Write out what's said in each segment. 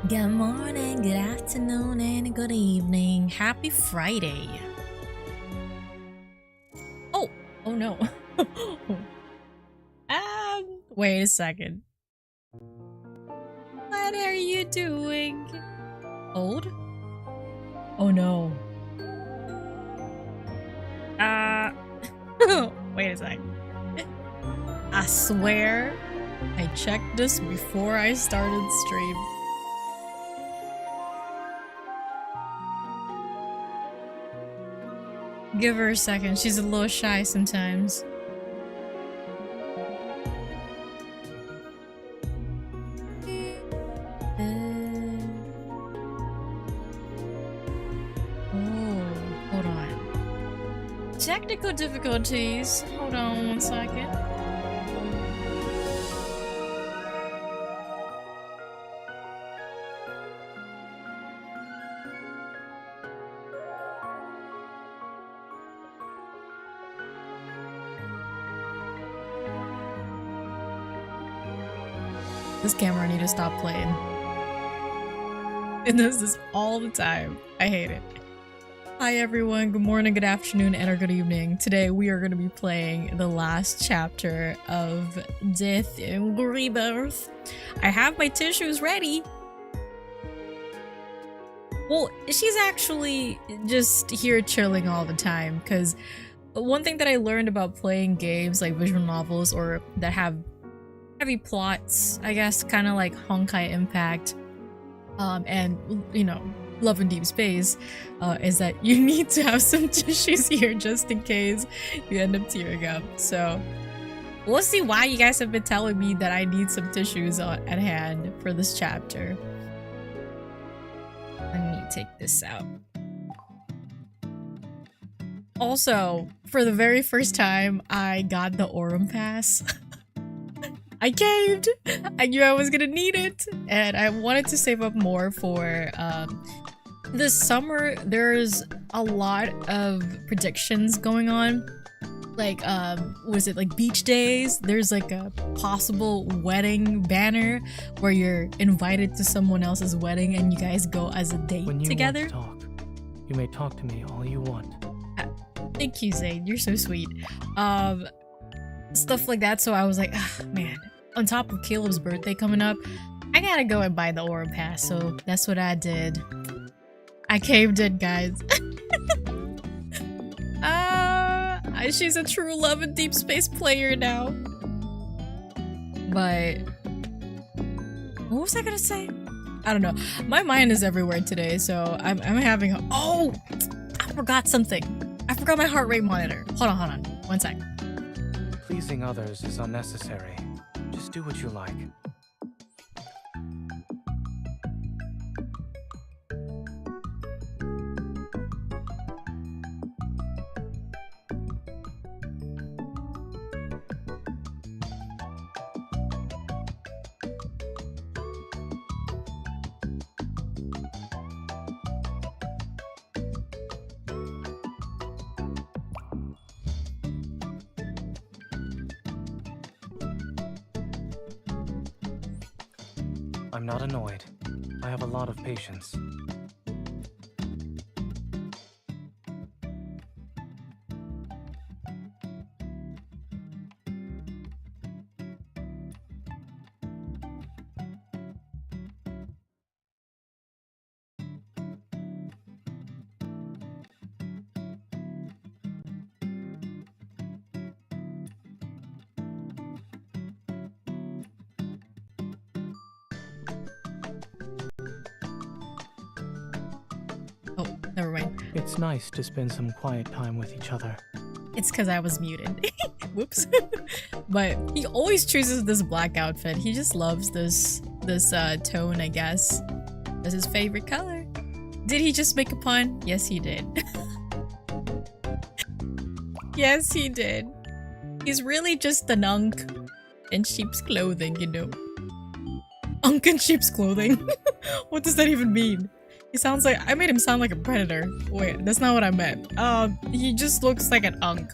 Good morning, good afternoon, and good evening. Happy Friday. Oh no. Wait a second. What are you doing? Old? Oh no. Wait a second. I swear I checked this before I started stream. Give her a second, she's a little shy sometimes. Hold on. Technical difficulties. Hold on 1 second. This camera need to stop playing. It does this all the time. I hate it. Hi everyone, good morning, good afternoon, and or good evening. Today we are going to be playing the last chapter of Death and Rebirth. I have my tissues ready. Well, she's actually just here chilling all the time, because one thing that I learned about playing games like visual novels or that have heavy plots, I guess, kind of like Honkai Impact, and, you know, Love and Deepspace, is that you need to have some tissues here just in case you end up tearing up. So we'll see why you guys have been telling me that I need some tissues at hand for this chapter. Let me take this out. Also, for the very first time, I got the Aurum Pass. I caved! I knew I was gonna need it, and I wanted to save up more for this summer. There's a lot of predictions going on. Like, was it like beach days? There's like a possible wedding banner where you're invited to someone else's wedding and you guys go as a date together. When you want to talk, you may talk to me all you want. Thank you, Zayn. You're so sweet. Stuff like that. So I was like, man, on top of Caleb's birthday coming up, I gotta go and buy the Aurum Pass. So that's what I did. I caved in, guys. She's a true Love and Deepspace player now. But what was I gonna say? I don't know. My mind is everywhere today, so I'm having a— oh, I forgot something. I forgot my heart rate monitor. Hold on. 1 sec. Pleasing others is unnecessary. Just do what you like. I'm not annoyed. I have a lot of patience. Oh, never mind. It's nice to spend some quiet time with each other. It's because I was muted. Whoops. But he always chooses this black outfit. He just loves this tone, I guess. That's his favorite color. Did he just make a pun? Yes, he did. Yes, he did. He's really just an unk in sheep's clothing, you know. Unk in sheep's clothing? What does that even mean? He sounds like— I made him sound like a predator. Wait, that's not what I meant. He just looks like an unk.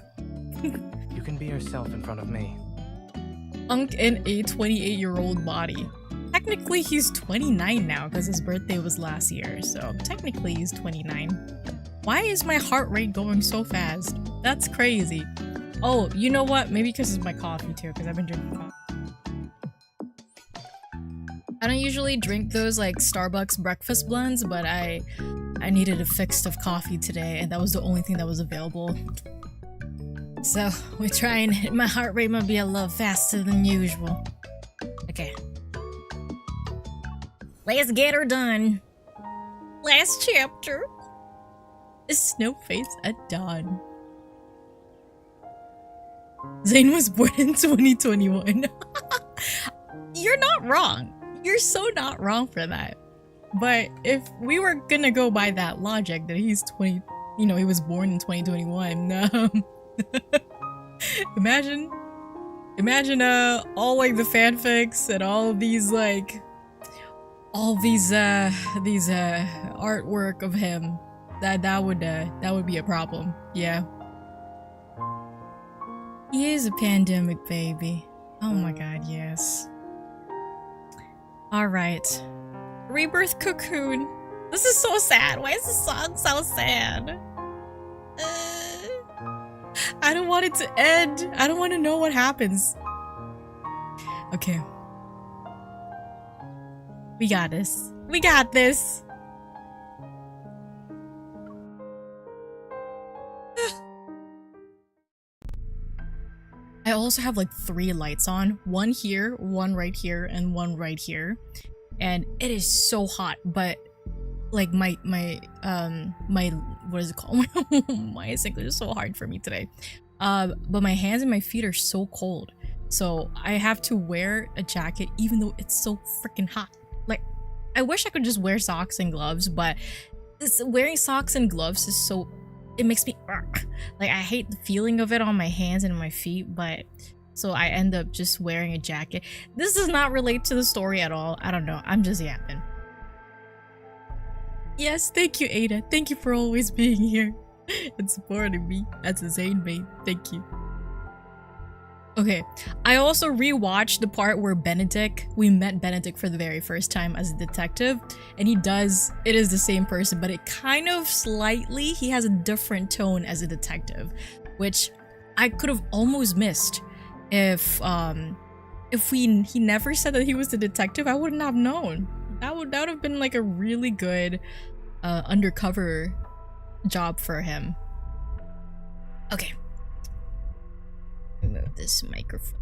You can be yourself in front of me. Unk in a 28-year-old body. Technically, he's 29 now because his birthday was last year, so technically he's 29. Why is my heart rate going so fast? That's crazy. Oh, you know what? Maybe because it's my coffee too, because I've been drinking coffee. I don't usually drink those like Starbucks breakfast blends, but I needed a fix of coffee today, and that was the only thing that was available. So we're trying. My heart rate might be a little faster than usual. Okay. Let's get her done. Last chapter. Snowface at dawn. Zane was born in 2021. You're not wrong. You're so not wrong for that. But if we were gonna go by that logic that he's 20, you know, he was born in 2021. Imagine all like the fanfics and all of these like these artwork of him. That would be a problem. Yeah. He is a pandemic baby. Oh my god, yes. Alright. Rebirth Cocoon. This is so sad. Why is this song so sad? I don't want it to end. I don't want to know what happens. Okay. We got this. We got this. I also have like 3 lights on. One here, one right here, and one right here. And it is so hot, but like my what is it called? My English is so hard for me today. But my hands and my feet are so cold. So I have to wear a jacket even though it's so freaking hot. Like, I wish I could just wear socks and gloves, but wearing socks and gloves is so... It makes me... Like, I hate the feeling of it on my hands and my feet, but... So I end up just wearing a jacket. This does not relate to the story at all. I don't know. I'm just yapping. Yes, thank you, Ada. Thank you for always being here and supporting me as a Zane mate. Thank you. Okay, I also rewatched the part where we met Benedict for the very first time as a detective, and it is the same person, but it kind of slightly, he has a different tone as a detective, which I could have almost missed if he never said that he was the detective. I wouldn't have known. That would have been like a really good undercover job for him. Okay. Move this microphone.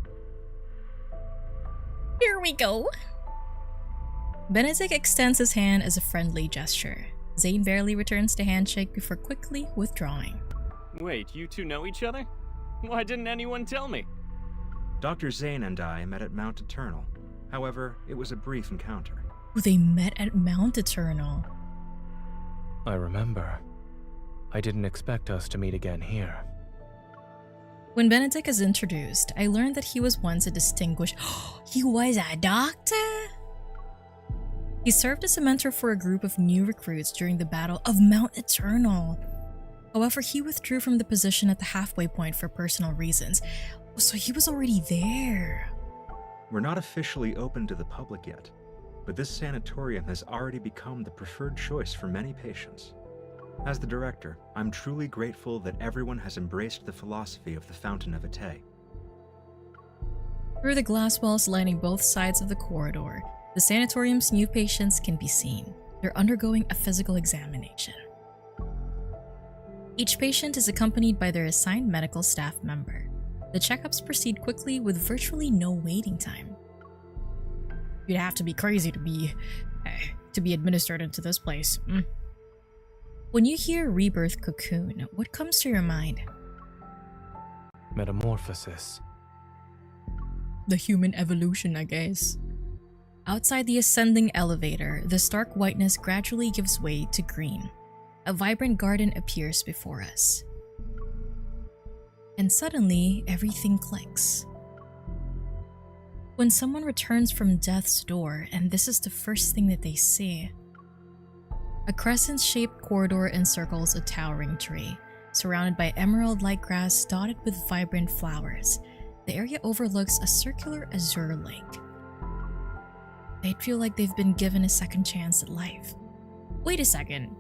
Here we go. Benedict extends his hand as a friendly gesture. Zane barely returns the handshake before quickly withdrawing. Wait, you two know each other? Why didn't anyone tell me? Dr. Zane and I met at Mount Eternal. However, it was a brief encounter. Oh, they met at Mount Eternal. I remember. I didn't expect us to meet again here. When Benedict is introduced, I learned that he was once a distinguished... He was a doctor? He served as a mentor for a group of new recruits during the Battle of Mount Eternal. However, he withdrew from the position at the halfway point for personal reasons. So he was already there. We're not officially open to the public yet, but this sanatorium has already become the preferred choice for many patients. As the director, I'm truly grateful that everyone has embraced the philosophy of the Fountain of Ate. Through the glass walls lining both sides of the corridor, the sanatorium's new patients can be seen. They're undergoing a physical examination. Each patient is accompanied by their assigned medical staff member. The checkups proceed quickly with virtually no waiting time. You'd have to be crazy to be administered into this place. When you hear Rebirth Cocoon, what comes to your mind? Metamorphosis. The human evolution, I guess. Outside the ascending elevator, the stark whiteness gradually gives way to green. A vibrant garden appears before us. And suddenly, everything clicks. When someone returns from death's door, and this is the first thing that they see. A crescent-shaped corridor encircles a towering tree, surrounded by emerald-like grass dotted with vibrant flowers. The area overlooks a circular azure lake. they'd feel like they've been given a second chance at life. Wait a second.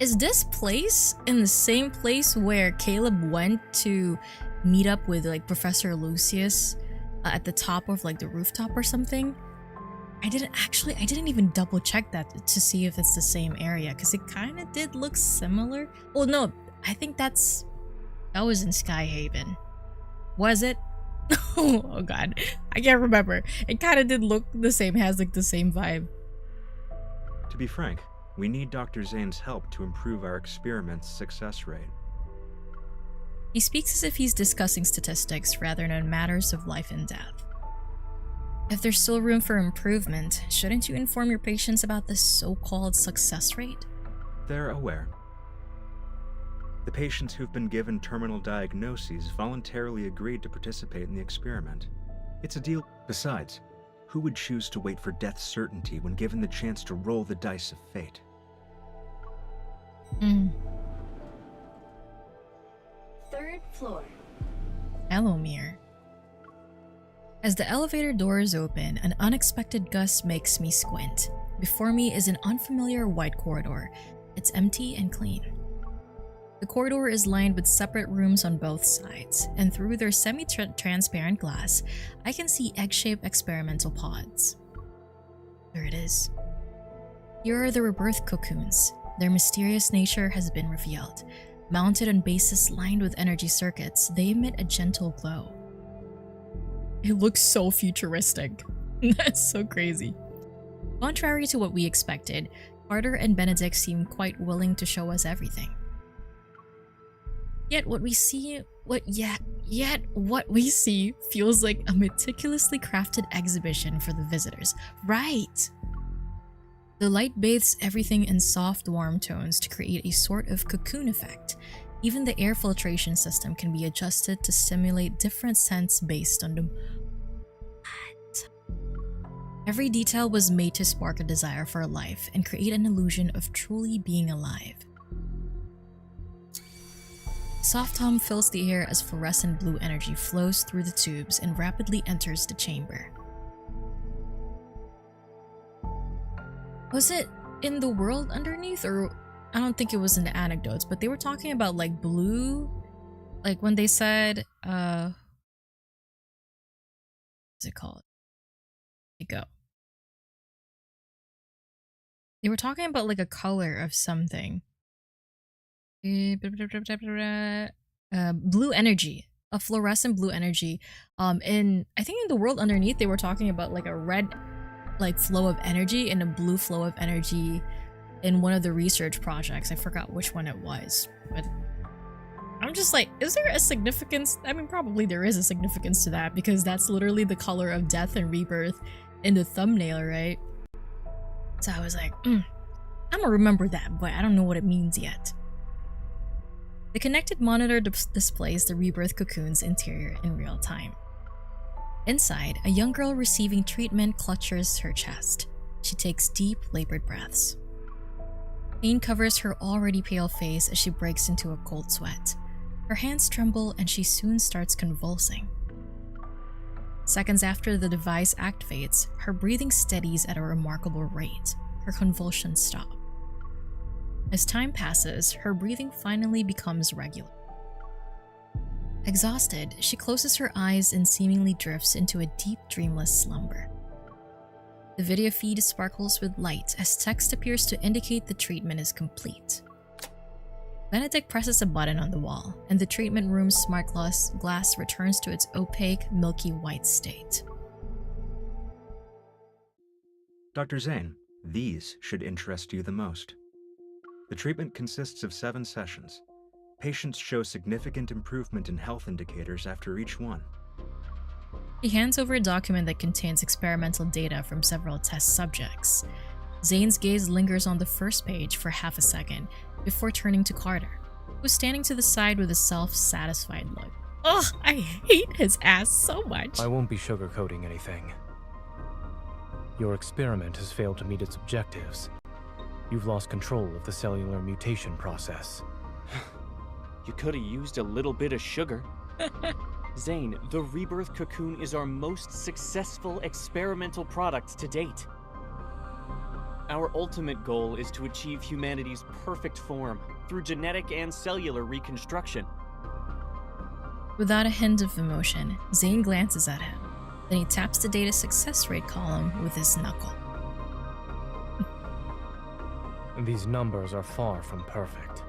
Is this place in the same place where Caleb went to meet up with like Professor Lucius at the top of like the rooftop or something? I didn't even double check that to see if it's the same area because it kind of did look similar. Oh no, I think that was in Skyhaven. Was it? Oh god, I can't remember. It kind of did look the same, has like the same vibe. To be frank, we need Dr. Zane's help to improve our experiment's success rate. He speaks as if he's discussing statistics rather than matters of life and death. If there's still room for improvement, shouldn't you inform your patients about this so-called success rate? They're aware. The patients who've been given terminal diagnoses voluntarily agreed to participate in the experiment. It's a deal. Besides, who would choose to wait for death's certainty when given the chance to roll the dice of fate? Third floor. Hello, Mir. As the elevator doors open, an unexpected gust makes me squint. Before me is an unfamiliar white corridor. It's empty and clean. The corridor is lined with separate rooms on both sides, and through their semi-transparent glass, I can see egg-shaped experimental pods. There it is. Here are the rebirth cocoons. Their mysterious nature has been revealed. Mounted on bases lined with energy circuits, they emit a gentle glow. It looks so futuristic. That's so crazy. Contrary to what we expected, Carter and Benedict seem quite willing to show us everything. Yet what we see feels like a meticulously crafted exhibition for the visitors. Right! The light bathes everything in soft, warm tones to create a sort of cocoon effect. Even the air filtration system can be adjusted to simulate different scents based on the... What? Every detail was made to spark a desire for life and create an illusion of truly being alive. Soft hum fills the air as fluorescent blue energy flows through the tubes and rapidly enters the chamber. Was it in the world underneath, or I don't think it was in the anecdotes, but they were talking about like blue, like when they said, what's it called? Go. They were talking about like a color of something. Blue energy, a fluorescent blue energy. And I think in the world underneath they were talking about like a red like flow of energy and a blue flow of energy in one of the research projects. I forgot which one it was, but I'm just like, is there a significance? I mean, probably there is a significance to that because that's literally the color of death and rebirth in the thumbnail, right? So I was like, I'm gonna remember that, but I don't know what it means yet. The connected monitor displays the rebirth cocoon's interior in real time. Inside, a young girl receiving treatment clutches her chest. She takes deep, labored breaths. Pain covers her already pale face as she breaks into a cold sweat. Her hands tremble and she soon starts convulsing. Seconds after the device activates, her breathing steadies at a remarkable rate. Her convulsions stop. As time passes, her breathing finally becomes regular. Exhausted, she closes her eyes and seemingly drifts into a deep, dreamless slumber. The video feed sparkles with light as text appears to indicate the treatment is complete. Benedict presses a button on the wall, and the treatment room's smart glass returns to its opaque, milky white state. Dr. Zane, these should interest you the most. The treatment consists of 7 sessions. Patients show significant improvement in health indicators after each one. He hands over a document that contains experimental data from several test subjects. Zane's gaze lingers on the first page for half a second before turning to Carter, who's standing to the side with a self-satisfied look. Ugh, I hate his ass so much. I won't be sugarcoating anything. Your experiment has failed to meet its objectives. You've lost control of the cellular mutation process. You could have used a little bit of sugar. Zane, the Rebirth Cocoon is our most successful experimental product to date. Our ultimate goal is to achieve humanity's perfect form through genetic and cellular reconstruction. Without a hint of emotion, Zane glances at him. Then he taps the data success rate column with his knuckle. These numbers are far from perfect.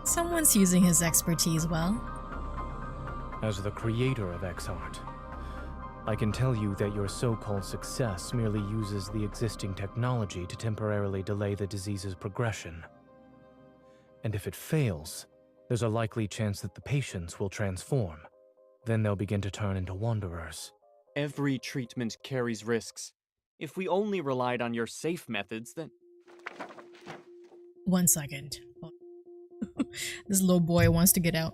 Someone's using his expertise well. As the creator of X-Art, I can tell you that your so-called success merely uses the existing technology to temporarily delay the disease's progression. And if it fails, there's a likely chance that the patients will transform. Then they'll begin to turn into wanderers. Every treatment carries risks. If we only relied on your safe methods, then... 1 second. This little boy wants to get out.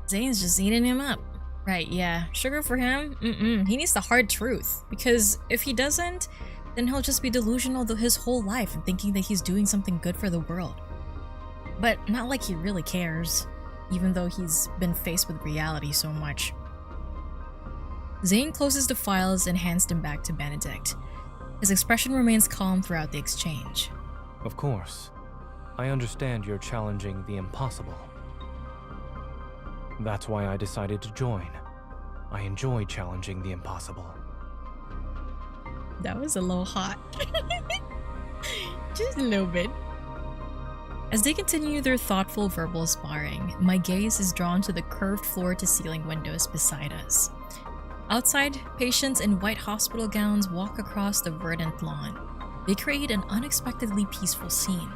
Zane's just eating him up. Right, yeah. Sugar for him? He needs the hard truth. Because if he doesn't, then he'll just be delusional his whole life and thinking that he's doing something good for the world. But not like he really cares, even though he's been faced with reality so much. Zane closes the files and hands them back to Benedict. His expression remains calm throughout the exchange. Of course. I understand you're challenging the impossible. That's why I decided to join. I enjoy challenging the impossible. That was a little hot. Just a little bit. As they continue their thoughtful verbal sparring, my gaze is drawn to the curved floor-to-ceiling windows beside us. Outside, patients in white hospital gowns walk across the verdant lawn. They create an unexpectedly peaceful scene.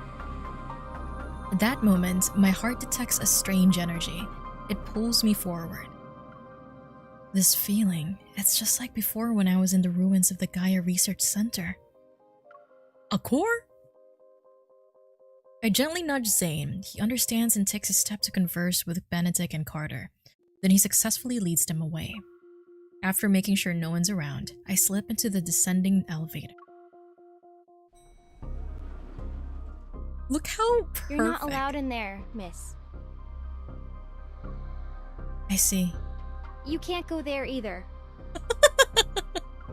At that moment, my heart detects a strange energy. It pulls me forward. This feeling, it's just like before when I was in the ruins of the Gaia Research Center. A core? I gently nudge Zane. He understands and takes a step to converse with Benedict and Carter. Then he successfully leads them away. After making sure no one's around, I slip into the descending elevator. Look how perfect. You're not allowed in there, miss. I see. You can't go there either.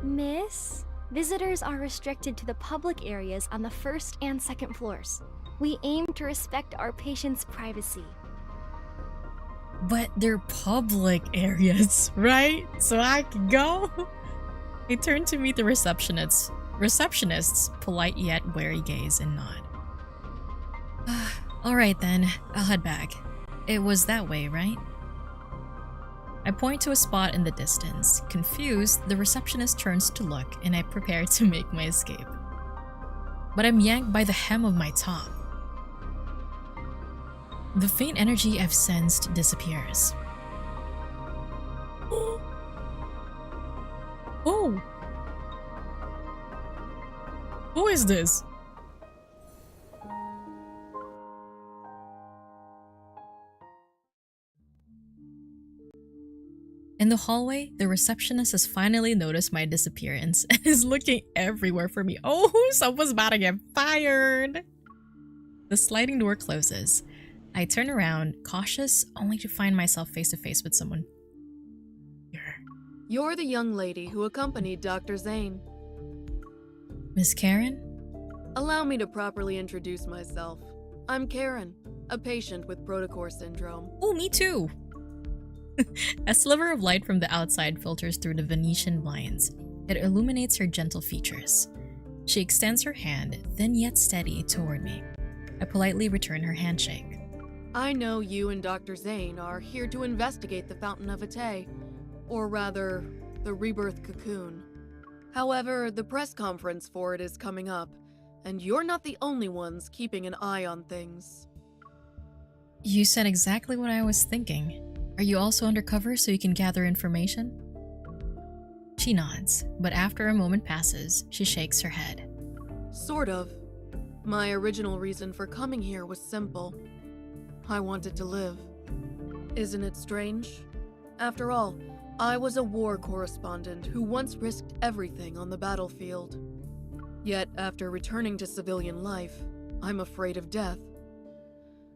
Miss, visitors are restricted to the public areas on the first and second floors. We aim to respect our patients' privacy. But they're public areas, right? So I can go? I turn to meet the receptionists. Polite yet wary gaze and nod. Alright then, I'll head back. It was that way, right? I point to a spot in the distance. Confused, the receptionist turns to look and I prepare to make my escape. But I'm yanked by the hem of my top. The faint energy I've sensed disappears. Oh! Who is this? In the hallway, the receptionist has finally noticed my disappearance and is looking everywhere for me. Oh, someone's about to get fired! The sliding door closes. I turn around, cautious, only to find myself face to face with someone. You're the young lady who accompanied Dr. Zane. Miss Karen? Allow me to properly introduce myself. I'm Karen, a patient with Protocore syndrome. Oh, me too! A sliver of light from the outside filters through the Venetian blinds. It illuminates her gentle features. She extends her hand, thin yet steady, toward me. I politely return her handshake. I know you and Dr. Zane are here to investigate the Fountain of Vitae, or rather, the Rebirth Cocoon. However, the press conference for it is coming up, and you're not the only ones keeping an eye on things. You said exactly what I was thinking. Are you also undercover so you can gather information? She nods, but after a moment passes, she shakes her head. Sort of. My original reason for coming here was simple. I wanted to live. Isn't it strange? After all, I was a war correspondent who once risked everything on the battlefield. Yet, after returning to civilian life, I'm afraid of death.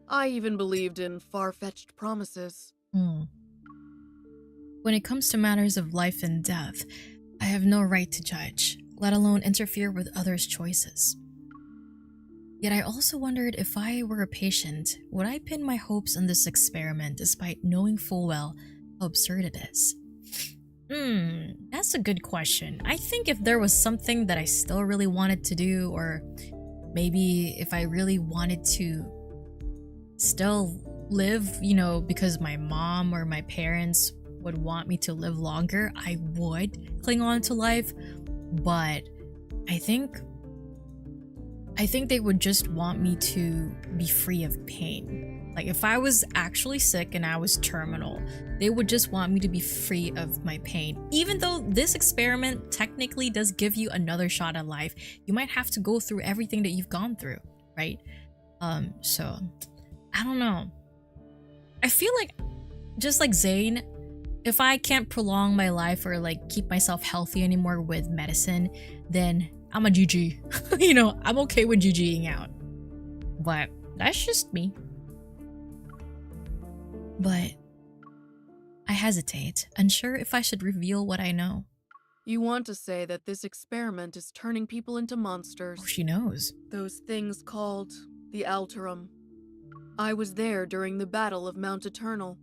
I even believed in far-fetched promises. When it comes to matters of life and death, I have no right to judge, let alone interfere with others' choices. Yet I also wondered if I were a patient, would I pin my hopes on this experiment despite knowing full well how absurd it is? That's a good question. I think if there was something that I still really wanted to do, or maybe if I really wanted to still live, because my mom or my parents would want me to live longer, I would cling on to life. But I think they would just want me to be free of pain. Like if I was actually sick and I was terminal, they would just want me to be free of my pain. Even though this experiment technically does give you another shot at life, you might have to go through everything that you've gone through, right? So I don't know. I feel like, just like Zane, if I can't prolong my life or like keep myself healthy anymore with medicine, then I'm a GG. I'm okay with GGing out. But that's just me. But I hesitate, unsure if I should reveal what I know. You want to say that this experiment is turning people into monsters. Oh, she knows. Those things called the Alterum. I was there during the Battle of Mount Eternal.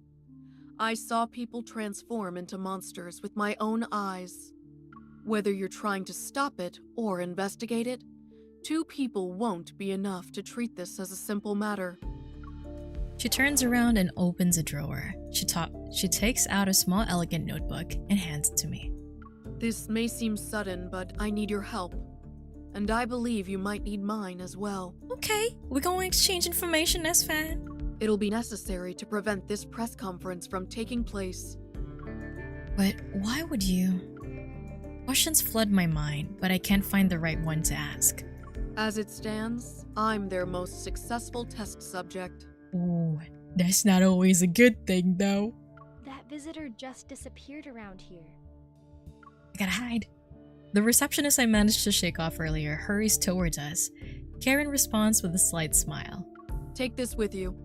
I saw people transform into monsters with my own eyes. Whether you're trying to stop it or investigate it, 2 people won't be enough to treat this as a simple matter. She turns around and opens a drawer. She takes out a small elegant notebook and hands it to me. This may seem sudden, but I need your help. And I believe you might need mine as well. Okay, we're going to exchange information, that's fine. It'll be necessary to prevent this press conference from taking place. But why would you? Questions flood my mind, but I can't find the right one to ask. As it stands, I'm their most successful test subject. Ooh, that's not always a good thing, though. That visitor just disappeared around here. I gotta hide. The receptionist I managed to shake off earlier hurries towards us. Karen responds with a slight smile. Take this with you.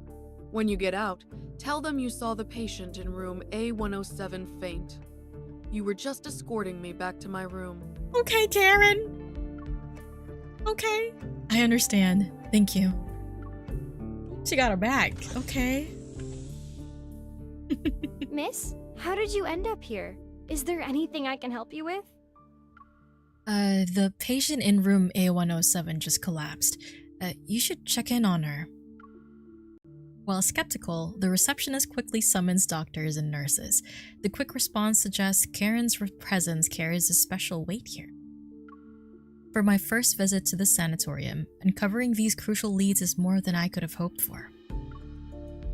When you get out, tell them you saw the patient in room A107 faint. You were just escorting me back to my room. Okay, Karen. Okay. I understand. Thank you. She got her back. Okay. Miss, how did you end up here? Is there anything I can help you with? The patient in room A107 just collapsed. You should check in on her. While skeptical, the receptionist quickly summons doctors and nurses. The quick response suggests Karen's presence carries a special weight here. For my first visit to the sanatorium, uncovering these crucial leads is more than I could have hoped for.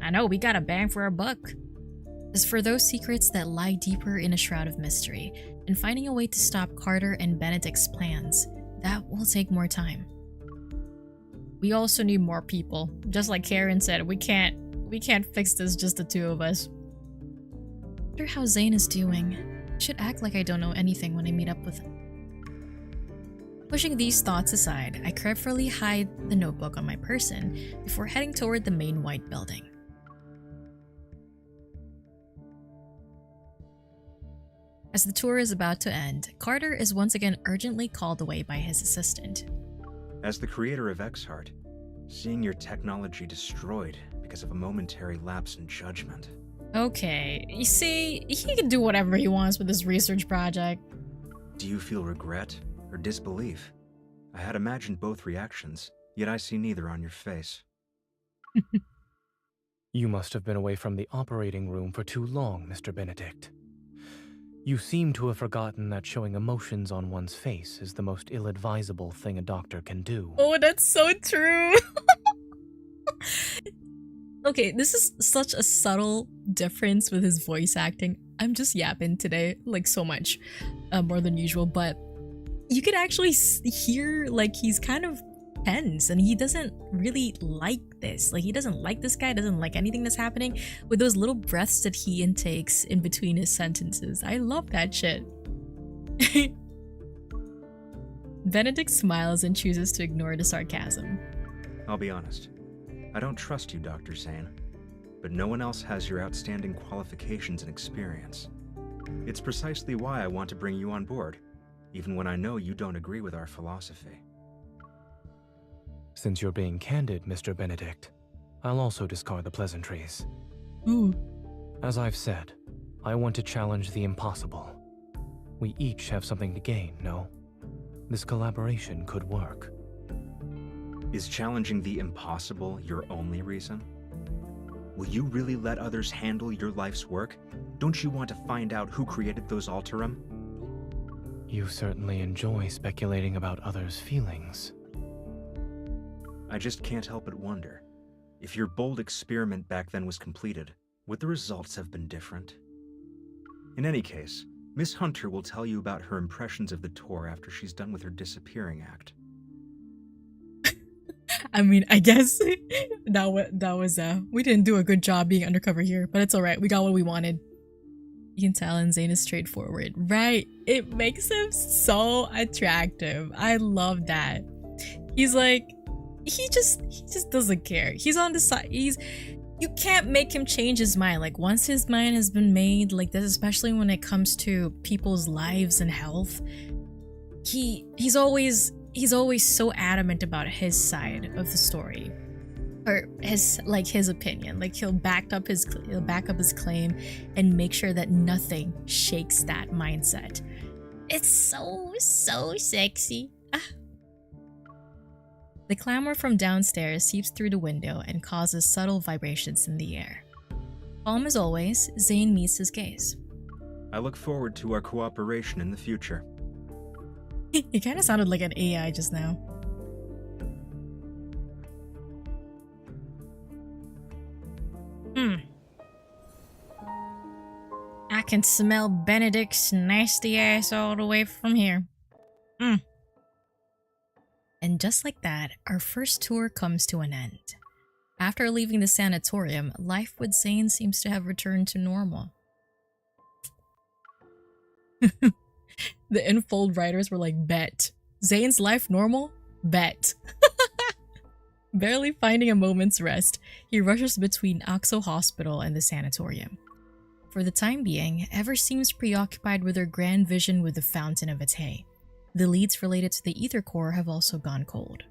I know, we got a bang for our buck. As for those secrets that lie deeper in a shroud of mystery, and finding a way to stop Carter and Benedict's plans, that will take more time. We also need more people. Just like Karen said, we can't fix this just the 2 of us. I wonder how Zane is doing. I should act like I don't know anything when I meet up with him. Pushing these thoughts aside, I carefully hide the notebook on my person before heading toward the main white building. As the tour is about to end, Carter is once again urgently called away by his assistant. As the creator of Exhart, seeing your technology destroyed because of a momentary lapse in judgment. Okay, you see, he can do whatever he wants with this research project. Do you feel regret or disbelief? I had imagined both reactions, yet I see neither on your face. You must have been away from the operating room for too long, Mr. Benedict. You seem to have forgotten that showing emotions on one's face is the most ill-advisable thing a doctor can do. Oh, that's so true! Okay, this is such a subtle difference with his voice acting. I'm just yapping today, like so much, more than usual, but you could actually hear like he's kind of tense and he doesn't really like this. Like, he doesn't like this guy, doesn't like anything that's happening with those little breaths that he intakes in between his sentences. I love that shit. Benedict smiles and chooses to ignore the sarcasm. I'll be honest. I don't trust you, Dr. Zane. But no one else has your outstanding qualifications and experience. It's precisely why I want to bring you on board, even when I know you don't agree with our philosophy. Since you're being candid, Mr. Benedict, I'll also discard the pleasantries. Ooh. As I've said, I want to challenge the impossible. We each have something to gain, no? This collaboration could work. Is challenging the impossible your only reason? Will you really let others handle your life's work? Don't you want to find out who created those Alterum? You certainly enjoy speculating about others' feelings. I just can't help but wonder, if your bold experiment back then was completed, would the results have been different? In any case, Miss Hunter will tell you about her impressions of the tour after she's done with her disappearing act. I mean, I guess that was we didn't do a good job being undercover here, but it's all right. We got what we wanted. You can tell and Zane is straightforward, right? It makes him so attractive. I love that. He's like, he just doesn't care. He's on the side. You can't make him change his mind. Like, once his mind has been made like this, especially when it comes to people's lives and health, he's always so adamant about his side of the story, or his opinion. Like, he'll back up his claim and make sure that nothing shakes that mindset. It's so sexy. The clamor from downstairs seeps through the window and causes subtle vibrations in the air. Calm as always, Zane meets his gaze. I look forward to our cooperation in the future. He kind of sounded like an AI just now. I can smell Benedict's nasty ass all the way from here. And just like that, our first tour comes to an end. After leaving the sanatorium, life with Zane seems to have returned to normal. The Infold writers were like, bet. Zane's life normal? Bet. Barely finding a moment's rest, he rushes between Oxo Hospital and the sanatorium. For the time being, Ever seems preoccupied with her grand vision with the Fountain of Atay. The leads related to the Ether Core have also gone cold.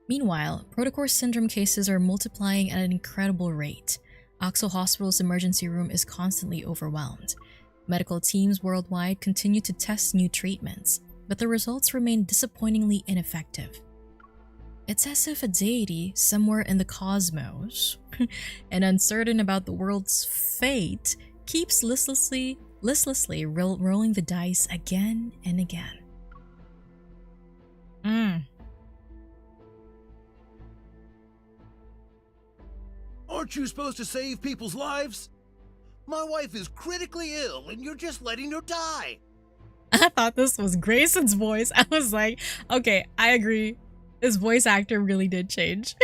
Meanwhile, Protocore Syndrome cases are multiplying at an incredible rate. Oxo Hospital's emergency room is constantly overwhelmed. Medical teams worldwide continue to test new treatments, but the results remain disappointingly ineffective. It's as if a deity somewhere in the cosmos, and uncertain about the world's fate, keeps listlessly rolling the dice again and again. Aren't you supposed to save people's lives? My wife is critically ill and you're just letting her die. I thought this was Grayson's voice. I was like, okay, I agree. This voice actor really did change.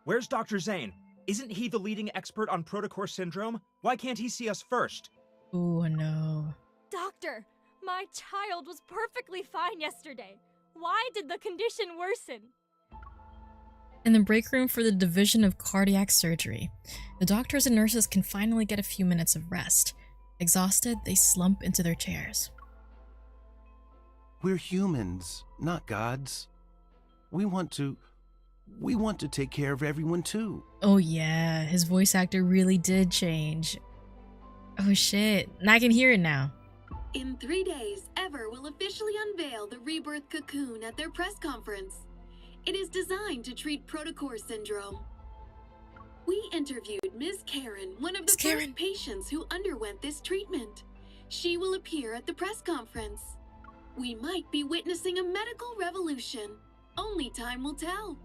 Where's Dr. Zane? Isn't he the leading expert on Protocore Syndrome? Why can't he see us first? Oh no. Doctor, my child was perfectly fine yesterday. Why did the condition worsen? In the break room for the Division of Cardiac Surgery, the doctors and nurses can finally get a few minutes of rest. Exhausted, they slump into their chairs. We're humans, not gods. We want to take care of everyone too. Oh yeah, his voice actor really did change. Oh shit, and I can hear it now. In 3 days, Ever will officially unveil the Rebirth Cocoon at their press conference. It is designed to treat Protocore Syndrome. We interviewed Ms. Karen, one of the first patients who underwent this treatment. She will appear at the press conference. We might be witnessing a medical revolution. Only time will tell.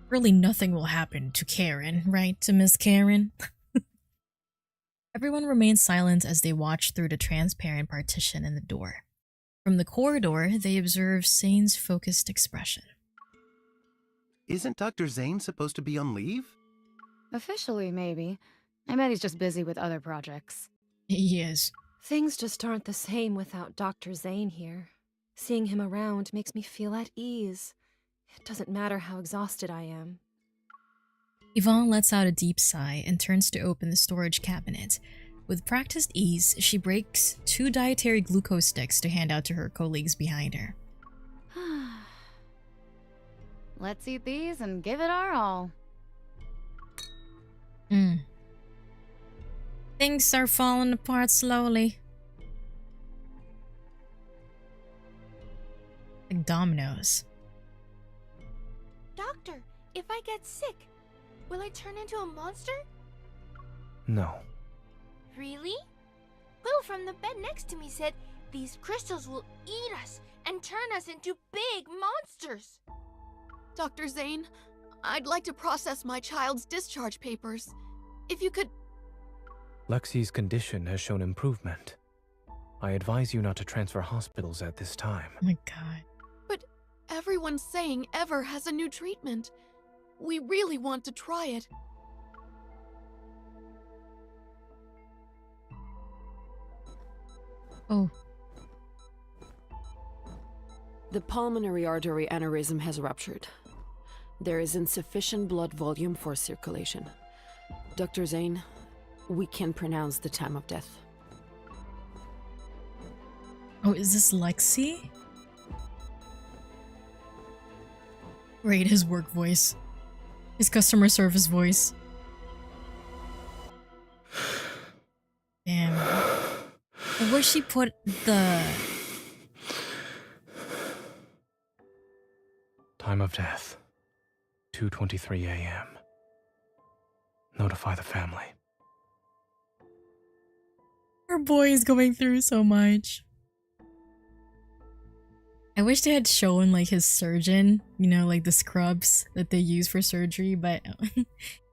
Really nothing will happen to Karen, right? To Miss Karen? Everyone remains silent as they watch through the transparent partition in the door. From the corridor, they observe Sane's focused expression. Isn't Dr. Zane supposed to be on leave? Officially, maybe. I bet he's just busy with other projects. He is. Things just aren't the same without Dr. Zane here. Seeing him around makes me feel at ease. It doesn't matter how exhausted I am. Yvonne lets out a deep sigh and turns to open the storage cabinet. With practiced ease, she breaks 2 dietary glucose sticks to hand out to her colleagues behind her. Let's eat these and give it our all. Things are falling apart slowly. Like dominoes. Doctor, if I get sick, will I turn into a monster? No. Really? Will from the bed next to me said these crystals will eat us and turn us into big monsters. Dr. Zane, I'd like to process my child's discharge papers. If you could... Lexi's condition has shown improvement. I advise you not to transfer hospitals at this time. Oh my god. But everyone's saying Ever has a new treatment. We really want to try it. Oh. The pulmonary artery aneurysm has ruptured. There is insufficient blood volume for circulation. Dr. Zane, we can pronounce the time of death. Oh, is this Lexi? Right, his work voice. His customer service voice. Damn. Where she put the... Time of death, 2:23 a.m. Notify the family. Her boy is going through so much. I wish they had shown like his surgeon, you know, like the scrubs that they use for surgery, but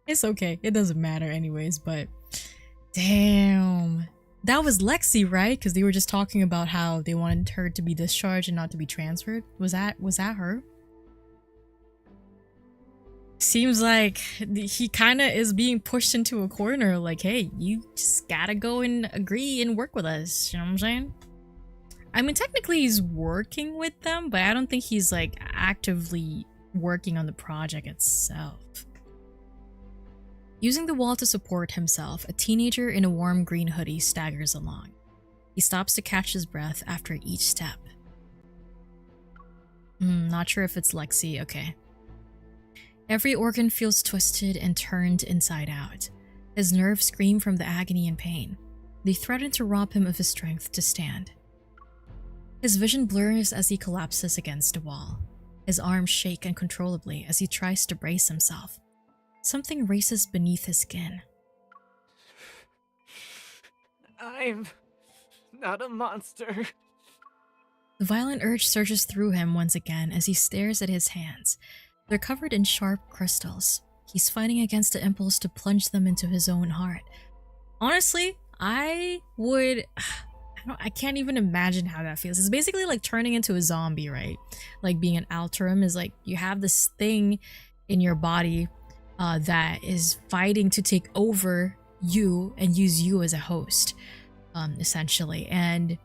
it's okay. It doesn't matter anyways, but damn. That was Lexi, right? Because they were just talking about how they wanted her to be discharged and not to be transferred. Was that her? Seems like he kind of is being pushed into a corner, like, hey, you just gotta go and agree and work with us, you know what I'm saying? I mean, technically he's working with them, but I don't think he's like actively working on the project itself. Using the wall to support himself, a teenager in a warm green hoodie staggers along. He stops to catch his breath after each step. Not sure if it's Lexi, okay. Every organ feels twisted and turned inside out. His nerves scream from the agony and pain. They threaten to rob him of his strength to stand. His vision blurs as he collapses against a wall. His arms shake uncontrollably as he tries to brace himself. Something races beneath his skin. I'm not a monster. The violent urge surges through him once again as he stares at his hands. They're covered in sharp crystals. He's fighting against the impulse to plunge them into his own heart. Honestly, I can't even imagine how that feels. It's basically like turning into a zombie, right? Like being an Alterum is like you have this thing in your body that is fighting to take over you and use you as a host, essentially. And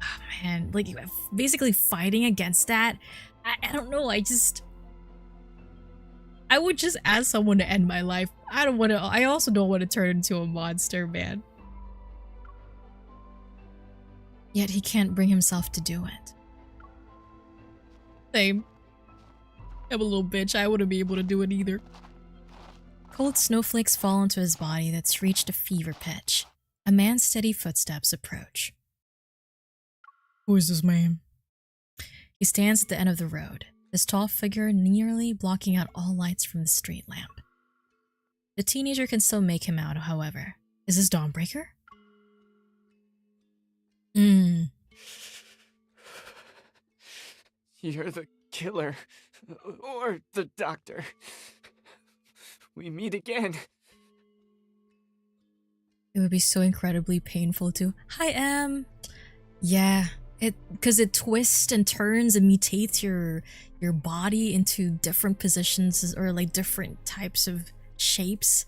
oh man, like basically fighting against that. I don't know. I would just ask someone to end my life. I also don't want to turn into a monster, man. Yet he can't bring himself to do it. Same. I'm a little bitch. I wouldn't be able to do it either. Cold snowflakes fall into his body that's reached a fever pitch. A man's steady footsteps approach. Who is this man? He stands at the end of the road, his tall figure nearly blocking out all lights from the street lamp. The teenager can still make him out, however. Is this Dawnbreaker? You're the killer. Or the doctor. We meet again. It would be so incredibly painful to... Hi, Em! Yeah, because it twists and turns and mutates your body into different positions or like different types of shapes.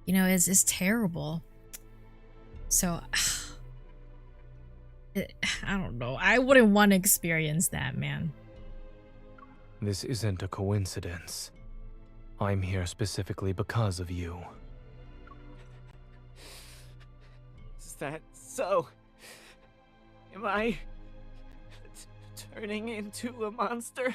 You know, it's terrible. So I don't know. I wouldn't want to experience that, man. This isn't a coincidence. I'm here specifically because of you. Is that so? Am I turning into a monster?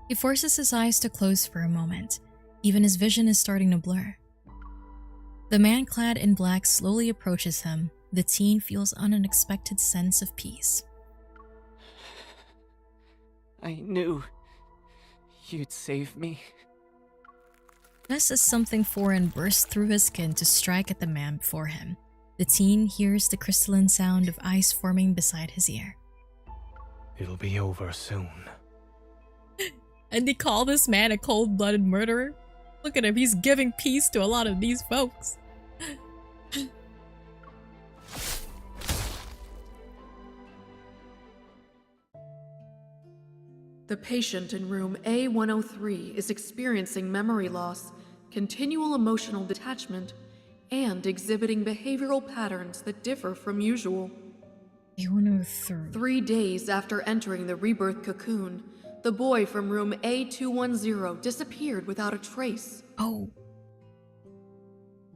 He forces his eyes to close for a moment. Even his vision is starting to blur. The man clad in black slowly approaches him. The teen feels an unexpected sense of peace. I knew you'd save me. Just as something foreign bursts through his skin to strike at the man before him, the teen hears the crystalline sound of ice forming beside his ear. It'll be over soon. And they call this man a cold-blooded murderer? Look at him, he's giving peace to a lot of these folks. The patient in room A103 is experiencing memory loss, continual emotional detachment, and exhibiting behavioral patterns that differ from usual. A103. 3 days after entering the rebirth cocoon, the boy from room A210 disappeared without a trace. Oh.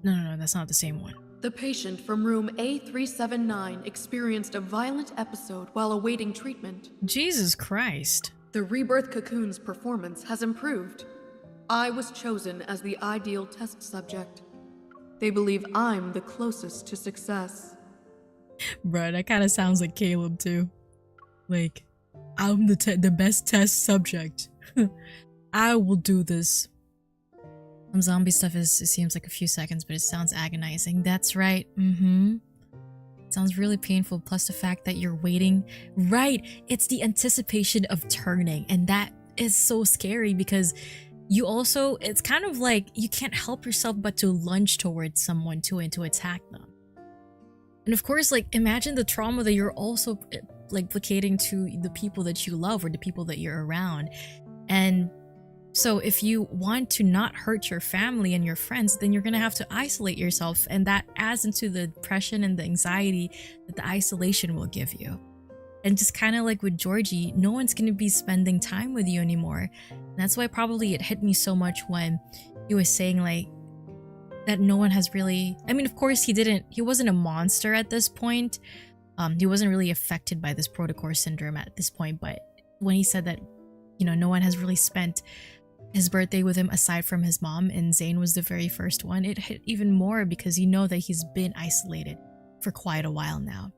No, that's not the same one. The patient from room A379 experienced a violent episode while awaiting treatment. Jesus Christ. The rebirth cocoon's performance has improved. I was chosen as the ideal test subject. They believe I'm the closest to success. Bruh, that kind of sounds like Caleb too. Like, I'm the best test subject. I will do this. Some zombie stuff it seems like a few seconds, but it sounds agonizing. That's right. It sounds really painful, plus the fact that you're waiting. Right, it's the anticipation of turning, and that is so scary because you also, it's kind of like you can't help yourself but to lunge towards someone and to attack them. And of course, like, imagine the trauma that you're also like placating to the people that you love or the people that you're around. And so if you want to not hurt your family and your friends, then you're gonna have to isolate yourself, and that adds into the depression and the anxiety that the isolation will give you. And just kind of like with Georgie, no one's gonna be spending time with you anymore. And that's why probably it hit me so much when he was saying like that no one has really, I mean, of course he wasn't a monster at this point. He wasn't really affected by this protocore syndrome at this point, but when he said that, you know, no one has really spent his birthday with him aside from his mom, and Zane was the very first one, it hit even more because you know that he's been isolated for quite a while now.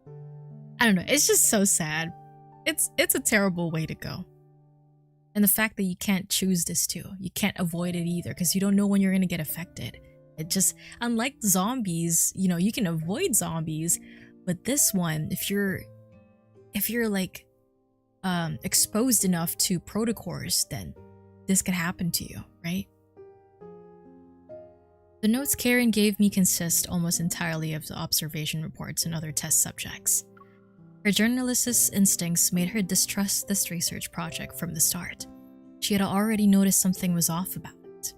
I don't know, it's just so sad. It's a terrible way to go. And the fact that you can't choose this too, you can't avoid it either because you don't know when you're gonna get affected. It just, unlike zombies, you know, you can avoid zombies, but this one, if you're like exposed enough to protocores, then this could happen to you, right? The notes Karen gave me consist almost entirely of the observation reports and other test subjects. Her journalist's instincts made her distrust this research project from the start. She had already noticed something was off about it.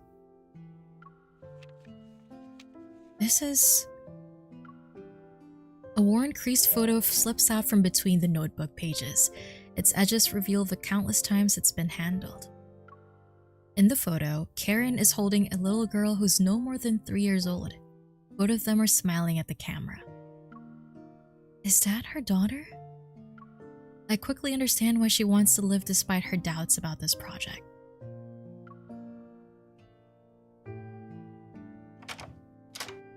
This is... A worn, creased photo slips out from between the notebook pages. Its edges reveal the countless times it's been handled. In the photo, Karen is holding a little girl who's no more than 3 years old. Both of them are smiling at the camera. Is that her daughter? I quickly understand why she wants to live despite her doubts about this project.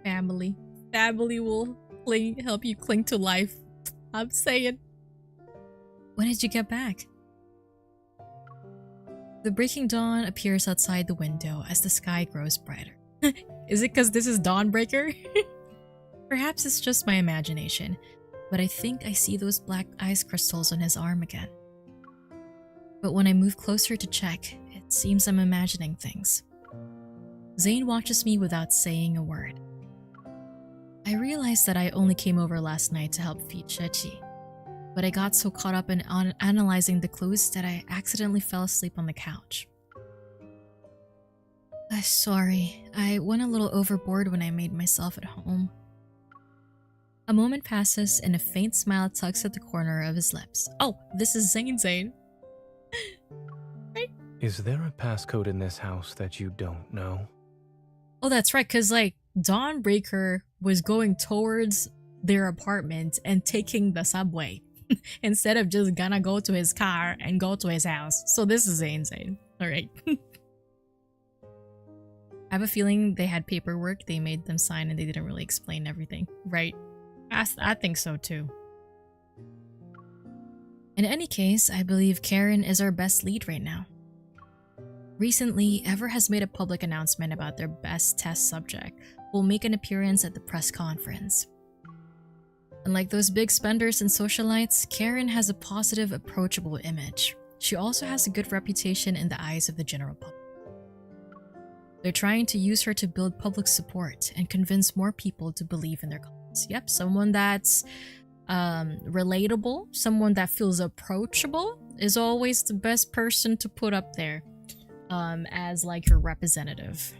Family. Family will help you cling to life. I'm saying. When did you get back? The breaking dawn appears outside the window as the sky grows brighter. Is it because this is Dawnbreaker? Perhaps it's just my imagination, but I think I see those black ice crystals on his arm again. But when I move closer to check, it seems I'm imagining things. Zane watches me without saying a word. I realize that I only came over last night to help feed Shechi, but I got so caught up in analyzing the clues that I accidentally fell asleep on the couch. Sorry, I went a little overboard when I made myself at home. A moment passes and a faint smile tugs at the corner of his lips. Oh, this is Zane. Right? Is there a passcode in this house that you don't know? Oh, that's right, because like Dawnbreaker was going towards their apartment and taking the subway instead of just gonna go to his car and go to his house. So this is Zane. Alright. I have a feeling they had paperwork they made them sign and they didn't really explain everything, right? I think so too. In any case, I believe Karen is our best lead right now. Recently, Ever has made a public announcement about their best test subject who will make an appearance at the press conference. Unlike those big spenders and socialites, Karen has a positive, approachable image. She also has a good reputation in the eyes of the general public. They're trying to use her to build public support and convince more people to believe in their cause. Yep, someone that's relatable, someone that feels approachable is always the best person to put up there as like your representative.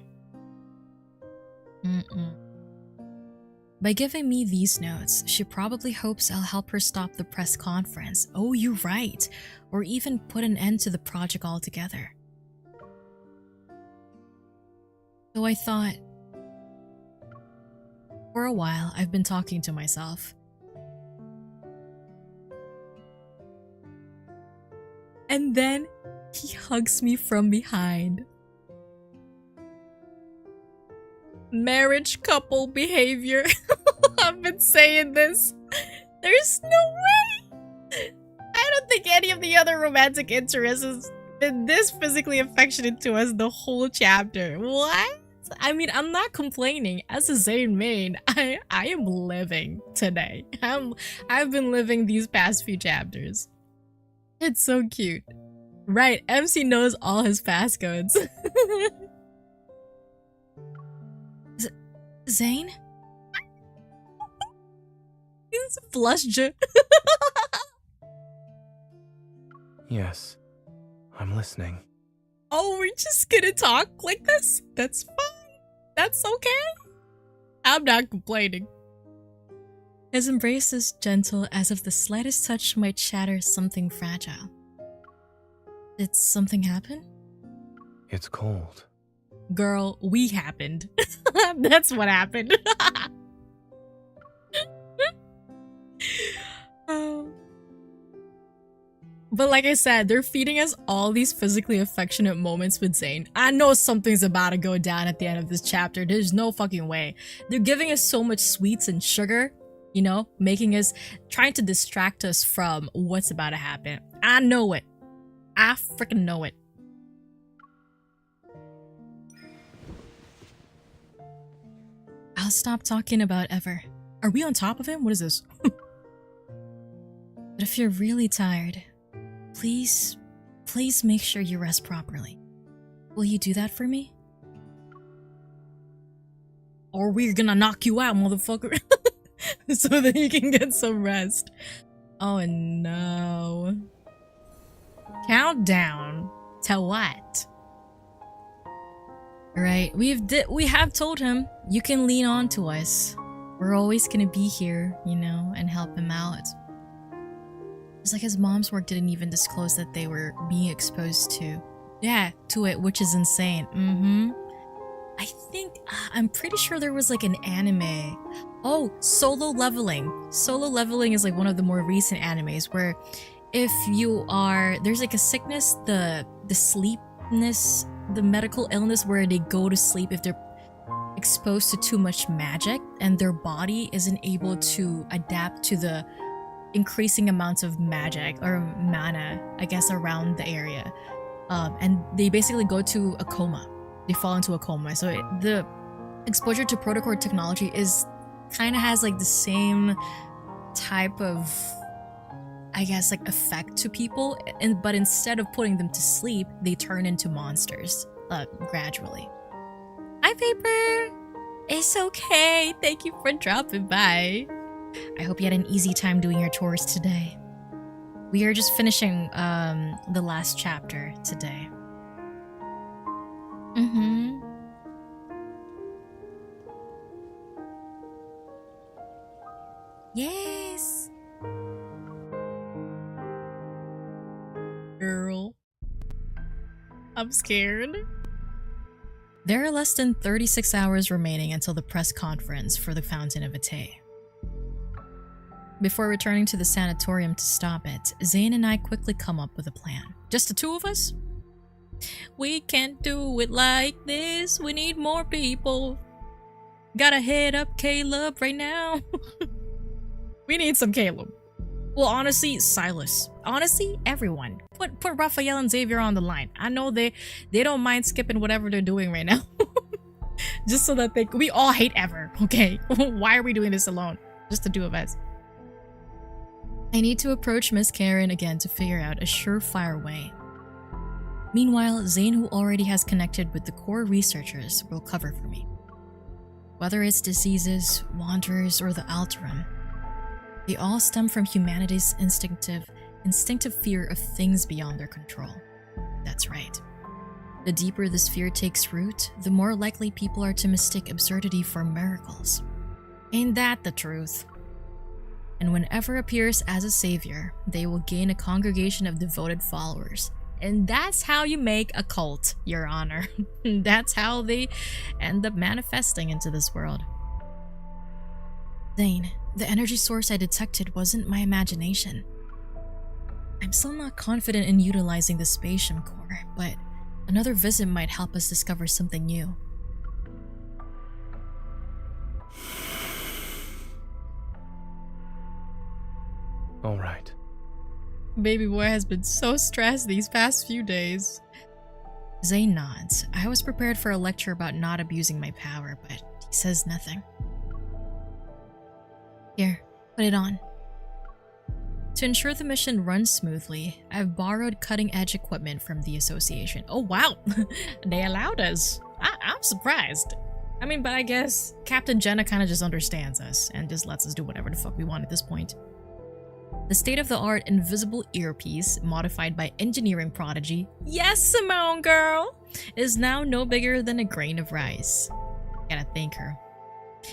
By giving me these notes, she probably hopes I'll help her stop the press conference. Oh, you're right. Or even put an end to the project altogether. So I thought, for a while, I've been talking to myself. And then he hugs me from behind. Marriage couple behavior. I've been saying this. There's no way. I don't think any of the other romantic interests has been this physically affectionate to us the whole chapter. What? I mean, I'm not complaining. As a Zane main, I am living today. I've been living these past few chapters. It's so cute. Right, MC knows all his passcodes. Zane? He's flushed. Yes, I'm listening. Oh, we're just gonna talk like this? That's fine. That's okay. I'm not complaining. His embrace is gentle, as if the slightest touch might shatter something fragile. Did something happen? It's cold. Girl, we happened. That's what happened. But like I said, they're feeding us all these physically affectionate moments with Zane. I know something's about to go down at the end of this chapter. There's no fucking way. They're giving us so much sweets and sugar, you know, making us, trying to distract us from what's about to happen. I know it. I freaking know it. I'll stop talking about Ever. Are we on top of him? What is this? But if you're really tired, please make sure you rest properly. Will you do that for me? Or we're gonna knock you out, motherfucker. So that you can get some rest. Oh no. Countdown to what? Right, we have told him you can lean on to us. We're always gonna be here, you know, and help him out. It's like his mom's work didn't even disclose that they were being exposed to it, which is insane. I think, I'm pretty sure there was like an anime. Oh, Solo Leveling. Solo Leveling is like one of the more recent animes where if you are, there's like a sickness, the sleepness, the medical illness where they go to sleep if they're exposed to too much magic and their body isn't able to adapt to the increasing amounts of magic or mana, I guess, around the area. And they basically go to a coma. They fall into a coma. So the exposure to protocore technology is kind of has like the same type of, I guess, like effect to people, but instead of putting them to sleep, they turn into monsters gradually. Hi, Paper! It's okay. Thank you for dropping by. I hope you had an easy time doing your chores today. We are just finishing the last chapter today. Yes. Girl. I'm scared. There are less than 36 hours remaining until the press conference for the Fountain of Ate. Before returning to the sanatorium to stop it, Zane and I quickly come up with a plan. Just the two of us? We can't do it like this. We need more people. Gotta hit up Caleb right now. We need some Caleb. Well, honestly, Silas. Honestly, everyone. Put Raphael and Xavier on the line. I know they don't mind skipping whatever they're doing right now. Just so that we all hate Ever, okay? Why are we doing this alone? Just the two of us. I need to approach Miss Karen again to figure out a surefire way. Meanwhile, Zane, who already has connected with the core researchers, will cover for me. Whether it's diseases, wanderers, or the Alterum, they all stem from humanity's instinctive fear of things beyond their control. That's right. The deeper this fear takes root, the more likely people are to mistake absurdity for miracles. Ain't that the truth? And whenever appears as a savior, they will gain a congregation of devoted followers. And that's how you make a cult, Your Honor. That's how they end up manifesting into this world. Zane, the energy source I detected wasn't my imagination. I'm still not confident in utilizing the spatium core, but another visit might help us discover something new. All right. Baby boy has been so stressed these past few days. Zane nods. I was prepared for a lecture about not abusing my power, but he says nothing. Here, put it on. To ensure the mission runs smoothly, I've borrowed cutting-edge equipment from the association. Oh wow, they allowed us. I'm surprised. I mean, but I guess Captain Jenna kind of just understands us and just lets us do whatever the fuck we want at this point. The state-of-the-art invisible earpiece, modified by engineering prodigy, yes, Simone girl, is now no bigger than a grain of rice. Gotta thank her.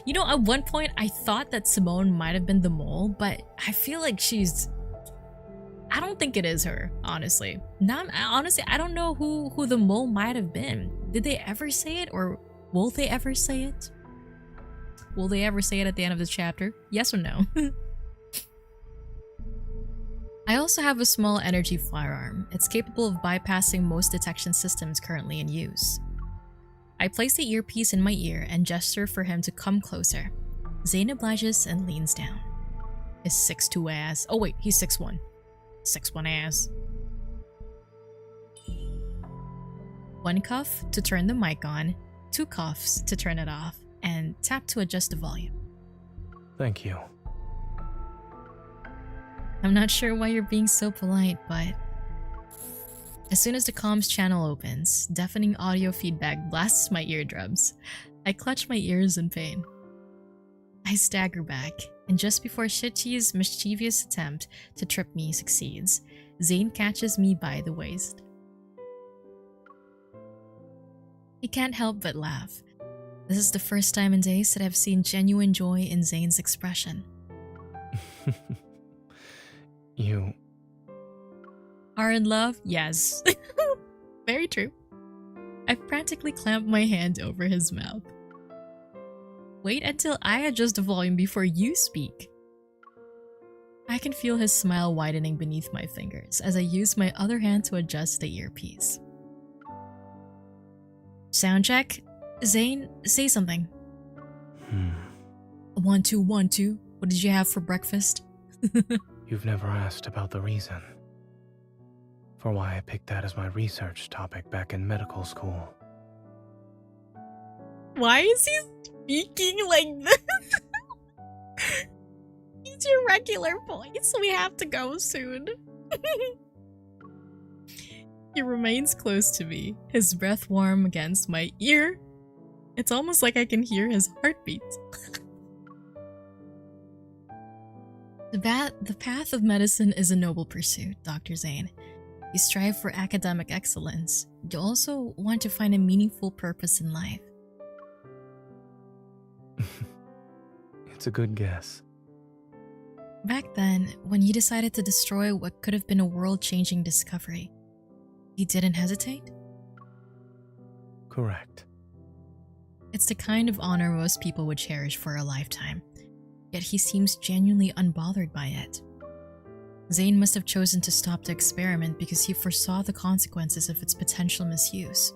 You know, at one point I thought that Simone might have been the mole, but I feel like I don't think it is her, honestly. Honestly, I don't know who the mole might have been. Did they ever say it, or will they ever say it? Will they ever say it at the end of this chapter? Yes or no? I also have a small energy firearm. It's capable of bypassing most detection systems currently in use. I place the earpiece in my ear and gesture for him to come closer. Zane obliges and leans down. His 6'2" ass. Oh wait, he's 6'1". 6'1" ass. One cuff to turn the mic on, 2 cuffs to turn it off, and tap to adjust the volume. Thank you. I'm not sure why you're being so polite, but as soon as the comms channel opens, deafening audio feedback blasts my eardrums. I clutch my ears in pain. I stagger back, and just before Shichi's mischievous attempt to trip me succeeds, Zane catches me by the waist. He can't help but laugh. This is the first time in days that I've seen genuine joy in Zane's expression. You are in love? Yes. Very true. I frantically clamp my hand over his mouth. Wait until I adjust the volume before you speak. I can feel his smile widening beneath my fingers as I use my other hand to adjust the earpiece. Sound check? Zane, say something. 1 2 1 2. What did you have for breakfast? You've never asked about the reason for why I picked that as my research topic back in medical school. Why is he speaking like this? It's your regular voice. We have to go soon. He remains close to me, his breath warm against my ear. It's almost like I can hear his heartbeat. The path of medicine is a noble pursuit, Dr. Zane. You strive for academic excellence. You also want to find a meaningful purpose in life. It's a good guess. Back then, when you decided to destroy what could have been a world-changing discovery, you didn't hesitate? Correct. It's the kind of honor most people would cherish for a lifetime, yet he seems genuinely unbothered by it. Zane must have chosen to stop the experiment because he foresaw the consequences of its potential misuse.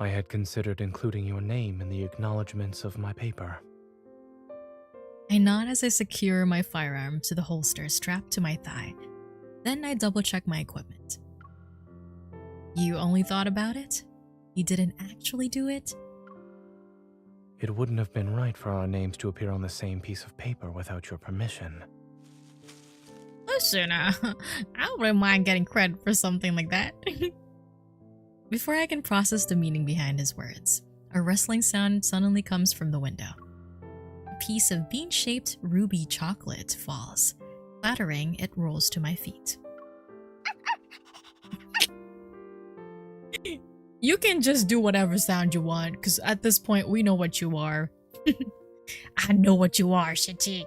I had considered including your name in the acknowledgements of my paper. I nod as I secure my firearm to the holster strapped to my thigh. Then I double-check my equipment. You only thought about it? You didn't actually do it? It wouldn't have been right for our names to appear on the same piece of paper without your permission. Listen, I wouldn't mind getting credit for something like that. Before I can process the meaning behind his words, a rustling sound suddenly comes from the window. A piece of bean-shaped ruby chocolate falls. Clattering, it rolls to my feet. You can just do whatever sound you want, because at this point, we know what you are. I know what you are, Shiji.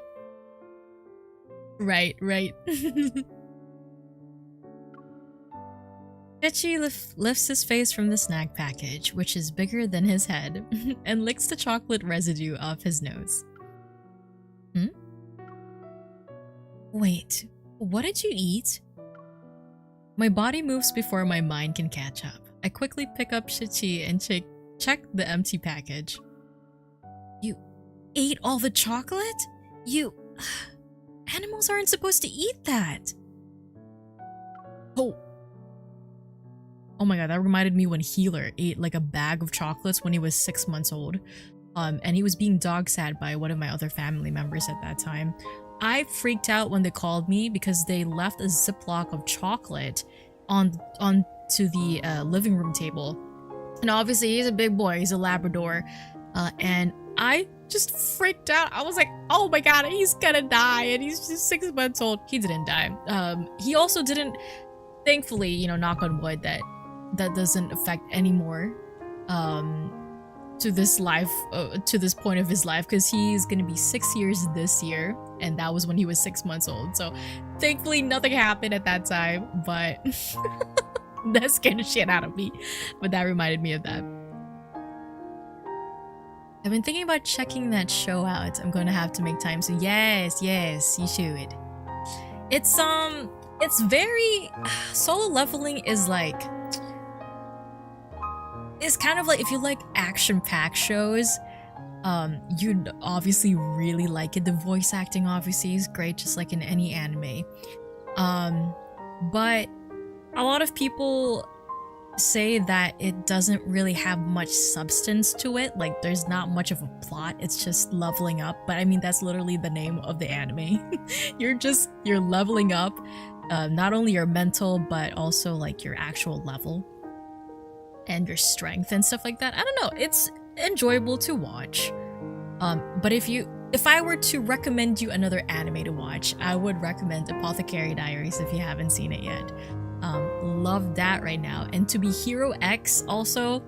Right. Shichi lifts his face from the snack package, which is bigger than his head, and licks the chocolate residue off his nose. Wait, what did you eat? My body moves before my mind can catch up. I quickly pick up Shichi and check the empty package. You ate all the chocolate? Animals aren't supposed to eat that. Oh my god, that reminded me when Healer ate like a bag of chocolates when he was 6 months old. And he was being dog-sat by one of my other family members at that time. I freaked out when they called me because they left a Ziploc of chocolate onto the living room table. And obviously he's a big boy, he's a Labrador. And I just freaked out. I was like, oh my god, he's gonna die, and he's just 6 months old. He didn't die. He also didn't, thankfully, you know, knock on wood, that doesn't affect anymore to this life, to this point of his life, because he's gonna be 6 years this year, and that was when he was 6 months old. So thankfully nothing happened at that time, but that scared the shit out of me. But that reminded me of that. I've been thinking about checking that show out. I'm going to have to make time. So yes, you should. It's very Solo Leveling is like, it's kind of like, if you like action-packed shows, you'd obviously really like it. The voice acting obviously is great, just like in any anime. But a lot of people say that it doesn't really have much substance to it. Like, there's not much of a plot, it's just leveling up. But I mean, that's literally the name of the anime. You're leveling up, not only your mental, but also like your actual level and your strength and stuff like that. I don't know, it's enjoyable to watch. But if I were to recommend you another anime to watch, I would recommend Apothecary Diaries if you haven't seen it yet. Love that right now. And To Be Hero X also,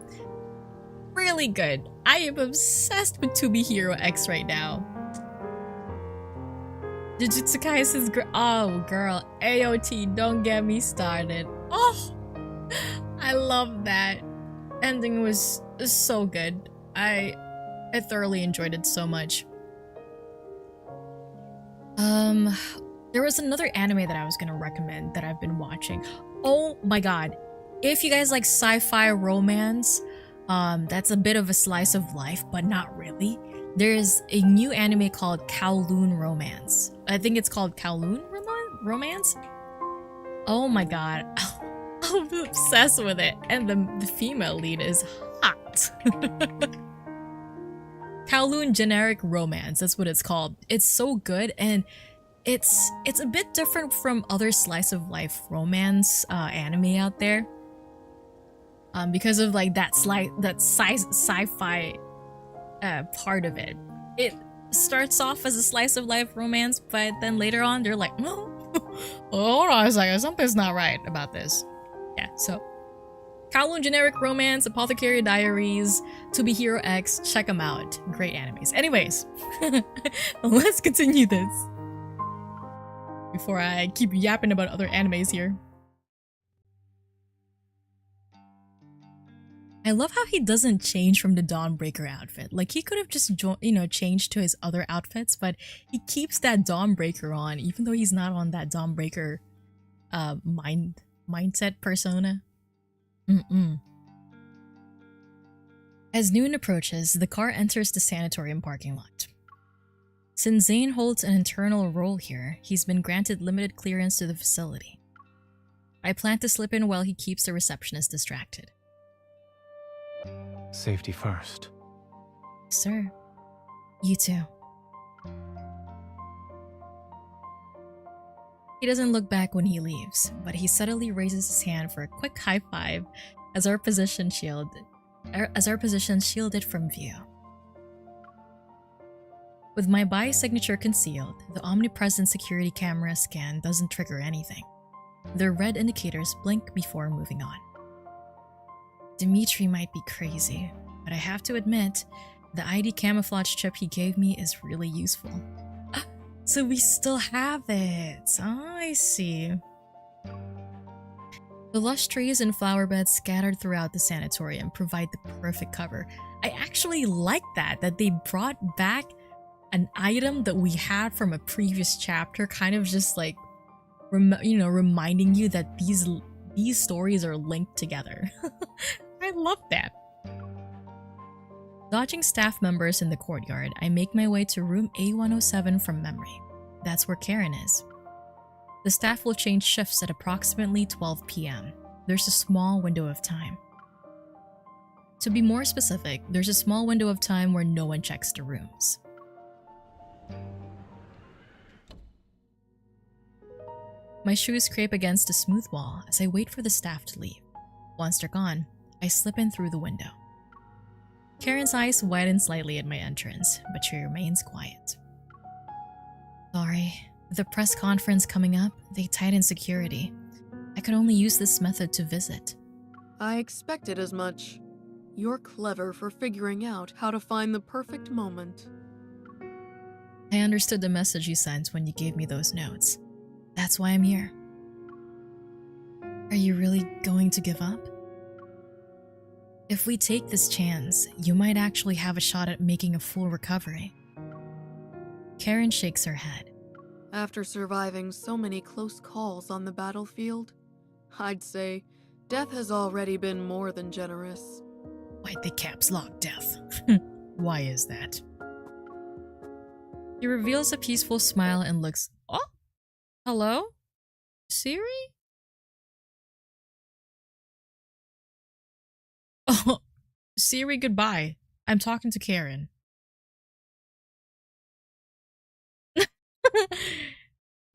really good. I am obsessed with To Be Hero X right now. Jujutsu Kaisen's oh girl, AOT, don't get me started. Oh, I love that. Ending was so good. I thoroughly enjoyed it so much. There was another anime that I was gonna recommend that I've been watching. Oh my god. If you guys like sci-fi romance, that's a bit of a slice of life, but not really. There's a new anime called Kowloon Romance. I think it's called Kowloon Romance? Oh my god. I'm obsessed with it. And the female lead is hot. Kowloon Generic Romance, that's what it's called. It's so good, and it's a bit different from other slice of life romance anime out there. Because of like that sci-fi part of it. starts off as a slice of life romance, but then later on they're like, no, hold on a second, something's not right about this. Yeah, so Kowloon Generic Romance, Apothecary Diaries, To Be Hero X, check them out. Great animes. Anyways, let's continue this before I keep yapping about other animes here. I love how he doesn't change from the Dawnbreaker outfit. Like, he could have just, changed to his other outfits, but he keeps that Dawnbreaker on, even though he's not on that Dawnbreaker mindset persona. As noon approaches, the car enters the sanatorium parking lot. Since Zane holds an internal role here, he's been granted limited clearance to the facility. I plan to slip in while he keeps the receptionist distracted. Safety first. Sir, you too. He doesn't look back when he leaves, but he subtly raises his hand for a quick high five as our position shielded from view. With my biosignature concealed, the omnipresent security camera scan doesn't trigger anything. Their red indicators blink before moving on. Dimitri might be crazy, but I have to admit, the ID camouflage chip he gave me is really useful. So we still have it. Oh, I see. The lush trees and flower beds scattered throughout the sanatorium provide the perfect cover. I actually like that they brought back an item that we had from a previous chapter, kind of just like, reminding you that these stories are linked together. I love that. Dodging staff members in the courtyard, I make my way to room A107 from memory. That's where Karen is. The staff will change shifts at approximately 12 p.m. There's a small window of time. To be more specific, there's a small window of time where no one checks the rooms. My shoes scrape against a smooth wall as I wait for the staff to leave. Once they're gone, I slip in through the window. Karen's eyes widen slightly at my entrance, but she remains quiet. Sorry, with the press conference coming up, they tightened security. I could only use this method to visit. I expected as much. You're clever for figuring out how to find the perfect moment. I understood the message you sent when you gave me those notes. That's why I'm here. Are you really going to give up? If we take this chance, you might actually have a shot at making a full recovery. Karen shakes her head. After surviving so many close calls on the battlefield, I'd say death has already been more than generous. Why'd they caps lock death? Why is that? He reveals a peaceful smile and looks. Oh? Hello? Siri? Oh, Siri, goodbye. I'm talking to Karen.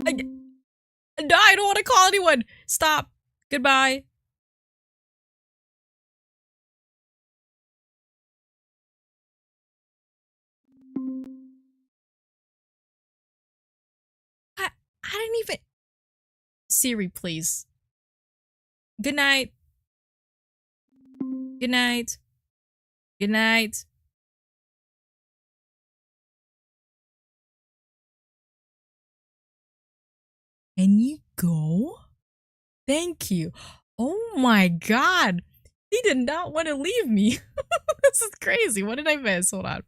I don't want to call anyone. Stop. Goodbye. I didn't even... Siri, please. Good night. Good night. Good night. Can you go? Thank you. Oh my god. He did not want to leave me. This is crazy. What did I miss? Hold on.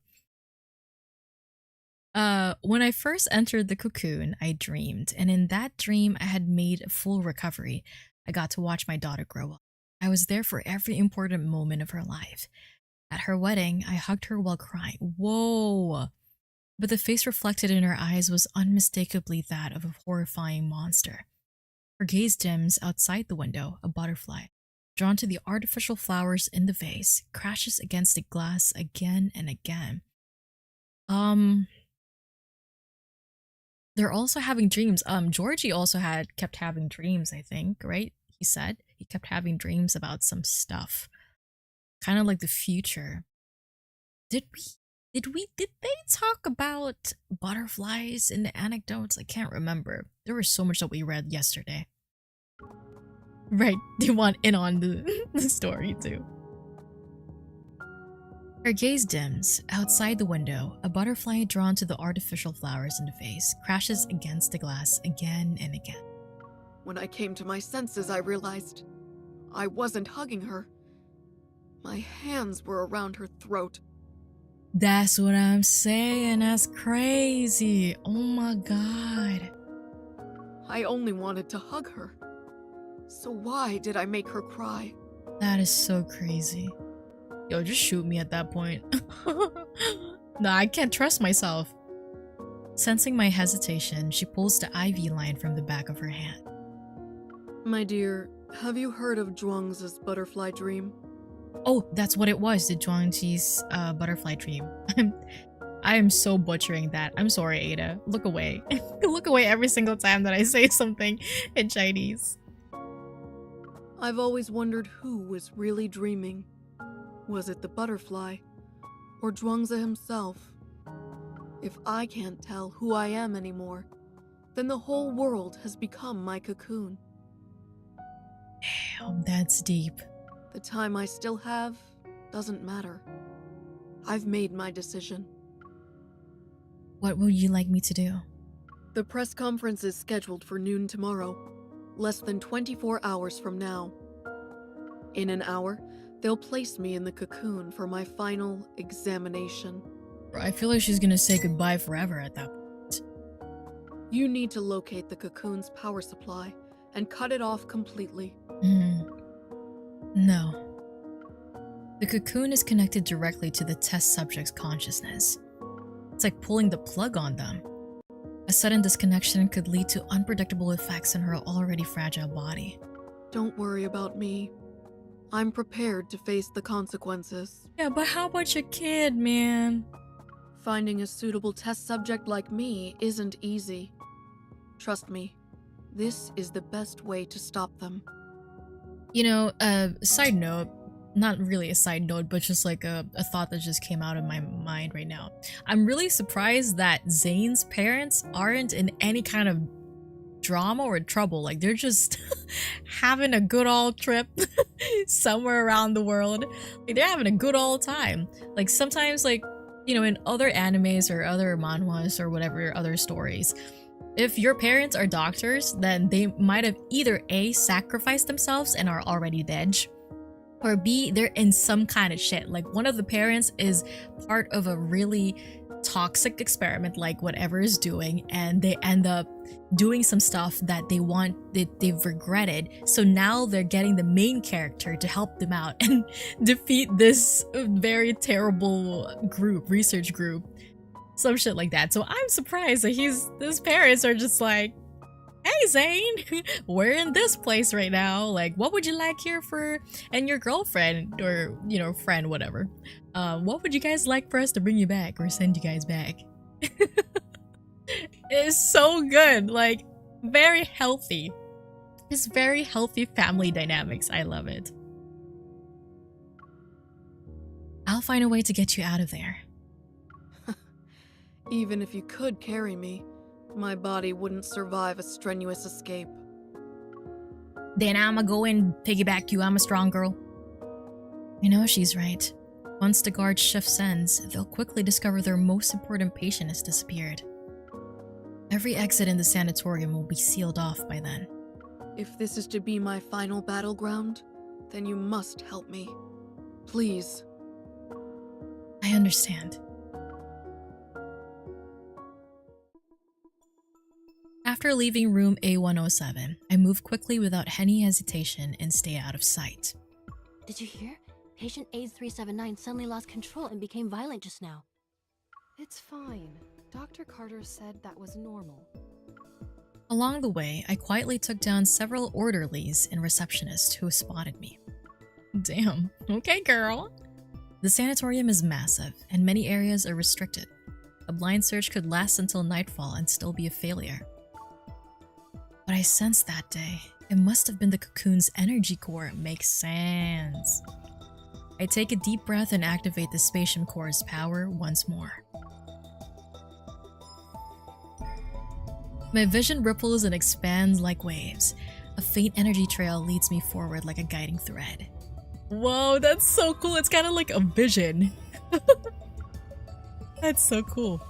When I first entered the cocoon, I dreamed, and in that dream, I had made a full recovery. I got to watch my daughter grow up. I was there for every important moment of her life. At her wedding, I hugged her while crying. Whoa! But the face reflected in her eyes was unmistakably that of a horrifying monster. Her gaze dims outside the window, a butterfly, drawn to the artificial flowers in the vase, crashes against the glass again and again. They're also having dreams. Georgie also kept having dreams, I think, right? He said he kept having dreams about some stuff. Kind of like the future. Did we Did they talk about butterflies in the anecdotes? I can't remember. There was so much that we read yesterday. Right, they want in on the story too. Her gaze dims. Outside the window, a butterfly drawn to the artificial flowers in the vase crashes against the glass again and again. When I came to my senses, I realized I wasn't hugging her. My hands were around her throat. That's what I'm saying. That's crazy. Oh my god. I only wanted to hug her. So why did I make her cry? That is so crazy. Yo, just shoot me at that point. Nah, I can't trust myself. Sensing my hesitation, she pulls the IV line from the back of her hand. My dear, have you heard of Zhuangzi's butterfly dream? Oh, that's what it was, the Zhuangzi's butterfly dream. I am so butchering that. I'm sorry, Ada. Look away. Look away every single time that I say something in Chinese. I've always wondered who was really dreaming. Was it the butterfly, or Zhuangzi himself? If I can't tell who I am anymore, then the whole world has become my cocoon. Damn, that's deep. The time I still have doesn't matter. I've made my decision. What would you like me to do? The press conference is scheduled for noon tomorrow, less than 24 hours from now. In an hour, they'll place me in the cocoon for my final examination. I feel like she's gonna say goodbye forever at that point. You need to locate the cocoon's power supply and cut it off completely. No. The cocoon is connected directly to the test subject's consciousness. It's like pulling the plug on them. A sudden disconnection could lead to unpredictable effects on her already fragile body. Don't worry about me. I'm prepared to face the consequences. Yeah, but how about your kid, man? Finding a suitable test subject like me isn't easy. Trust me, this is the best way to stop them. You know, side note, not really a side note, but just like a thought that just came out of my mind right now. I'm really surprised that Zane's parents aren't in any kind of drama or trouble. Like, they're just having a good old trip somewhere around the world. Like, they're having a good old time. Like, sometimes, like, you know, in other animes or other manhwas or whatever other stories, if your parents are doctors, then they might have either A, sacrificed themselves and are already dead, or B, they're in some kind of shit. Like, one of the parents is part of a really toxic experiment, like whatever is doing, and they end up doing some stuff that they've regretted. So now they're getting the main character to help them out and defeat this very terrible research group. Some shit like that. So I'm surprised that his parents are just like, hey Zane, we're in this place right now. Like, what would you like here for, and your girlfriend or, you know, friend, whatever. What would you guys like for us to bring you back or send you guys back? It's so good. Like, very healthy. It's very healthy family dynamics. I love it. I'll find a way to get you out of there. Even if you could carry me, my body wouldn't survive a strenuous escape. Then I'ma go and piggyback you. I'm a strong girl. You know, she's right. Once the guard shift ends, they'll quickly discover their most important patient has disappeared. Every exit in the sanatorium will be sealed off by then. If this is to be my final battleground, then you must help me. Please. I understand. After leaving room A107, I move quickly without any hesitation and stay out of sight. Did you hear? Patient A379 suddenly lost control and became violent just now. It's fine. Dr. Carter said that was normal. Along the way, I quietly took down several orderlies and receptionists who spotted me. Damn. Okay, girl. The sanatorium is massive, and many areas are restricted. A blind search could last until nightfall and still be a failure. But I sensed that day, it must have been the cocoon's energy core. It makes sense. I take a deep breath and activate the spatium core's power once more. My vision ripples and expands like waves. A faint energy trail leads me forward like a guiding thread. Whoa, that's so cool. It's kind of like a vision. That's so cool.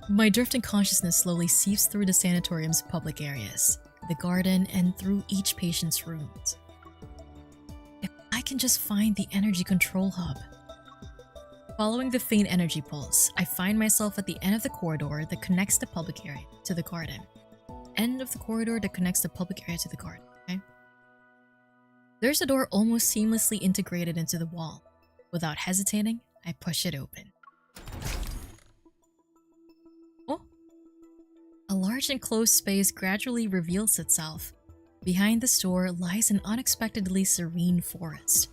My drifting consciousness slowly seeps through the sanatorium's public areas, the garden, and through each patient's rooms. If I can just find the energy control hub. Following the faint energy pulse, I find myself at the end of the corridor that connects the public area to the garden. End of the corridor that connects the public area to the garden, okay? There's a door almost seamlessly integrated into the wall. Without hesitating, I push it open. Oh! A large enclosed space gradually reveals itself. Behind this door lies an unexpectedly serene forest.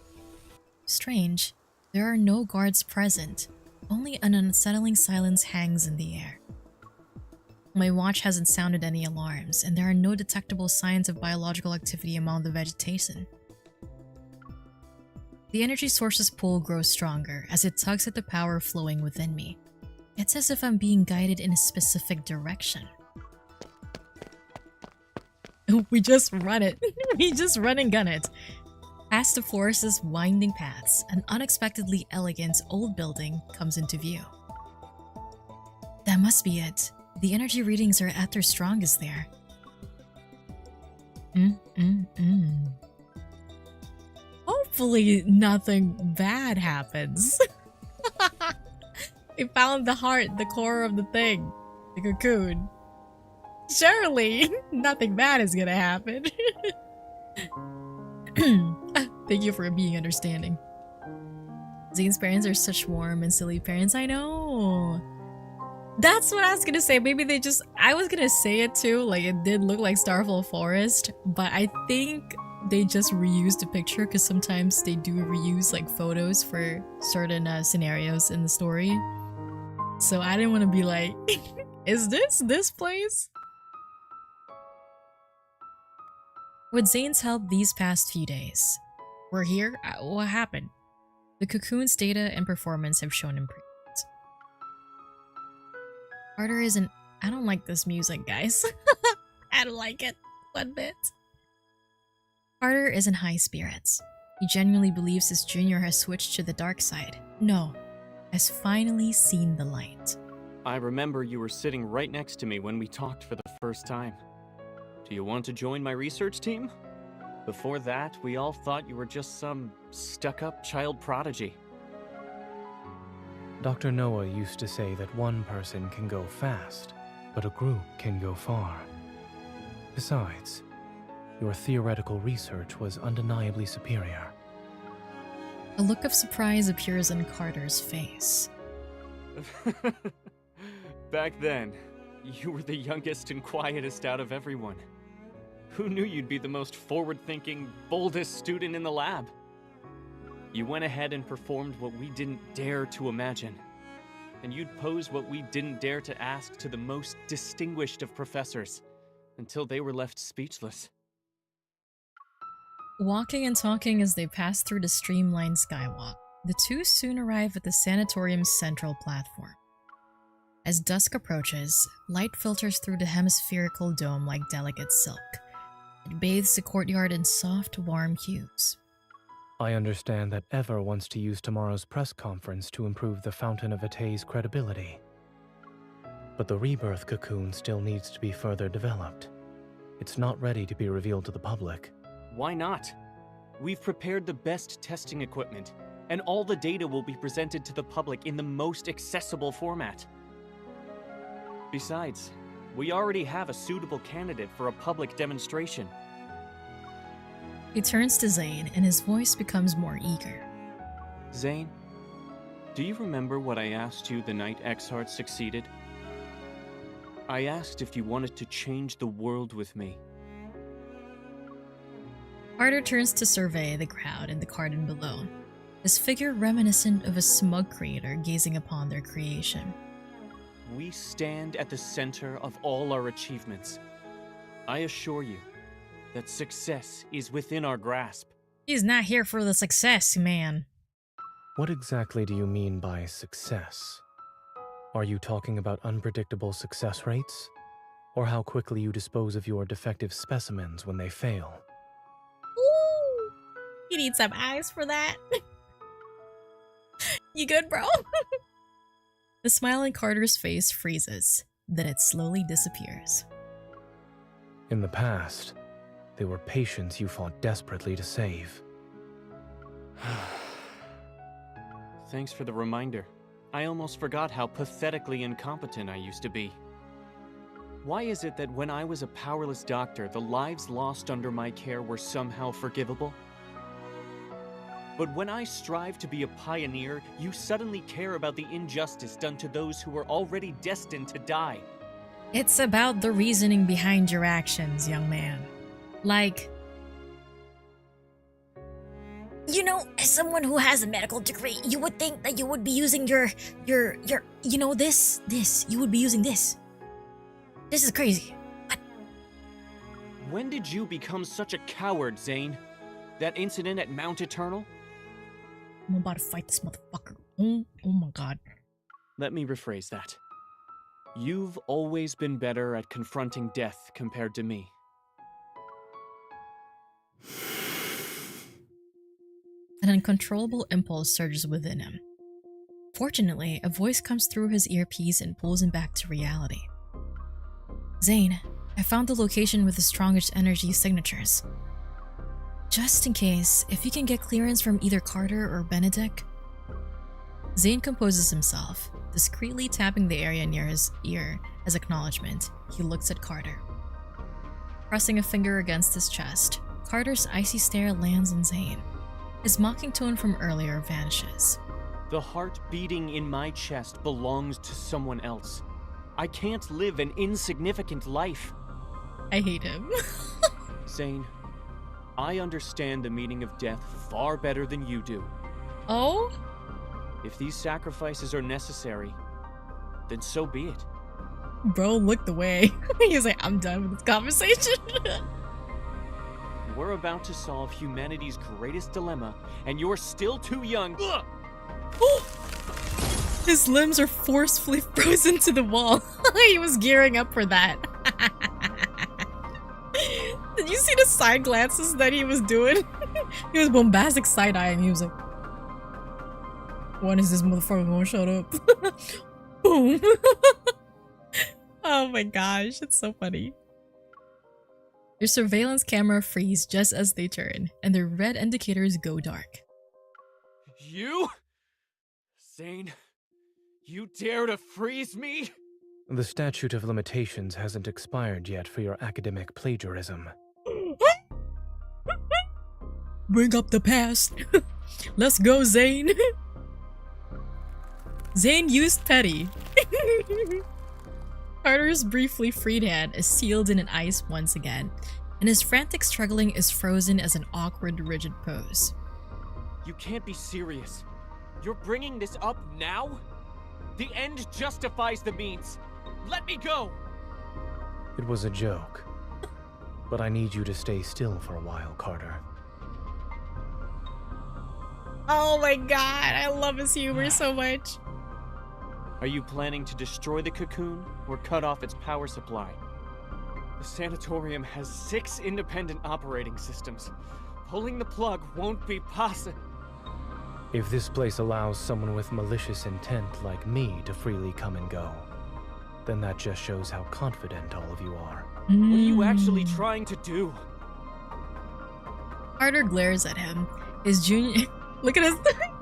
Strange, there are no guards present. Only an unsettling silence hangs in the air. My watch hasn't sounded any alarms, and there are no detectable signs of biological activity among the vegetation. The energy source's pull grows stronger as it tugs at the power flowing within me. It's as if I'm being guided in a specific direction. We just run it. We just run and gun it. Past the forest's winding paths, an unexpectedly elegant old building comes into view. That must be it. The energy readings are at their strongest there. Hopefully nothing bad happens. We found the heart, the core of the thing. The cocoon. Surely nothing bad is gonna happen. Thank you for being understanding. Zane's parents are such warm and silly parents. I know. That's what I was gonna say. Maybe they just... I was gonna say it too. Like, it did look like Starfall Forest. But I think they just reused the picture because sometimes they do reuse like photos for certain scenarios in the story. So I didn't want to be like, is this place? With Zane's help these past few days, we're here. What happened? The cocoon's data and performance have shown improvement. Carter isn't... I don't like this music, guys. I don't like it one bit. Carter is in high spirits. He genuinely believes his junior has switched to the dark side. No, has finally seen the light. I remember you were sitting right next to me when we talked for the first time. Do you want to join my research team? Before that, we all thought you were just some stuck-up child prodigy. Dr. Noah used to say that one person can go fast, but a group can go far. Besides, your theoretical research was undeniably superior. A look of surprise appears on Carter's face. Back then, you were the youngest and quietest out of everyone. Who knew you'd be the most forward-thinking, boldest student in the lab? You went ahead and performed what we didn't dare to imagine. And you'd pose what we didn't dare to ask to the most distinguished of professors, until they were left speechless. Walking and talking as they pass through the streamlined skywalk, the two soon arrive at the sanatorium's central platform. As dusk approaches, light filters through the hemispherical dome like delicate silk. It bathes the courtyard in soft, warm hues. I understand that Ever wants to use tomorrow's press conference to improve the Fountain of Atay's credibility. But the rebirth cocoon still needs to be further developed. It's not ready to be revealed to the public. Why not? We've prepared the best testing equipment, and all the data will be presented to the public in the most accessible format. Besides, we already have a suitable candidate for a public demonstration. He turns to Zane and his voice becomes more eager. Zane, do you remember what I asked you the night Exhart succeeded? I asked if you wanted to change the world with me. Carter turns to survey the crowd in the garden below, his figure reminiscent of a smug creator gazing upon their creation. We stand at the center of all our achievements. I assure you that success is within our grasp. He's not here for the success, man. What exactly do you mean by success? Are you talking about unpredictable success rates? Or how quickly you dispose of your defective specimens when they fail? Ooh, you need some eyes for that. You good, bro? The smile on Carter's face freezes, then it slowly disappears. In the past, they were patients you fought desperately to save. Thanks for the reminder. I almost forgot how pathetically incompetent I used to be. Why is it that when I was a powerless doctor, the lives lost under my care were somehow forgivable? But when I strive to be a pioneer, you suddenly care about the injustice done to those who are already destined to die. It's about the reasoning behind your actions, young man. Like, you know, as someone who has a medical degree, you would think that you would be using your, you know, this, you would be using this. This is crazy. What? When did you become such a coward, Zane? That incident at Mount Eternal? I'm about to fight this motherfucker. Oh my god. Let me rephrase that. You've always been better at confronting death compared to me. An uncontrollable impulse surges within him. Fortunately, a voice comes through his earpiece and pulls him back to reality. Zane, I found the location with the strongest energy signatures. Just in case, if you can get clearance from either Carter or Benedict. Zane composes himself, discreetly tapping the area near his ear as acknowledgement. He looks at Carter. Pressing a finger against his chest, Carter's icy stare lands on Zane. His mocking tone from earlier vanishes. The heart beating in my chest belongs to someone else. I can't live an insignificant life. I hate him. Zane, I understand the meaning of death far better than you do. Oh? If these sacrifices are necessary, then so be it. Bro looked away. He's like, I'm done with this conversation. We're about to solve humanity's greatest dilemma, and you're still too young. His limbs are forcefully frozen to the wall. He was gearing up for that. Did you see the side glances that he was doing? He was bombastic side-eyeing. He was like, when is this motherfucker gonna shut up? Boom. Oh my gosh, it's so funny. Your surveillance camera frees just as they turn, and the red indicators go dark. You? Zane, you dare to freeze me? The statute of limitations hasn't expired yet for your academic plagiarism. Bring up the past. Let's go, Zane. Zane used petty. Carter's briefly freed hand is sealed in an ice once again, and his frantic struggling is frozen as an awkward, rigid pose. You can't be serious. You're bringing this up now? The end justifies the means. Let me go! It was a joke. But I need you to stay still for a while, Carter. Oh my god, I love his humor so much. Are you planning to destroy the cocoon or cut off its power supply? The sanatorium has 6 independent operating systems. Pulling the plug won't be possible. If this place allows someone with malicious intent like me to freely come and go, then that just shows how confident all of you are. What are you actually trying to do? Carter glares at him. His junior... Look at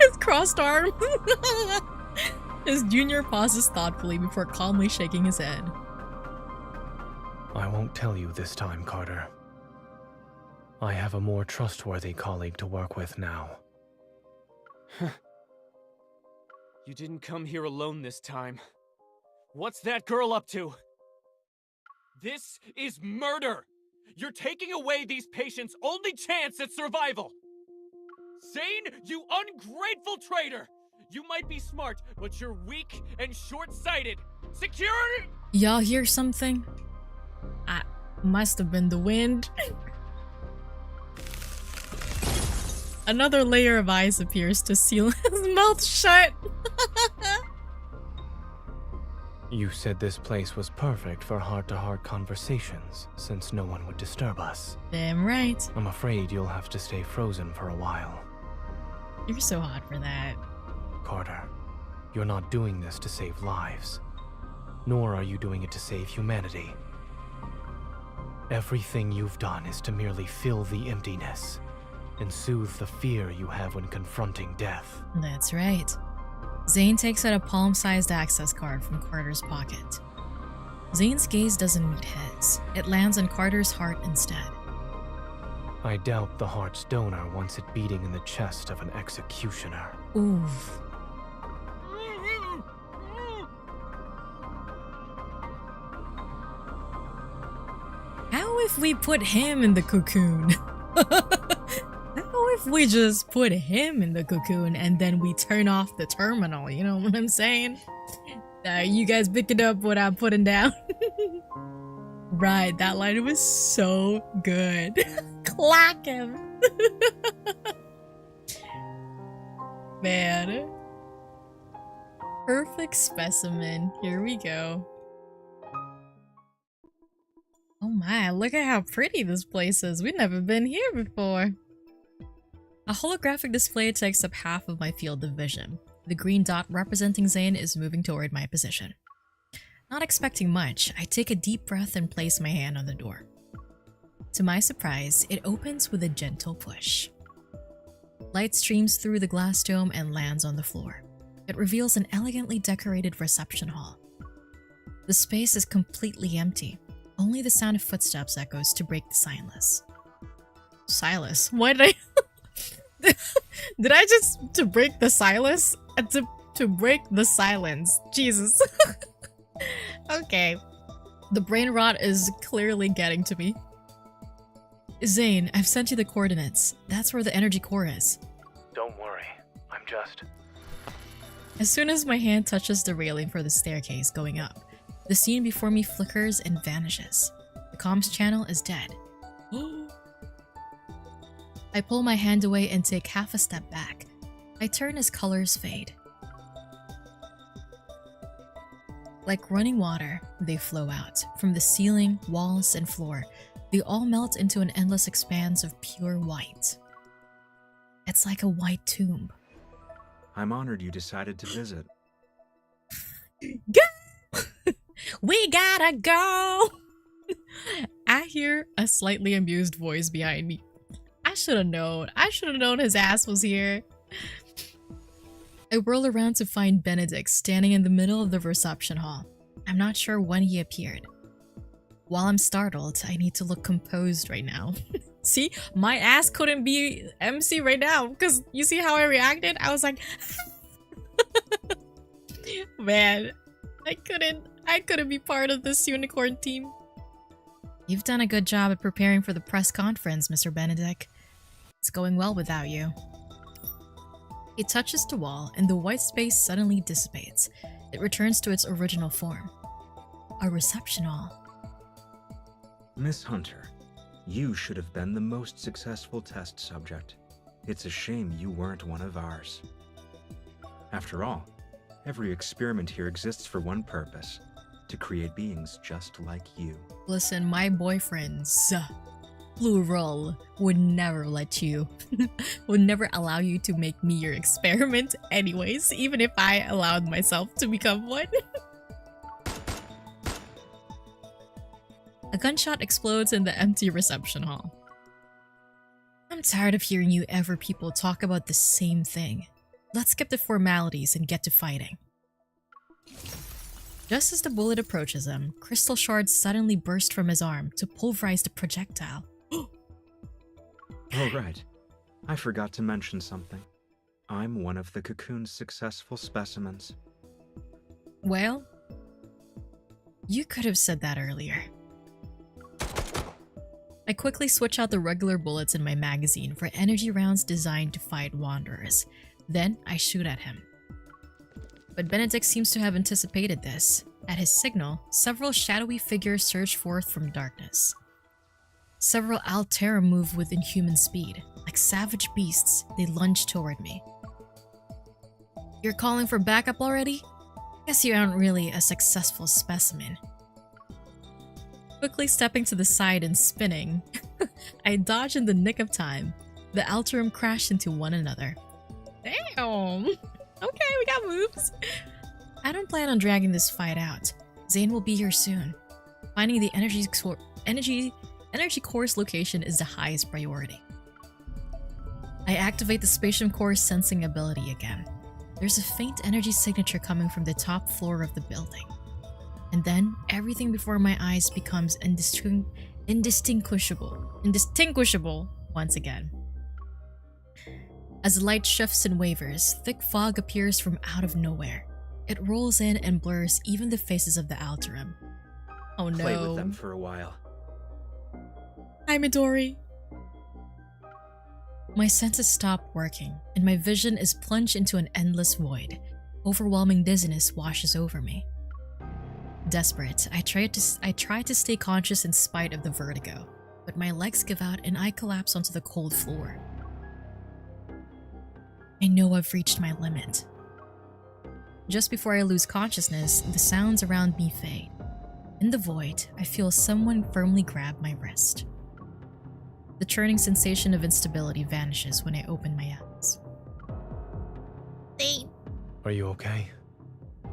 his crossed arm. His junior pauses thoughtfully before calmly shaking his head. I won't tell you this time, Carter. I have a more trustworthy colleague to work with now. You didn't come here alone this time. What's that girl up to? This is murder! You're taking away these patients' only chance at survival! Zane, you ungrateful traitor! You might be smart, but you're weak and short-sighted. Security! Y'all hear something? Must have been the wind. Another layer of ice appears to seal his mouth shut. You said this place was perfect for heart-to-heart conversations, since no one would disturb us. Damn right. I'm afraid you'll have to stay frozen for a while. You're so hot for that. Carter, you're not doing this to save lives. Nor are you doing it to save humanity. Everything you've done is to merely fill the emptiness and soothe the fear you have when confronting death. That's right. Zane takes out a palm-sized access card from Carter's pocket. Zane's gaze doesn't meet his. It lands on Carter's heart instead. I doubt the heart's donor wants it beating in the chest of an executioner. Oof. How if we put him in the cocoon? How if we just put him in the cocoon and then we turn off the terminal? You know what I'm saying? You guys picking up what I'm putting down? Right, that line was so good. Clack him. Man. Perfect specimen. Here we go. Oh my, look at how pretty this place is. We've never been here before. A holographic display takes up half of my field of vision. The green dot representing Zane is moving toward my position. Not expecting much, I take a deep breath and place my hand on the door. To my surprise, it opens with a gentle push. Light streams through the glass dome and lands on the floor. It reveals an elegantly decorated reception hall. The space is completely empty. Only the sound of footsteps echoes to break the silence. Silence? Why did I... Did I just... to break the silence? To break the silence. Jesus. Okay. The brain rot is clearly getting to me. Zane, I've sent you the coordinates. That's where the energy core is. Don't worry. I'm just... As soon as my hand touches the railing for the staircase going up, the scene before me flickers and vanishes. The comms channel is dead. I pull my hand away and take half a step back. I turn as colors fade. Like running water, they flow out. From the ceiling, walls, and floor, they all melt into an endless expanse of pure white. It's like a white tomb. I'm honored you decided to visit. Go! We gotta go! I hear a slightly amused voice behind me. I should have known. I should have known his ass was here. I whirl around to find Benedict standing in the middle of the reception hall. I'm not sure when he appeared. While I'm startled, I need to look composed right now. See, my ass couldn't be MC right now because you see how I reacted? I was like, man, I couldn't be part of this unicorn team. You've done a good job at preparing for the press conference, Mr. Benedict. It's going well without you. It touches the wall, and the white space suddenly dissipates. It returns to its original form. A reception hall. Miss Hunter, you should have been the most successful test subject. It's a shame you weren't one of ours. After all, every experiment here exists for one purpose: to create beings just like you. Listen, my boyfriends, plural, would never let you, would never allow you to make me your experiment anyways, even if I allowed myself to become one. A gunshot explodes in the empty reception hall. I'm tired of hearing you people talk about the same thing. Let's skip the formalities and get to fighting. Just as the bullet approaches him, crystal shards suddenly burst from his arm to pulverize the projectile. Oh, right. I forgot to mention something. I'm one of the cocoon's successful specimens. Well, you could have said that earlier. I quickly switch out the regular bullets in my magazine for energy rounds designed to fight wanderers. Then I shoot at him. But Benedict seems to have anticipated this. At his signal, several shadowy figures surge forth from darkness. Several Altera move with inhuman speed. Like savage beasts, they lunged toward me. You're calling for backup already? Guess you aren't really a successful specimen. Quickly stepping to the side and spinning, I dodged in the nick of time. The Alterum crashed into one another. Damn! Okay, we got moves. I don't plan on dragging this fight out. Zane will be here soon. Finding the energy core's location is the highest priority. I activate the spatium core's sensing ability again. There's a faint energy signature coming from the top floor of the building. And then, everything before my eyes becomes indistinguishable once again. As the light shifts and wavers, thick fog appears from out of nowhere. It rolls in and blurs even the faces of the Alterum. Oh no. Play with them for a while. Hi, Midori. My senses stop working, and my vision is plunged into an endless void. Overwhelming dizziness washes over me. Desperate, I try to stay conscious in spite of the vertigo, but my legs give out and I collapse onto the cold floor. I know I've reached my limit. Just before I lose consciousness, the sounds around me fade. In the void, I feel someone firmly grab my wrist. The churning sensation of instability vanishes when I open my eyes. Are you okay?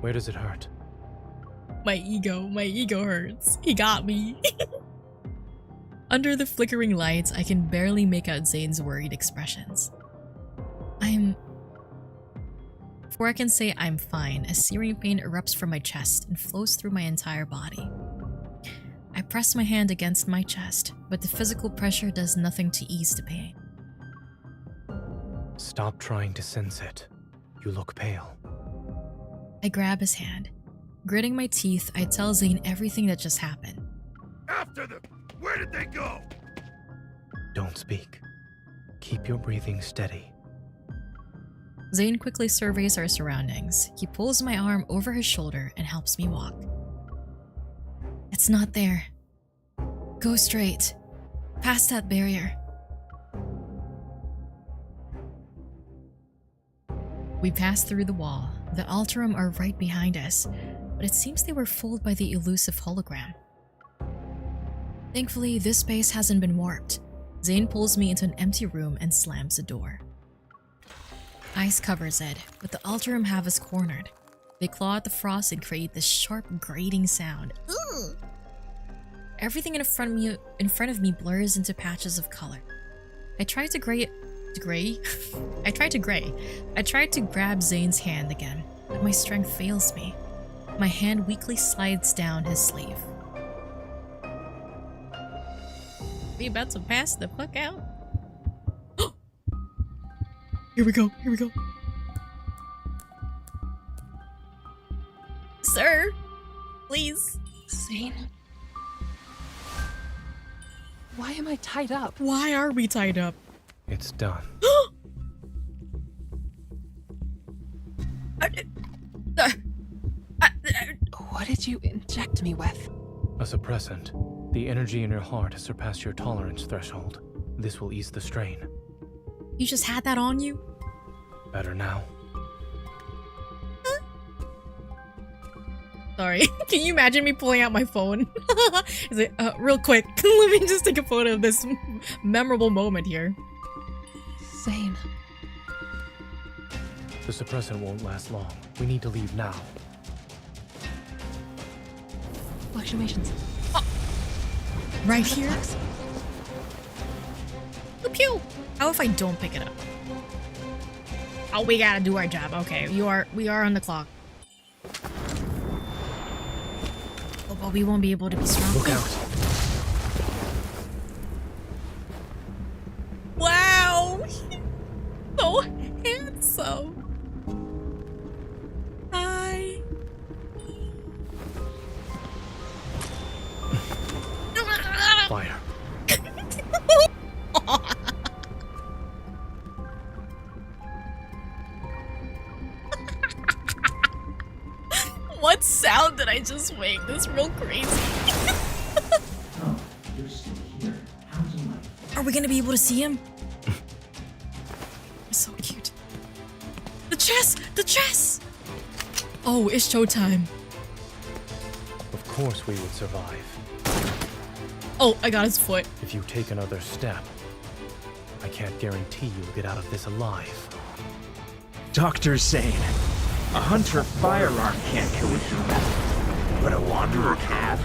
Where does it hurt? My ego hurts. He got me. Under the flickering lights, I can barely make out Zane's worried expressions. Before I can say I'm fine, a searing pain erupts from my chest and flows through my entire body. I press my hand against my chest, but the physical pressure does nothing to ease the pain. Stop trying to sense it. You look pale. I grab his hand. Gritting my teeth, I tell Zane everything that just happened. After them! Where did they go? Don't speak. Keep your breathing steady. Zane quickly surveys our surroundings. He pulls my arm over his shoulder and helps me walk. It's not there. Go straight. Past that barrier. We pass through the wall. The Alterum are right behind us, but it seems they were fooled by the elusive hologram. Thankfully, this space hasn't been warped. Zane pulls me into an empty room and slams the door. Ice covers it, but the Alterum have us cornered. They claw at the frost and create this sharp, grating sound. Ugh! Everything in front of me blurs into patches of color. I try to grab Zane's hand again, but my strength fails me. My hand weakly slides down his sleeve. We about to pass the fuck out? Here we go. Sir, please. Zane? Why am I tied up? Why are we tied up? It's done. What did you inject me with? A suppressant. The energy in your heart has surpassed your tolerance threshold. This will ease the strain. You just had that on you? Better now. Sorry. Can you imagine me pulling out my phone? Is it, real quick, let me just take a photo of this memorable moment here. Zane. The suppressant won't last long. We need to leave now. Fluctuations. Oh. Right here? Pew pew! How if I don't pick it up? Oh, we gotta do our job. Okay, we are on the clock. Oh, but we won't be able to be strong. Look out. Wow! So handsome. Hi. Fire. What sound did I just make? This is real crazy. Oh, you're still here. How's life? Are we gonna be able to see him? chess! The chess! Oh, it's showtime. Of course we would survive. Oh, I got his foot. If you take another step, I can't guarantee you'll get out of this alive. Dr. Zane, a hunter firearm can't kill a human, but a wanderer can.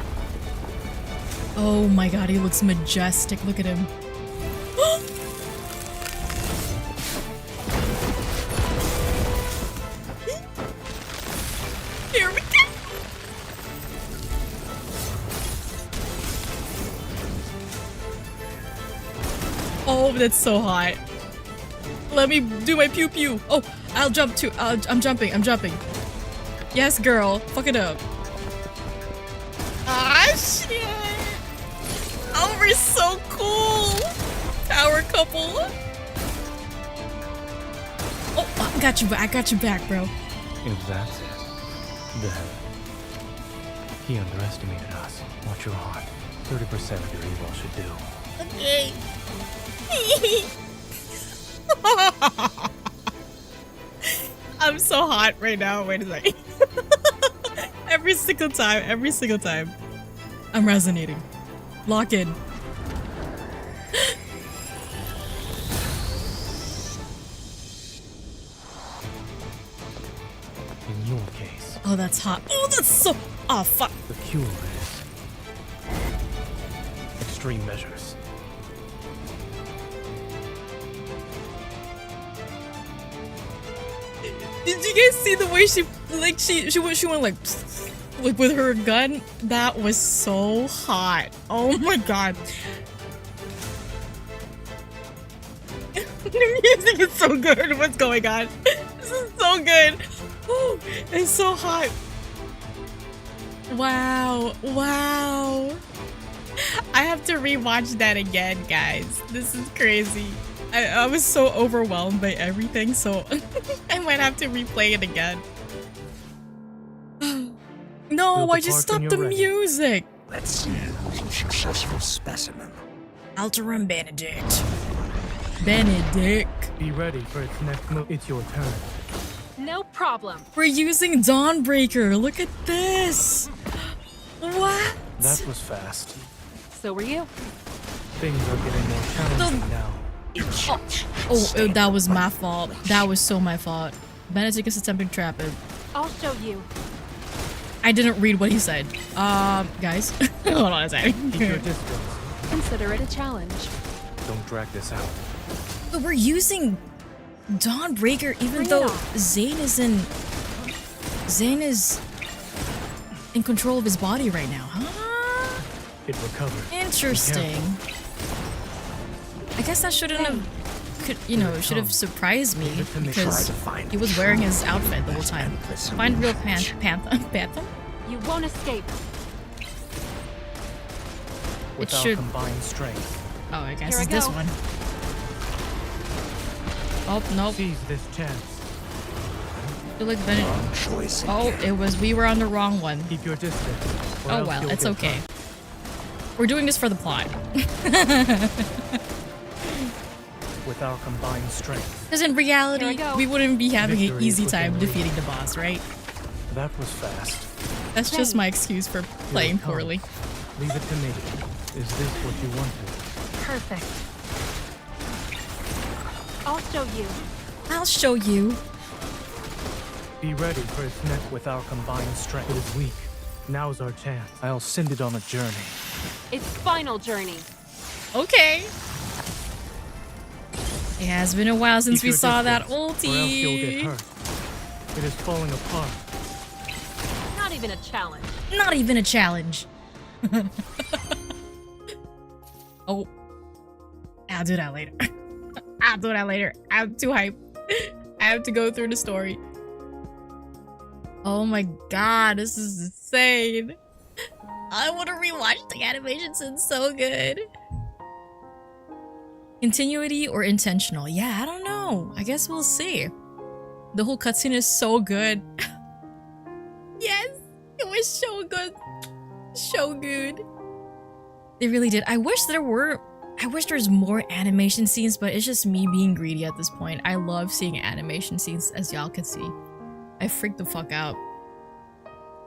Oh my god, he looks majestic. Look at him. Here we go. Oh, that's so hot. Let me do my pew pew. Oh, I'll jump too. I'm jumping. I'm jumping. Yes, girl. Fuck it up. Ah, shit. Oh, we're so cool. Power couple. Oh, I got you back. I got you back, bro. If that's it, then he underestimated us. Watch your heart. 30% of your evil should do. Okay. I'm so hot right now. Wait a second. Every single time. I'm resonating. Lock in. In your case. Oh, that's hot. Oh, that's so. Oh, fuck. The cure is extreme measures. Did you guys see the way she went like with her gun? That was so hot. Oh my god. The music is so good. What's going on? This is so good. Ooh, it's so hot. Wow. Wow. I have to rewatch that again, guys. This is crazy. I was so overwhelmed by everything, so I might have to replay it again. No, I just stopped the music. Let's see who's a successful specimen. Alterum Benedict. Benedict. Be ready for its next move. It's your turn. No problem. We're using Dawnbreaker. Look at this. What? That was fast. So were you. Things are getting more challenging now. Oh, that was my fault. That was so my fault. Benedict is attempting trapping. I'll show you. I didn't read what he said. Guys, hold on a second. Keep your distance. Consider it a challenge. Don't drag this out. But we're using Dawnbreaker even though Zane is in control of his body right now, huh? It recovered. Interesting. I guess that shouldn't have, should have surprised me because he was wearing his outfit the whole time. Find real Phantom? You won't escape. With our combined strength. Oh, I guess it's this one. Oh, nope. Seize this chance. Feel like we were on the wrong one. Keep your distance. Oh well, it's okay. We're doing this for the plot. With our combined strength. Because in reality, we wouldn't be having an easy time defeating the boss, right? That was fast. That's just my excuse for playing poorly. Leave it to me. Is this what you wanted? Perfect. I'll show you. I'll show you. Be ready for its neck with our combined strength. It is weak. Now's our chance. I'll send it on a journey. Its final journey. Okay. It has been a while since we saw that ulti. Or else you'll get hurt. It is falling apart. Not even a challenge. Not even a challenge. Oh. I'll do that later. I'll do that later. I'm too hyped. I have to go through the story. Oh my god, this is insane. I want to rewatch the animations. It's so good. Continuity or intentional? Yeah, I don't know. I guess we'll see. The whole cutscene is so good. Yes, it was so good. So good. They really did. I wish there were I wish there was more animation scenes, but it's just me being greedy at this point. I love seeing animation scenes, as y'all can see. I freaked the fuck out.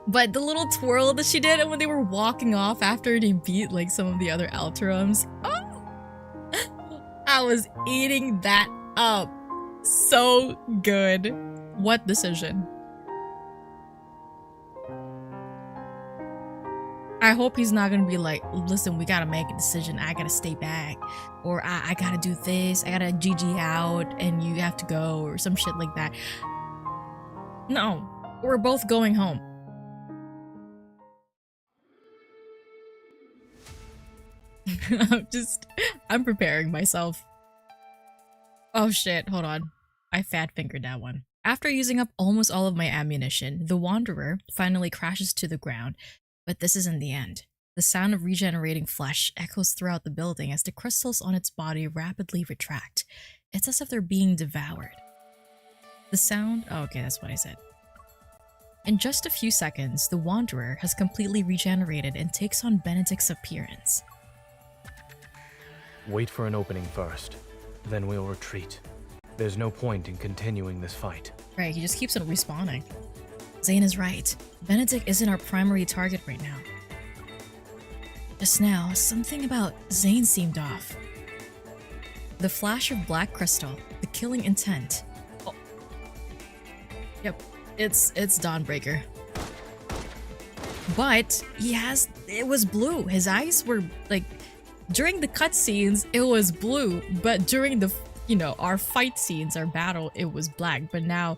But the little twirl that she did when they were walking off after they beat like some of the other Alterums. Oh! I was eating that up. So good. What decision? I hope he's not gonna be like, listen, we gotta make a decision. I gotta stay back. Or I gotta do this. I gotta GG out and you have to go or some shit like that. No, we're both going home. I'm preparing myself. Oh shit, hold on. I fat fingered that one. After using up almost all of my ammunition, the Wanderer finally crashes to the ground, but this isn't the end. The sound of regenerating flesh echoes throughout the building as the crystals on its body rapidly retract. It's as if they're being devoured. The sound— oh, okay, that's what I said. In just a few seconds, the Wanderer has completely regenerated and takes on Benedict's appearance. Wait for an opening first, then we'll retreat. There's no point in continuing this fight. Right, he just keeps on respawning. Zane is right. Benedict isn't our primary target right now. Just now, something about Zane seemed off. The flash of black crystal, the killing intent. Oh. Yep, it's Dawnbreaker. But it was blue. His eyes were like, during the cutscenes, it was blue, but during the, our fight scenes, our battle, it was black. But now,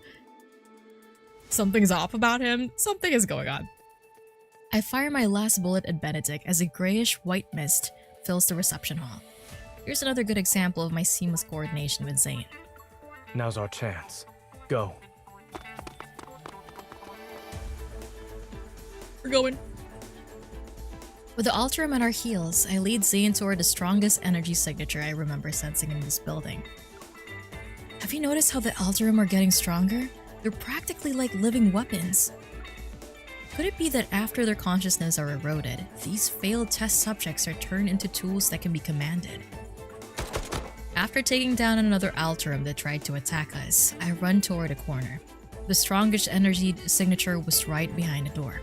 something's off about him. Something is going on. I fire my last bullet at Benedict as a grayish-white mist fills the reception hall. Here's another good example of my seamless coordination with Zane. Now's our chance. Go. We're going. With the Alterum at our heels, I lead Zane toward the strongest energy signature I remember sensing in this building. Have you noticed how the Alterum are getting stronger? They're practically like living weapons. Could it be that after their consciousness are eroded, these failed test subjects are turned into tools that can be commanded? After taking down another Alterum that tried to attack us, I run toward a corner. The strongest energy signature was right behind the door.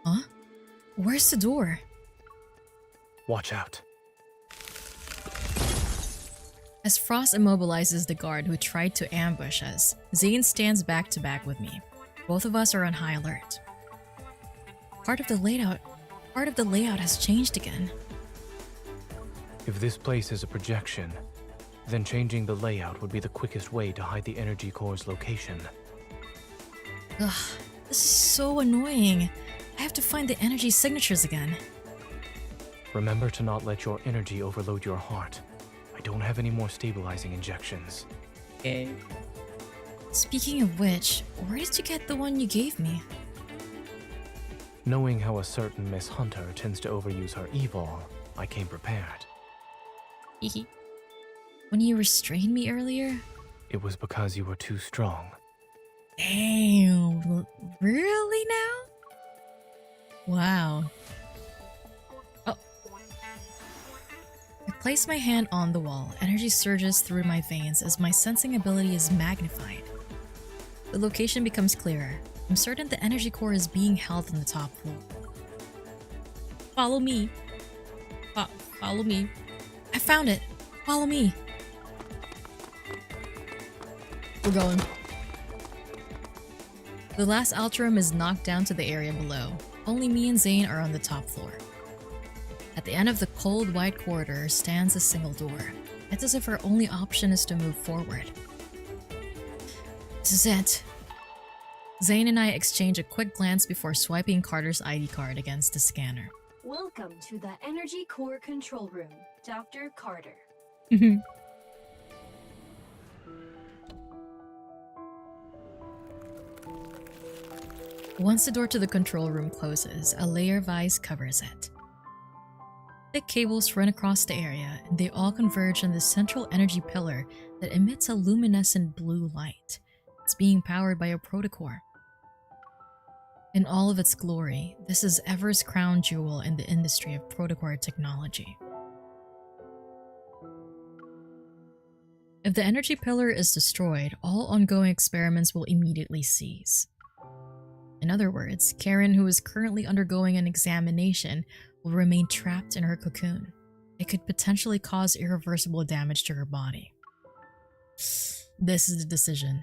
Huh? Where's the door? Watch out. As Frost immobilizes the guard who tried to ambush us, Zane stands back to back with me. Both of us are on high alert. Part of the layout has changed again. If this place is a projection, then changing the layout would be the quickest way to hide the energy core's location. Ugh, this is so annoying. I have to find the energy signatures again. Remember to not let your energy overload your heart. I don't have any more stabilizing injections. Okay. Speaking of which, where did you get the one you gave me? Knowing how a certain Miss Hunter tends to overuse her evil, I came prepared. Hehe. When you restrained me earlier? It was because you were too strong. Damn, really now? Wow. Oh. I place my hand on the wall. Energy surges through my veins as my sensing ability is magnified. The location becomes clearer. I'm certain the energy core is being held on the top floor. Follow me. Follow me. I found it. Follow me. We're going. The last Alterum is knocked down to the area below. Only me and Zane are on the top floor. At the end of the cold white corridor stands a single door. It's as if our only option is to move forward. This is it. Zane and I exchange a quick glance before swiping Carter's ID card against the scanner. Welcome to the Energy Core Control Room, Dr. Carter. Once the door to the control room closes, a layer of ice covers it. Thick cables run across the area, and they all converge on the central energy pillar that emits a luminescent blue light. It's being powered by a protocore. In all of its glory, this is Ever's crown jewel in the industry of protocore technology. If the energy pillar is destroyed, all ongoing experiments will immediately cease. In other words, Karen, who is currently undergoing an examination, will remain trapped in her cocoon. It could potentially cause irreversible damage to her body. This is the decision.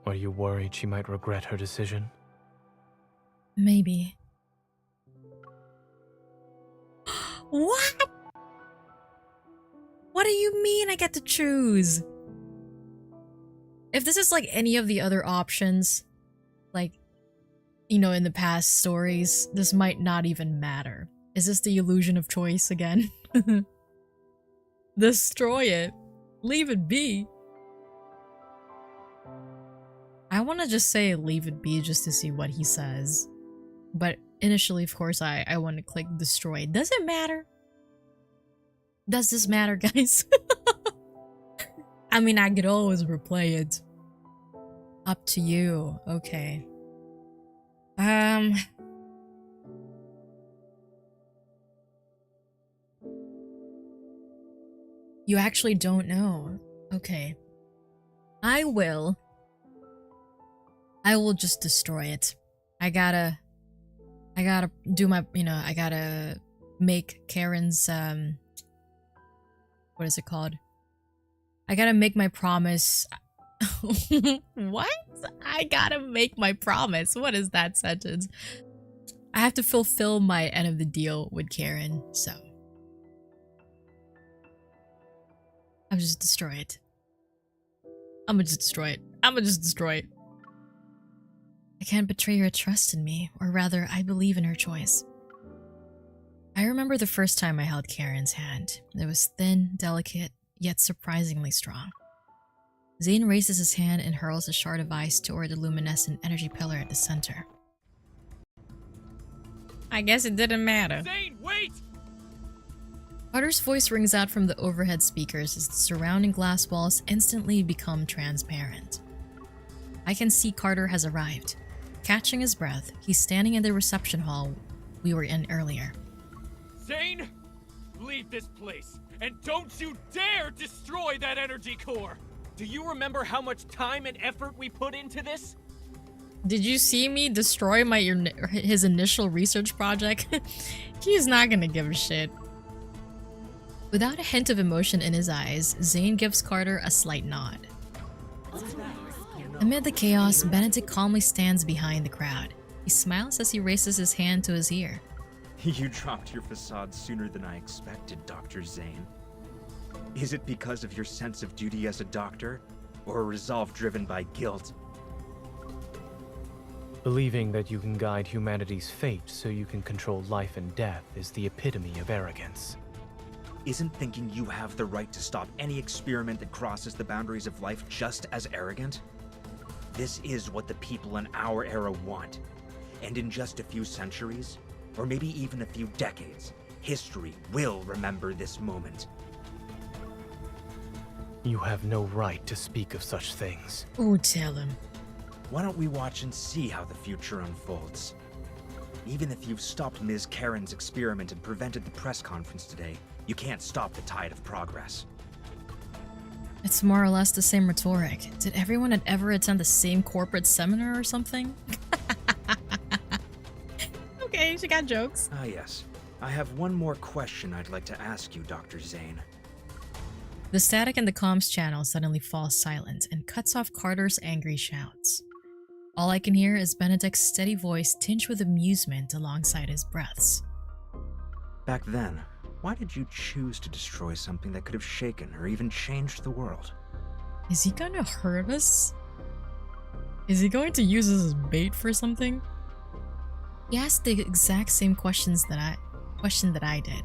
Are you worried she might regret her decision? Maybe. What? What do you mean I get to choose? If this is like any of the other options, like, you know, in the past stories, this might not even matter. Is this the illusion of choice again? Destroy it. Leave it be. I want to just say leave it be just to see what he says. But initially, of course, I want to click destroy. Does it matter? Does this matter, guys? I mean, I could always replay it. Up to you. Okay. You actually don't know. Okay. I will just destroy it. I gotta do my, I gotta make Karen's, what is it called? I gotta make my promise. What? I gotta make my promise. What is that sentence? I have to fulfill my end of the deal with Karen, so. I'll just destroy it. I'm gonna just destroy it. I can't betray your trust in me, or rather, I believe in her choice. I remember the first time I held Karen's hand. It was thin, delicate, yet surprisingly strong. Zane raises his hand and hurls a shard of ice toward the luminescent energy pillar at the center. I guess it didn't matter. Zane, wait! Carter's voice rings out from the overhead speakers as the surrounding glass walls instantly become transparent. I can see Carter has arrived. Catching his breath, he's standing in the reception hall we were in earlier. Zane, leave this place, and don't you dare destroy that energy core! Do you remember how much time and effort we put into this? Did you see me destroy his initial research project? He's not gonna give a shit. Without a hint of emotion in his eyes, Zane gives Carter a slight nod. Amid the chaos, Benedict calmly stands behind the crowd. He smiles as he raises his hand to his ear. You dropped your facade sooner than I expected, Dr. Zane. Is it because of your sense of duty as a doctor, or a resolve driven by guilt? Believing that you can guide humanity's fate so you can control life and death is the epitome of arrogance. Isn't thinking you have the right to stop any experiment that crosses the boundaries of life just as arrogant? This is what the people in our era want. And in just a few centuries, or maybe even a few decades, history will remember this moment. You have no right to speak of such things. Ooh, tell him. Why don't we watch and see how the future unfolds? Even if you've stopped Ms. Karen's experiment and prevented the press conference today, you can't stop the tide of progress. It's more or less the same rhetoric. Did everyone ever attend the same corporate seminar or something? Okay, she got jokes. Ah, yes. I have one more question I'd like to ask you, Dr. Zane. The static in the comms channel suddenly falls silent and cuts off Carter's angry shouts. All I can hear is Benedict's steady voice tinged with amusement alongside his breaths. Back then, why did you choose to destroy something that could have shaken or even changed the world? Is he gonna hurt us? Is he going to use us as bait for something? He asked the exact same question that I did.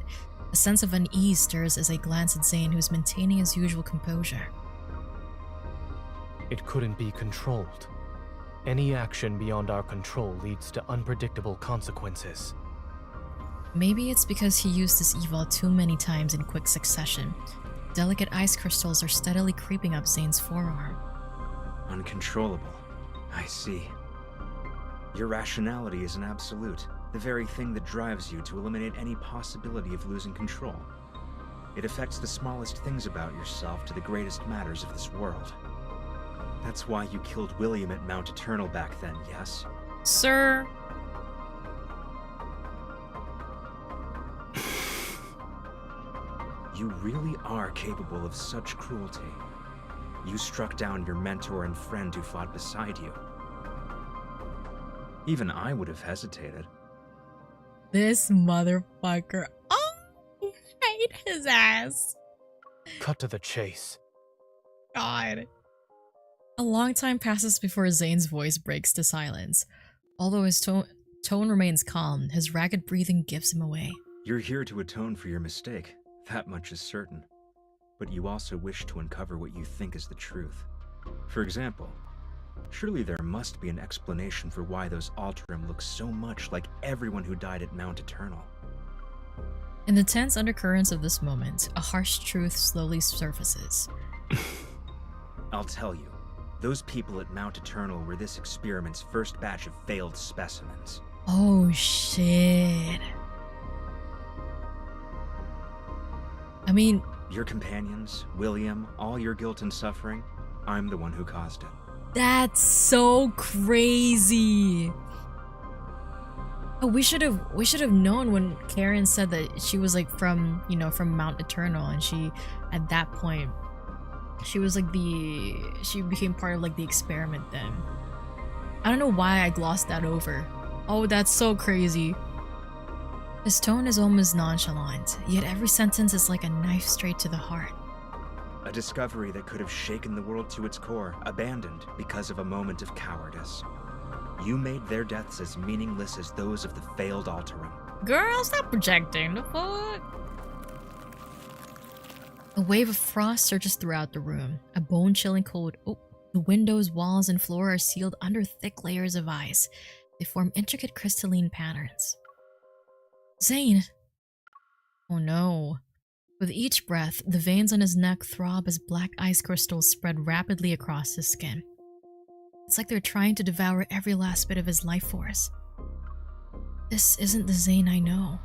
A sense of unease stirs as I glance at Zane, who's maintaining his usual composure. It couldn't be controlled. Any action beyond our control leads to unpredictable consequences. Maybe it's because he used this eval too many times in quick succession. Delicate ice crystals are steadily creeping up Zane's forearm. Uncontrollable. I see. Your rationality is an absolute, the very thing that drives you to eliminate any possibility of losing control. It affects the smallest things about yourself to the greatest matters of this world. That's why you killed William at Mount Eternal back then, yes? Sir. You really are capable of such cruelty. You struck down your mentor and friend who fought beside you. Even I would have hesitated. This motherfucker. Oh, I hate his ass. Cut to the chase. God. A long time passes before Zane's voice breaks to silence. Although his tone remains calm, his ragged breathing gives him away. You're here to atone for your mistake. That much is certain. But you also wish to uncover what you think is the truth. For example, surely there must be an explanation for why those Alterum look so much like everyone who died at Mount Eternal. In the tense undercurrents of this moment, a harsh truth slowly surfaces. I'll tell you, those people at Mount Eternal were this experiment's first batch of failed specimens. Oh shit. I mean... Your companions, William, all your guilt and suffering, I'm the one who caused it. That's so crazy. Oh, we should have known when Karen said that she was like from, you know, from Mount Eternal, and she, at that point, she was like she became part of like the experiment then. I don't know why I glossed that over. Oh, that's so crazy. His tone is almost nonchalant, yet every sentence is like a knife straight to the heart. A discovery that could have shaken the world to its core, abandoned because of a moment of cowardice. You made their deaths as meaningless as those of the failed Alterum. Girl, stop projecting, the fuck? A wave of frost surges throughout the room, a bone-chilling cold. Oh, the windows, walls, and floor are sealed under thick layers of ice. They form intricate crystalline patterns. Zane! Oh no. With each breath, the veins on his neck throb as black ice crystals spread rapidly across his skin. It's like they're trying to devour every last bit of his life force. This isn't the Zane I know.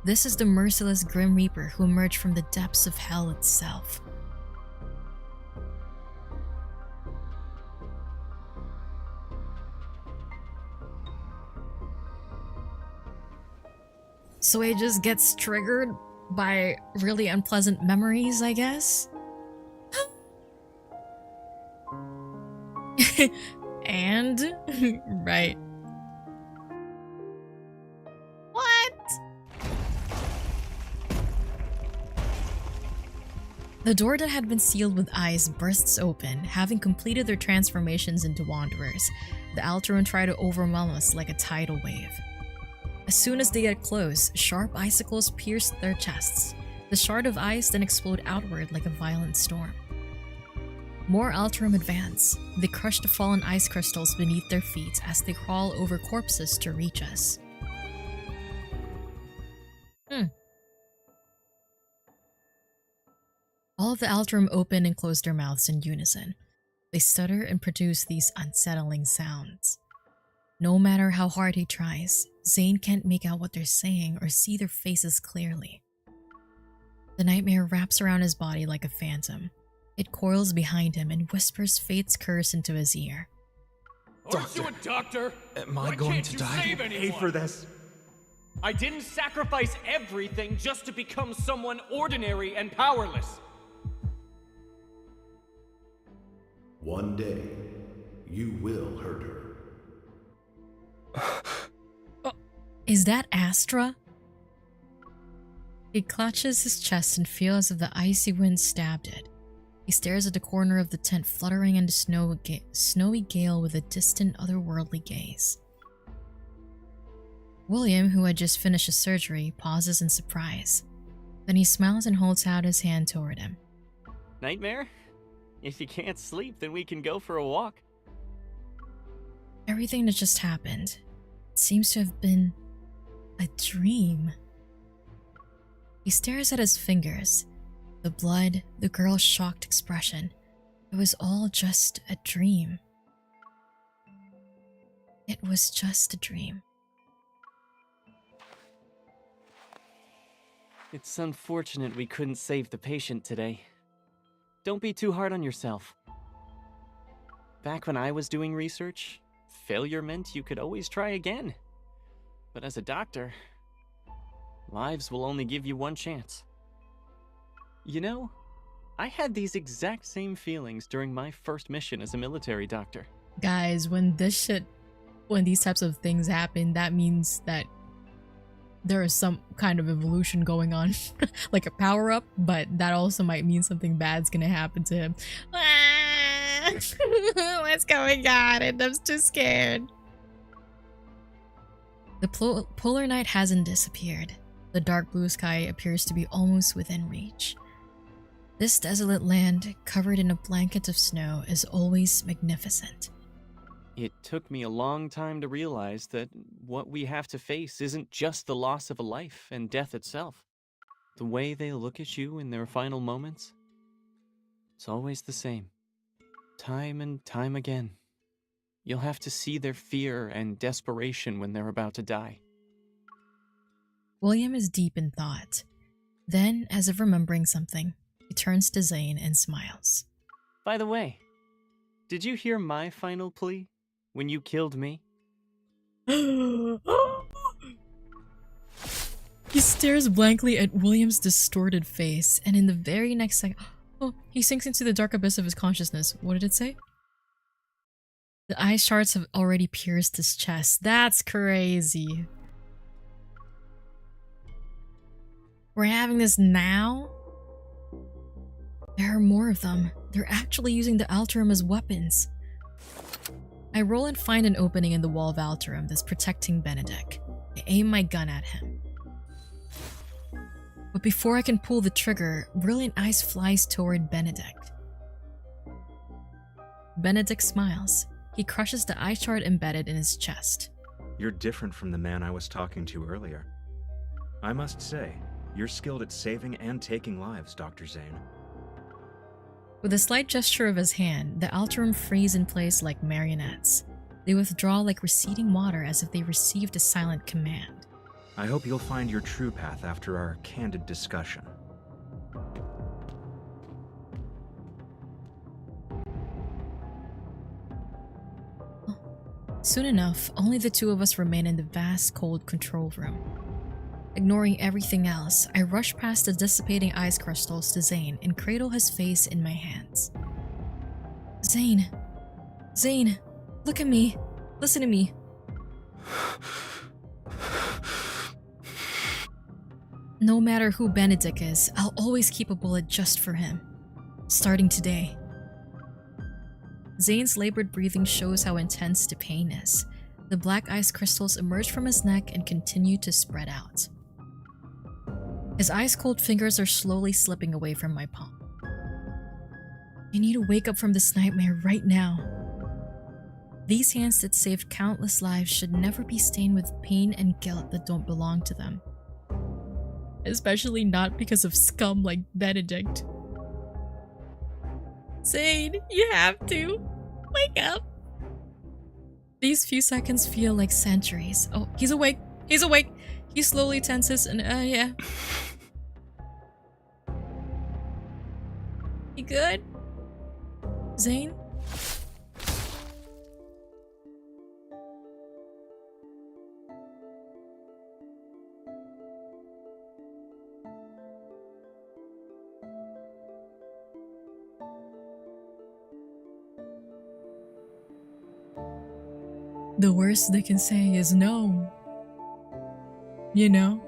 This is the merciless Grim Reaper who emerged from the depths of hell itself. So he just gets triggered by really unpleasant memories, I guess? And? Right. What? The door that had been sealed with ice bursts open, having completed their transformations into wanderers. The Alterum try to overwhelm us like a tidal wave. As soon as they get close, sharp icicles pierce their chests. The shard of ice then explode outward like a violent storm. More Alterum advance. They crush the fallen ice crystals beneath their feet as they crawl over corpses to reach us. All of the Alterum open and close their mouths in unison. They stutter and produce these unsettling sounds. No matter how hard he tries, Zane can't make out what they're saying or see their faces clearly. The nightmare wraps around his body like a phantom. It coils behind him and whispers fate's curse into his ear. Aren't you a doctor? Am I Why going can't to you die? save anyone? Pay for this. I didn't sacrifice everything just to become someone ordinary and powerless. One day, you will hurt her. Is that Astra? He clutches his chest and feels as if the icy wind stabbed it. He stares at the corner of the tent fluttering in the snowy gale with a distant, otherworldly gaze. William, who had just finished his surgery, pauses in surprise. Then he smiles and holds out his hand toward him. Nightmare? If you can't sleep, then we can go for a walk. Everything that just happened seems to have been a dream. He stares at his fingers. The blood, the girl's shocked expression. It was all just a dream. It was just a dream. It's unfortunate we couldn't save the patient today. Don't be too hard on yourself. Back when I was doing research, failure meant you could always try again. But as a doctor, lives will only give you one chance. You know, I had these exact same feelings during my first mission as a military doctor. Guys, when these types of things happen, that means that there is some kind of evolution going on. Like a power-up, but that also might mean something bad's gonna happen to him. What's going on? And I'm too scared. The polar night hasn't disappeared. The dark blue sky appears to be almost within reach. This desolate land, covered in a blanket of snow, is always magnificent. It took me a long time to realize that what we have to face isn't just the loss of a life and death itself. The way they look at you in their final moments, it's always the same. Time and time again. You'll have to see their fear and desperation when they're about to die. William is deep in thought. Then, as if remembering something, he turns to Zane and smiles. By the way, did you hear my final plea when you killed me? He stares blankly at William's distorted face, and in the very next second, he sinks into the dark abyss of his consciousness. What did it say? The eye shards have already pierced his chest. That's crazy. We're having this now? There are more of them. They're actually using the Alterum as weapons. I roll and find an opening in the wall of Alterum that's protecting Benedict. I aim my gun at him. But before I can pull the trigger, Brilliant Eyes flies toward Benedict. Benedict smiles. He crushes the eye shard embedded in his chest. You're different from the man I was talking to earlier. I must say, you're skilled at saving and taking lives, Dr. Zane. With a slight gesture of his hand, the Alterum freeze in place like marionettes. They withdraw like receding water as if they received a silent command. I hope you'll find your true path after our candid discussion. Soon enough, only the two of us remain in the vast, cold control room. Ignoring everything else, I rush past the dissipating ice crystals to Zane and cradle his face in my hands. Zane! Zane! Look at me! Listen to me! No matter who Benedict is, I'll always keep a bullet just for him. Starting today. Zane's labored breathing shows how intense the pain is. The black ice crystals emerge from his neck and continue to spread out. His ice-cold fingers are slowly slipping away from my palm. I need to wake up from this nightmare right now. These hands that saved countless lives should never be stained with pain and guilt that don't belong to them. Especially not because of scum like Benedict. Zane, you have to. Wake up. These few seconds feel like centuries. Oh, he's awake. He's awake. He slowly tenses and yeah. You good? Zane? The worst they can say is no. You know?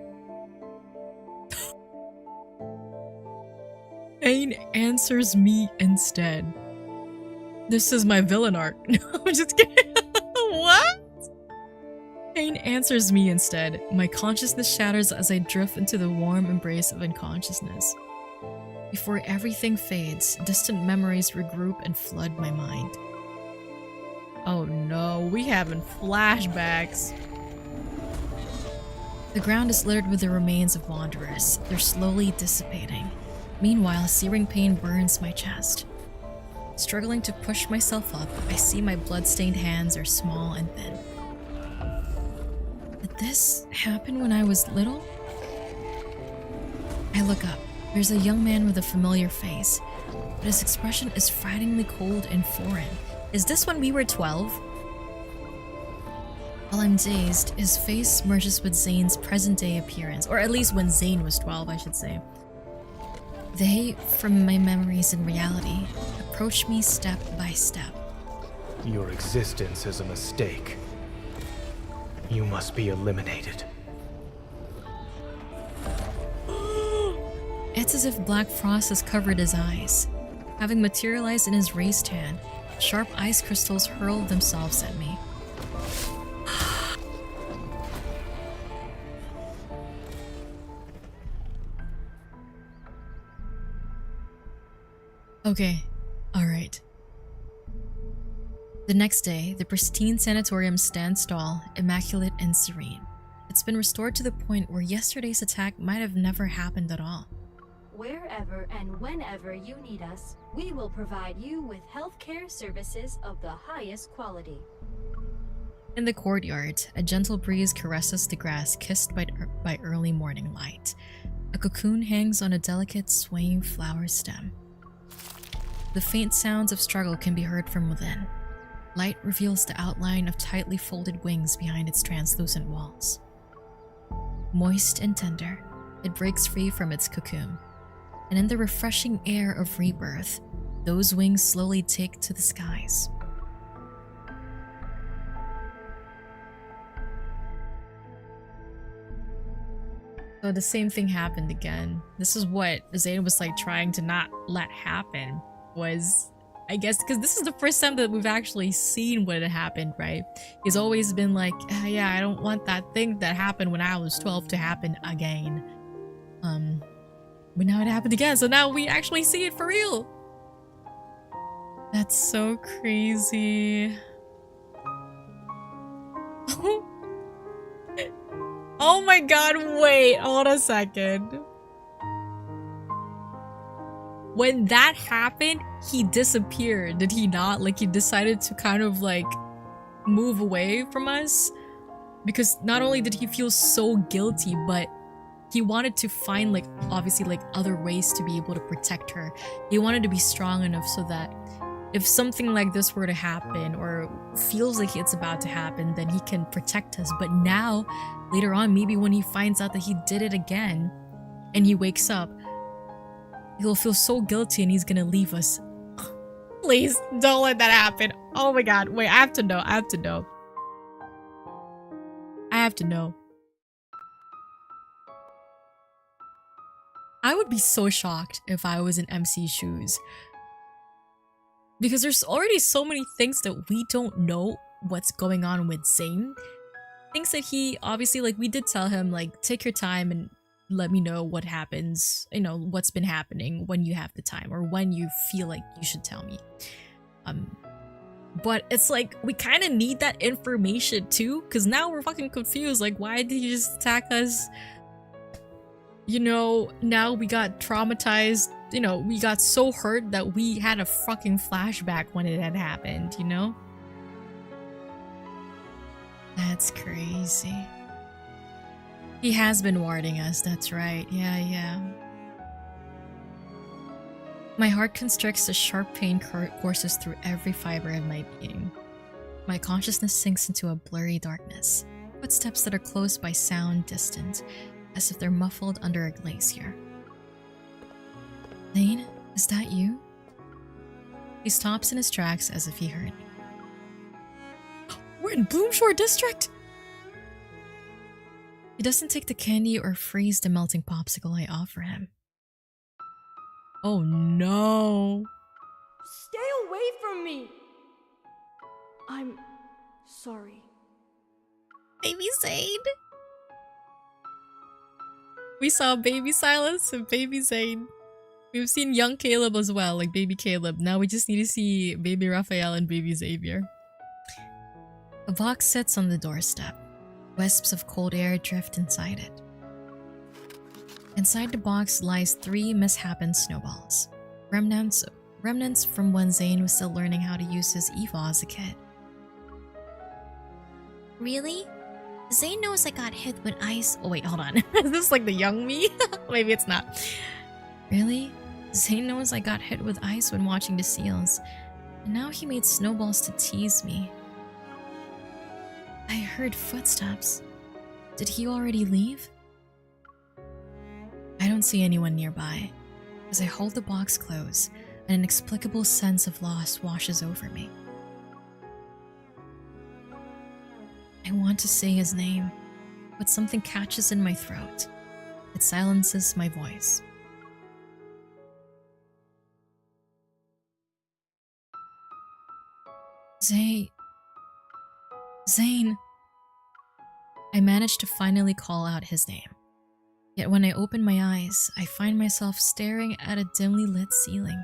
Pain answers me instead. This is my villain arc. No, I'm just kidding. What? Pain answers me instead. My consciousness shatters as I drift into the warm embrace of unconsciousness. Before everything fades, distant memories regroup and flood my mind. Oh no, we having flashbacks. The ground is littered with the remains of wanderers. They're slowly dissipating. Meanwhile, searing pain burns my chest. Struggling to push myself up, I see my blood-stained hands are small and thin. this happen when I was little? I look up. There's a young man with a familiar face, but his expression is frighteningly cold and foreign. Is this when we were 12? While I'm dazed, his face merges with Zane's present-day appearance, or at least when Zane was 12, I should say. They, from my memories and reality, approach me step by step. Your existence is a mistake. You must be eliminated. It's as if black frost has covered his eyes. Having materialized in his raised hand, sharp ice crystals hurl themselves at me. Okay, alright. The next day, the pristine sanatorium stands tall, immaculate and serene. It's been restored to the point where yesterday's attack might have never happened at all. Wherever and whenever you need us, we will provide you with healthcare services of the highest quality. In the courtyard, a gentle breeze caresses the grass kissed by early morning light. A cocoon hangs on a delicate, swaying flower stem. The faint sounds of struggle can be heard from within. Light reveals the outline of tightly folded wings behind its translucent walls. Moist and tender, it breaks free from its cocoon. And in the refreshing air of rebirth, those wings slowly take to the skies. So the same thing happened again. This is what Zane was like trying to not let happen, was, I guess, because this is the first time that we've actually seen what had happened, right? He's always been like, yeah, I don't want that thing that happened when I was 12 to happen again. But now it happened again, so now we actually see it for real. That's so crazy. Oh my god, wait, hold a second. When that happened, he disappeared, did he not? Like, he decided to kind of like move away from us? Because not only did he feel so guilty, but he wanted to find, like, obviously, like, other ways to be able to protect her. He wanted to be strong enough so that if something like this were to happen or feels like it's about to happen, then he can protect us. But now, later on, maybe when he finds out that he did it again and he wakes up, he'll feel so guilty and he's gonna leave us. Please, don't let that happen. Oh my god, wait, I have to know, I have to know. I have to know. I would be so shocked if I was in MC's shoes. Because there's already so many things that we don't know what's going on with Zane. Things that he, obviously, like, we did tell him, like, take your time and let me know what happens, you know, what's been happening when you have the time or when you feel like you should tell me. But it's like, we kind of need that information too, because now we're fucking confused. Like, why did he just attack us? You know, now we got traumatized, you know, we got so hurt that we had a fucking flashback when it had happened, you know? That's crazy. He has been warding us, that's right. Yeah. My heart constricts as sharp pain courses through every fiber of my being. My consciousness sinks into a blurry darkness. Footsteps that are close by sound distant, as if they're muffled under a glacier. Zane, is that you? He stops in his tracks as if he heard me. We're in Bloomshore District! He doesn't take the candy or freeze the melting popsicle I offer him. Oh no! Stay away from me! I'm sorry. Baby Zane? We saw baby Silas and baby Zane. We've seen young Caleb as well, like baby Caleb. Now we just need to see baby Raphael and baby Xavier. A box sits on the doorstep. Wisps of cold air drift inside it. Inside the box lies 3 misshapen snowballs. Remnants from when Zane was still learning how to use his EVA as a kid. Really? Zane knows I got hit with ice. Oh wait, hold on. Is this like the young me? Maybe it's not. Really? Zane knows I got hit with ice when watching the seals. And now he made snowballs to tease me. I heard footsteps. Did he already leave? I don't see anyone nearby. As I hold the box closed, an inexplicable sense of loss washes over me. I want to say his name, but something catches in my throat. It silences my voice. Zane. I managed to finally call out his name. Yet when I open my eyes, I find myself staring at a dimly lit ceiling.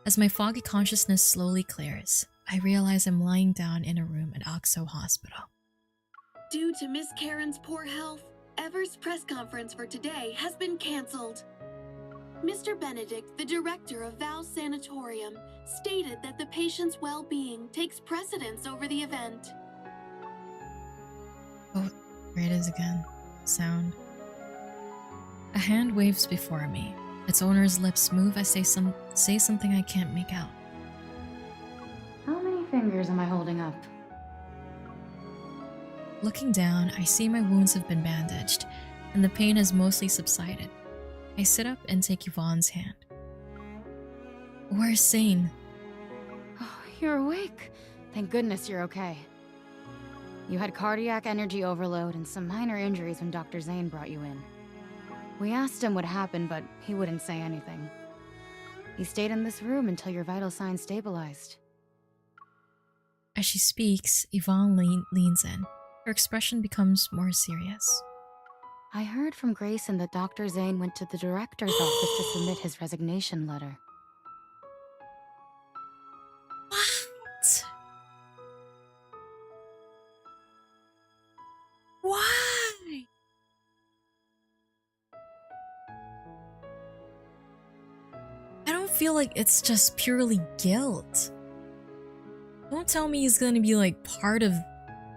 As my foggy consciousness slowly clears, I realize I'm lying down in a room at Oxo Hospital. Due to Miss Karen's poor health, Ever's press conference for today has been cancelled. Mr. Benedict, the director of Val's Sanatorium, stated that the patient's well-being takes precedence over the event. Oh, there it is again. Sound. A hand waves before me. Its owner's lips move as they say something I can't make out. How many fingers am I holding up? Looking down, I see my wounds have been bandaged, and the pain has mostly subsided. I sit up and take Yvonne's hand. Where's Zane? Oh, you're awake. Thank goodness you're okay. You had cardiac energy overload and some minor injuries when Dr. Zane brought you in. We asked him what happened, but he wouldn't say anything. He stayed in this room until your vital signs stabilized. As she speaks, Yvonne leans in. Her expression becomes more serious. I heard from Grayson that Dr. Zane went to the director's office to submit his resignation letter. What? Why? I don't feel like it's just purely guilt. Don't tell me he's gonna be like part of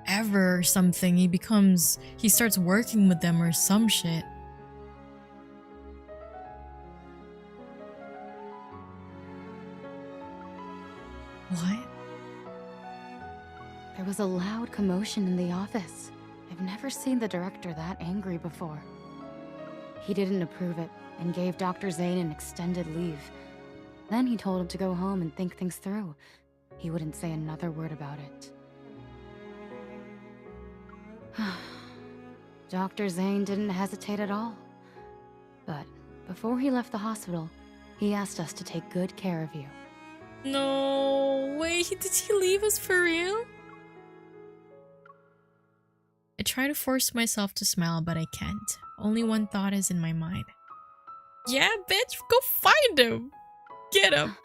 Ever or something. He starts working with them or some shit. What? There was a loud commotion in the office. I've never seen the director that angry before. He didn't approve it and gave Dr. Zane an extended leave. Then he told him to go home and think things through. He wouldn't say another word about it. Dr. Zane didn't hesitate at all. But before he left the hospital, he asked us to take good care of you. No, wait, did he leave us for real? I try to force myself to smile, but I can't. Only one thought is in my mind. Yeah, bitch, go find him! Get him!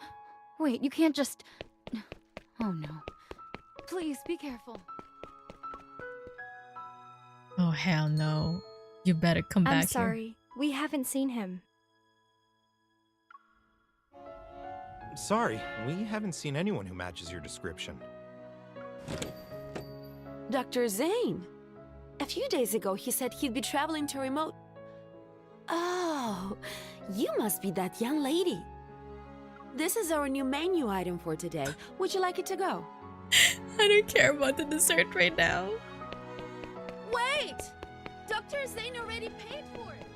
Wait, you can't just... Oh no. Please, be careful. Oh, hell no. You better come back here. I'm sorry. We haven't seen him. Sorry, we haven't seen anyone who matches your description. Dr. Zane. A few days ago, he said he'd be traveling to remote... Oh, you must be that young lady. This is our new menu item for today. Would you like it to go? I don't care about the dessert right now. Wait! Dr. Zane already paid for it!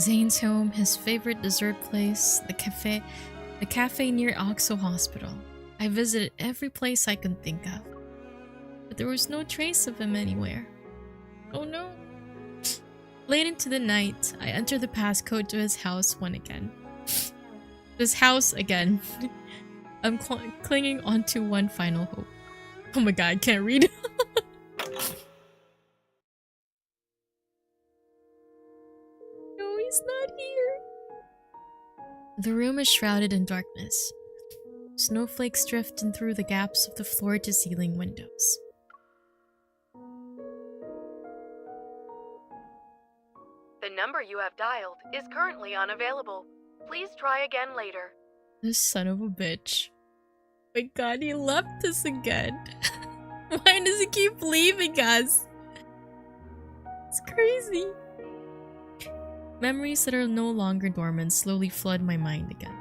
Zane's home, his favorite dessert place, the cafe near Oxo Hospital. I visited every place I could think of, but there was no trace of him anywhere. Oh no. Late into the night, I enter the passcode to his house again. I'm clinging onto one final hope. Oh my god, I can't read. No, he's not here. The room is shrouded in darkness. Snowflakes drift in through the gaps of the floor-to-ceiling windows. The number you have dialed is currently unavailable. Please try again later. This son of a bitch. My god, he left us again. Why does he keep leaving us? It's crazy. Memories that are no longer dormant slowly flood my mind again.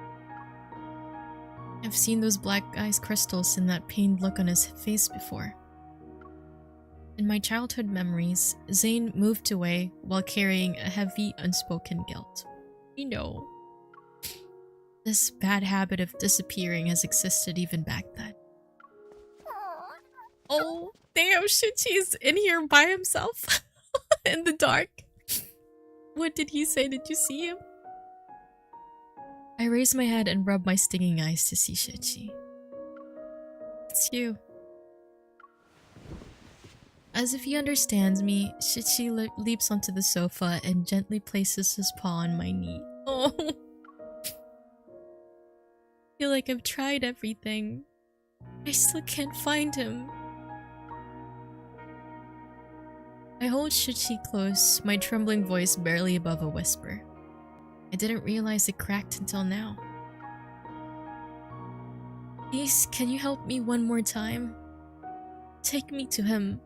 I've seen those black ice crystals and that pained look on his face before. In my childhood memories, Zane moved away while carrying a heavy, unspoken guilt. You know, this bad habit of disappearing has existed even back then. Oh, damn, shit, he's in here by himself in the dark. What did he say? Did you see him? I raise my head and rub my stinging eyes to see Shichi. It's you. As if he understands me, Shichi leaps onto the sofa and gently places his paw on my knee. Oh. I feel like I've tried everything. I still can't find him. I hold Shichi close, my trembling voice barely above a whisper. I didn't realize it cracked until now. Please, can you help me one more time? Take me to him.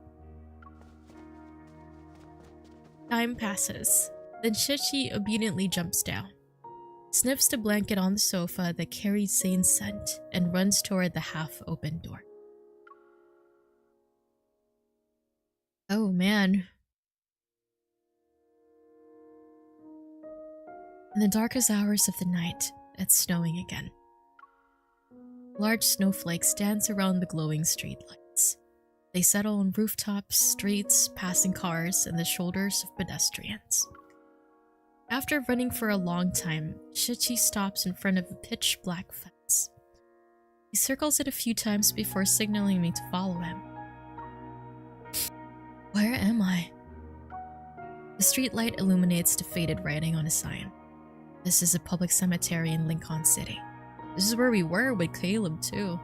Time passes. Then Shichi obediently jumps down, sniffs the blanket on the sofa that carries Zane's scent, and runs toward the half-open door. Oh man. In the darkest hours of the night, it's snowing again. Large snowflakes dance around the glowing streetlights. They settle on rooftops, streets, passing cars, and the shoulders of pedestrians. After running for a long time, Shichi stops in front of a pitch-black fence. He circles it a few times before signaling me to follow him. Where am I? The streetlight illuminates the faded writing on a sign. This is a public cemetery in Lincoln City. This is where we were with Caleb too.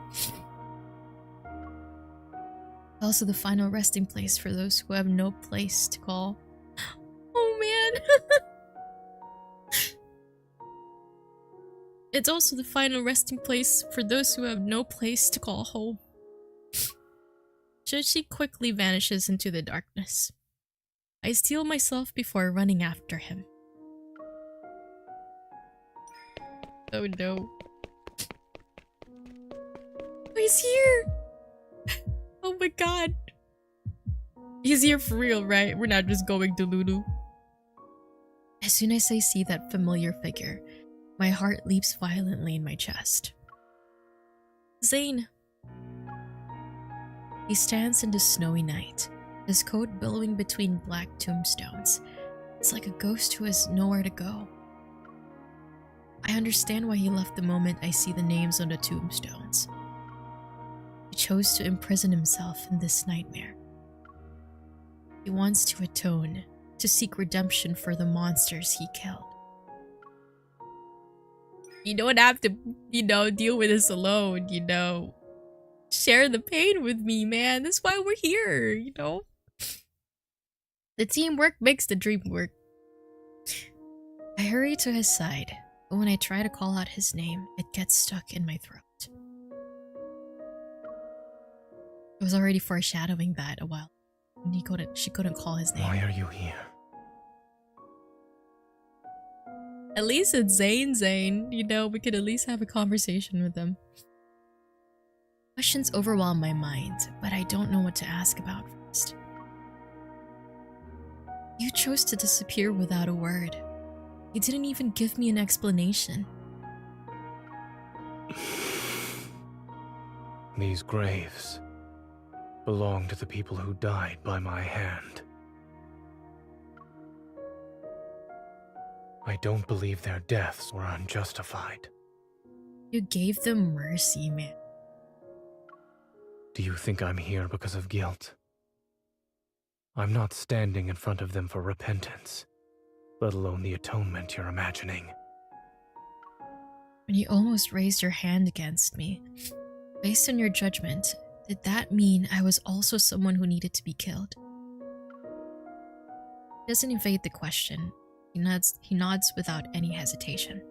Also the final resting place for those who have no place to call. Oh man! It's also the final resting place for those who have no place to call home. Shichi quickly vanishes into the darkness. I steel myself before running after him. Oh no. Oh, he's here! Oh my god. He's here for real, right? We're not just going to Lulu. As soon as I see that familiar figure, my heart leaps violently in my chest. Zane. He stands in the snowy night, his coat billowing between black tombstones. It's like a ghost who has nowhere to go. I understand why he left the moment I see the names on the tombstones. He chose to imprison himself in this nightmare. He wants to atone, to seek redemption for the monsters he killed. You don't have to, deal with this alone, Share the pain with me, man. That's why we're here, The teamwork makes the dream work. I hurry to his side, but when I try to call out his name, it gets stuck in my throat. I was already foreshadowing that a while. And she couldn't call his name. Why are you here? At least it's Zane. We could at least have a conversation with him. Questions overwhelm my mind, but I don't know what to ask about first. You chose to disappear without a word. You didn't even give me an explanation. These graves belong to the people who died by my hand. I don't believe their deaths were unjustified. You gave them mercy, man. Do you think I'm here because of guilt? I'm not standing in front of them for repentance, let alone the atonement you're imagining. When you almost raised your hand against me, based on your judgment, did that mean I was also someone who needed to be killed? He doesn't evade the question. He nods without any hesitation.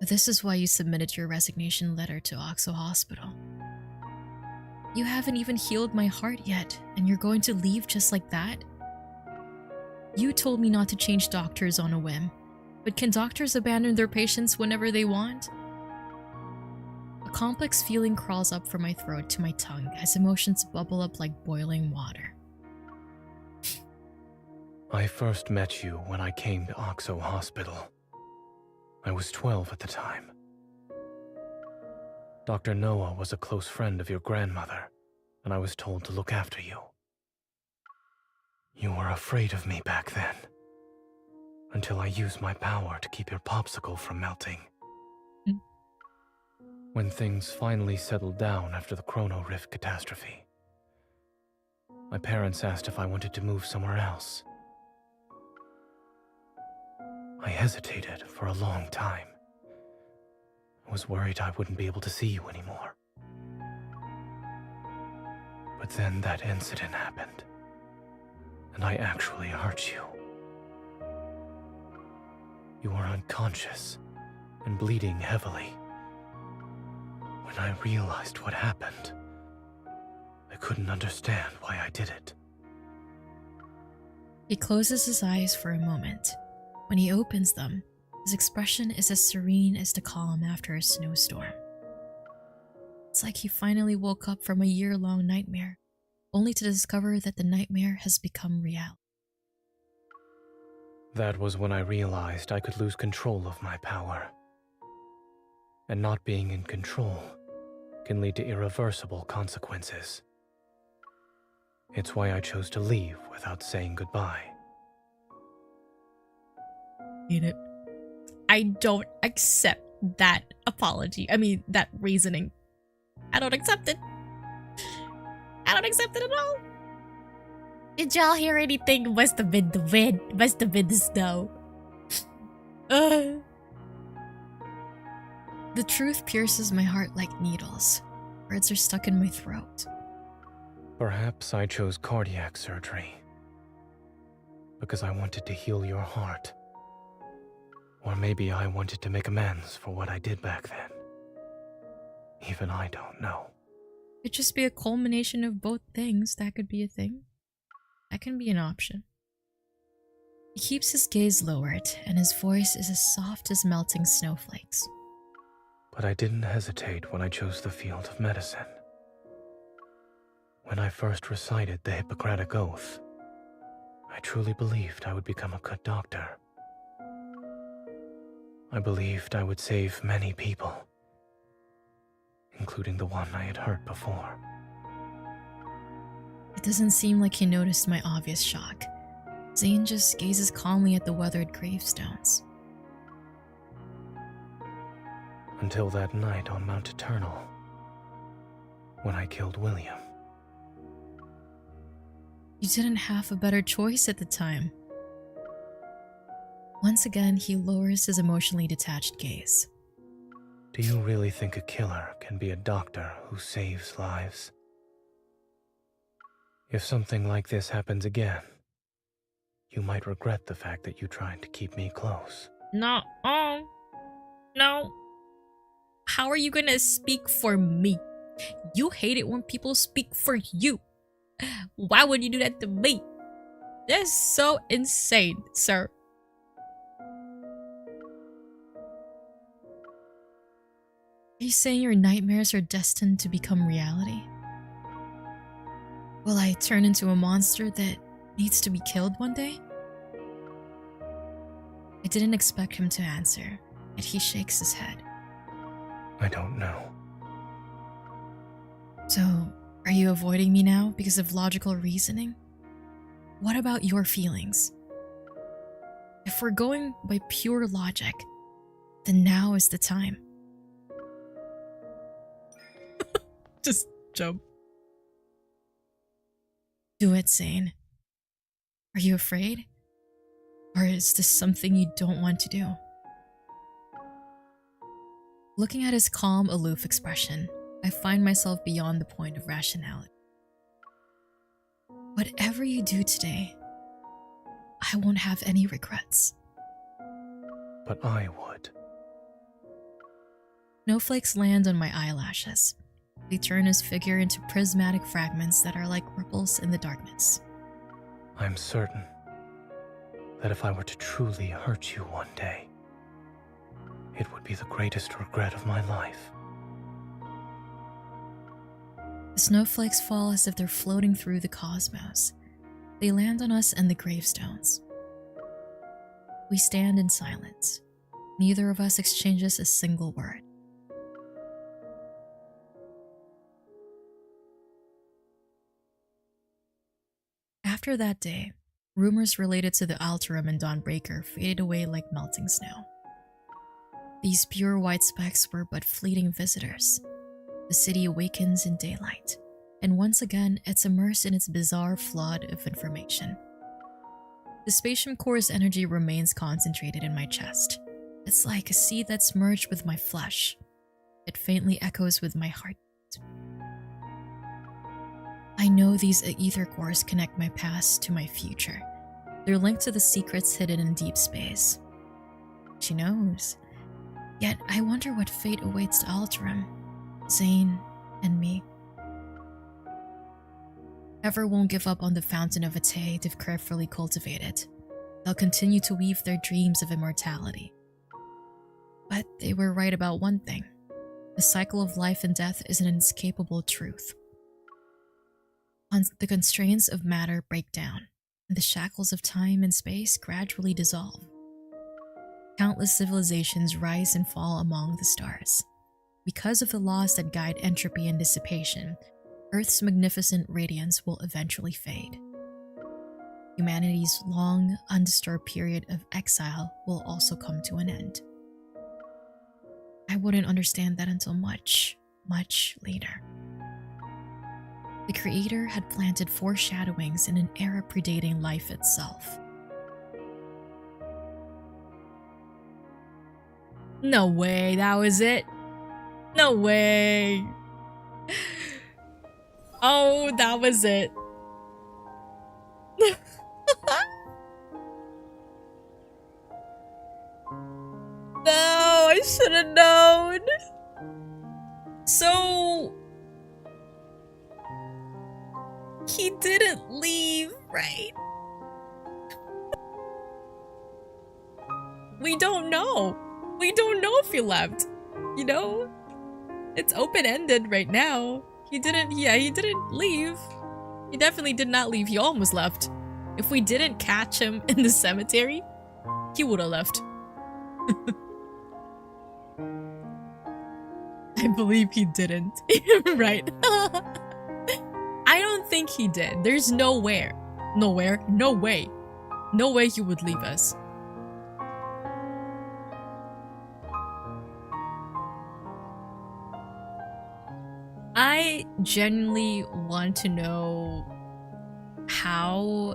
But this is why you submitted your resignation letter to Oxo Hospital. You haven't even healed my heart yet, and you're going to leave just like that? You told me not to change doctors on a whim, but can doctors abandon their patients whenever they want? A complex feeling crawls up from my throat to my tongue as emotions bubble up like boiling water. I first met you when I came to Oxo Hospital. I was 12 at the time. Dr. Noah was a close friend of your grandmother, and I was told to look after you. You were afraid of me back then, until I used my power to keep your popsicle from melting. When things finally settled down after the Chrono Rift catastrophe, my parents asked if I wanted to move somewhere else. I hesitated for a long time. I was worried I wouldn't be able to see you anymore. But then that incident happened, and I actually hurt you. You were unconscious and bleeding heavily. When I realized what happened, I couldn't understand why I did it. He closes his eyes for a moment. When he opens them, his expression is as serene as the calm after a snowstorm. It's like he finally woke up from a year-long nightmare, only to discover that the nightmare has become reality. That was when I realized I could lose control of my power. And not being in control can lead to irreversible consequences. It's why I chose to leave without saying goodbye. Hate it. I don't accept that apology. I mean, that reasoning. I don't accept it. I don't accept it at all. Did y'all hear anything? Must have been the wind. Must have been the snow. The truth pierces my heart like needles. Words are stuck in my throat. Perhaps I chose cardiac surgery because I wanted to heal your heart. Or maybe I wanted to make amends for what I did back then. Even I don't know. It'd just be a culmination of both things. That could be a thing. That can be an option. He keeps his gaze lowered, and his voice is as soft as melting snowflakes. But I didn't hesitate when I chose the field of medicine. When I first recited the Hippocratic Oath, I truly believed I would become a good doctor. I believed I would save many people, including the one I had hurt before. It doesn't seem like he noticed my obvious shock. Zane just gazes calmly at the weathered gravestones. Until that night on Mount Eternal, when I killed William. You didn't have a better choice at the time. Once again, he lowers his emotionally detached gaze. Do you really think a killer can be a doctor who saves lives? If something like this happens again, you might regret the fact that you tried to keep me close. No. No. How are you gonna speak for me? You hate it when people speak for you. Why would you do that to me? That's so insane, sir. Are you saying your nightmares are destined to become reality? Will I turn into a monster that needs to be killed one day? I didn't expect him to answer, yet he shakes his head. I don't know. So, are you avoiding me now because of logical reasoning? What about your feelings? If we're going by pure logic, then now is the time. Just jump. Do it, Zane. Are you afraid? Or is this something you don't want to do? Looking at his calm, aloof expression, I find myself beyond the point of rationality. Whatever you do today, I won't have any regrets. But I would. Snowflakes land on my eyelashes. They turn his figure into prismatic fragments that are like ripples in the darkness. I'm certain that if I were to truly hurt you one day, it would be the greatest regret of my life. The snowflakes fall as if they're floating through the cosmos. They land on us and the gravestones. We stand in silence. Neither of us exchanges a single word. After that day, rumors related to the Alterum and Dawnbreaker faded away like melting snow. These pure white specks were but fleeting visitors. The city awakens in daylight, and once again it's immersed in its bizarre flood of information. The Spatium Core's energy remains concentrated in my chest. It's like a seed that's merged with my flesh. It faintly echoes with my heart. I know these ether cores connect my past to my future. They're linked to the secrets hidden in deep space. She knows. Yet I wonder what fate awaits Alterum, Zane, and me. Ever won't give up on the fountain of Ate they've carefully cultivated. They'll continue to weave their dreams of immortality. But they were right about one thing. The cycle of life and death is an inescapable truth. The constraints of matter break down, and the shackles of time and space gradually dissolve. Countless civilizations rise and fall among the stars. Because of the laws that guide entropy and dissipation, Earth's magnificent radiance will eventually fade. Humanity's long, undisturbed period of exile will also come to an end. I wouldn't understand that until much, much later. The Creator had planted foreshadowings in an era predating life itself. No way, that was it? No way! Oh, that was it. No, I should have known. So he didn't leave, right? We don't know. We don't know if he left. You know? It's open-ended right now. He didn't leave. He definitely did not leave. He almost left. If we didn't catch him in the cemetery, he would have left. I believe he didn't. Right. I don't think he did. There's no way he would leave us. I genuinely want to know how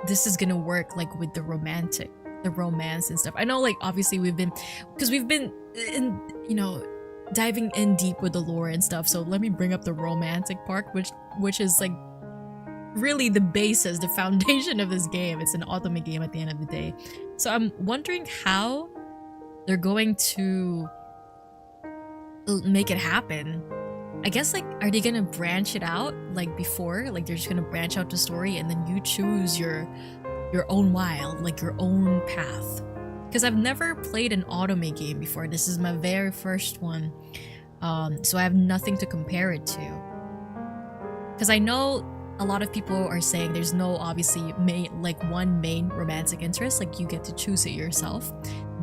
this is gonna work, like with the romance and stuff. I know, like, obviously we've been in, you know, diving in deep with the lore and stuff, so let me bring up the romantic part, which is like really the basis, the foundation of this game. It's an ultimate game at the end of the day. So I'm wondering how they're going to make it happen. I guess, like, are they gonna branch it out like before? Like, they're just gonna branch out the story and then you choose your own wild, like your own path. Because I've never played an automate game before. This is my very first one. So I have nothing to compare it to. Because I know a lot of people are saying there's no obviously one main romantic interest, like you get to choose it yourself.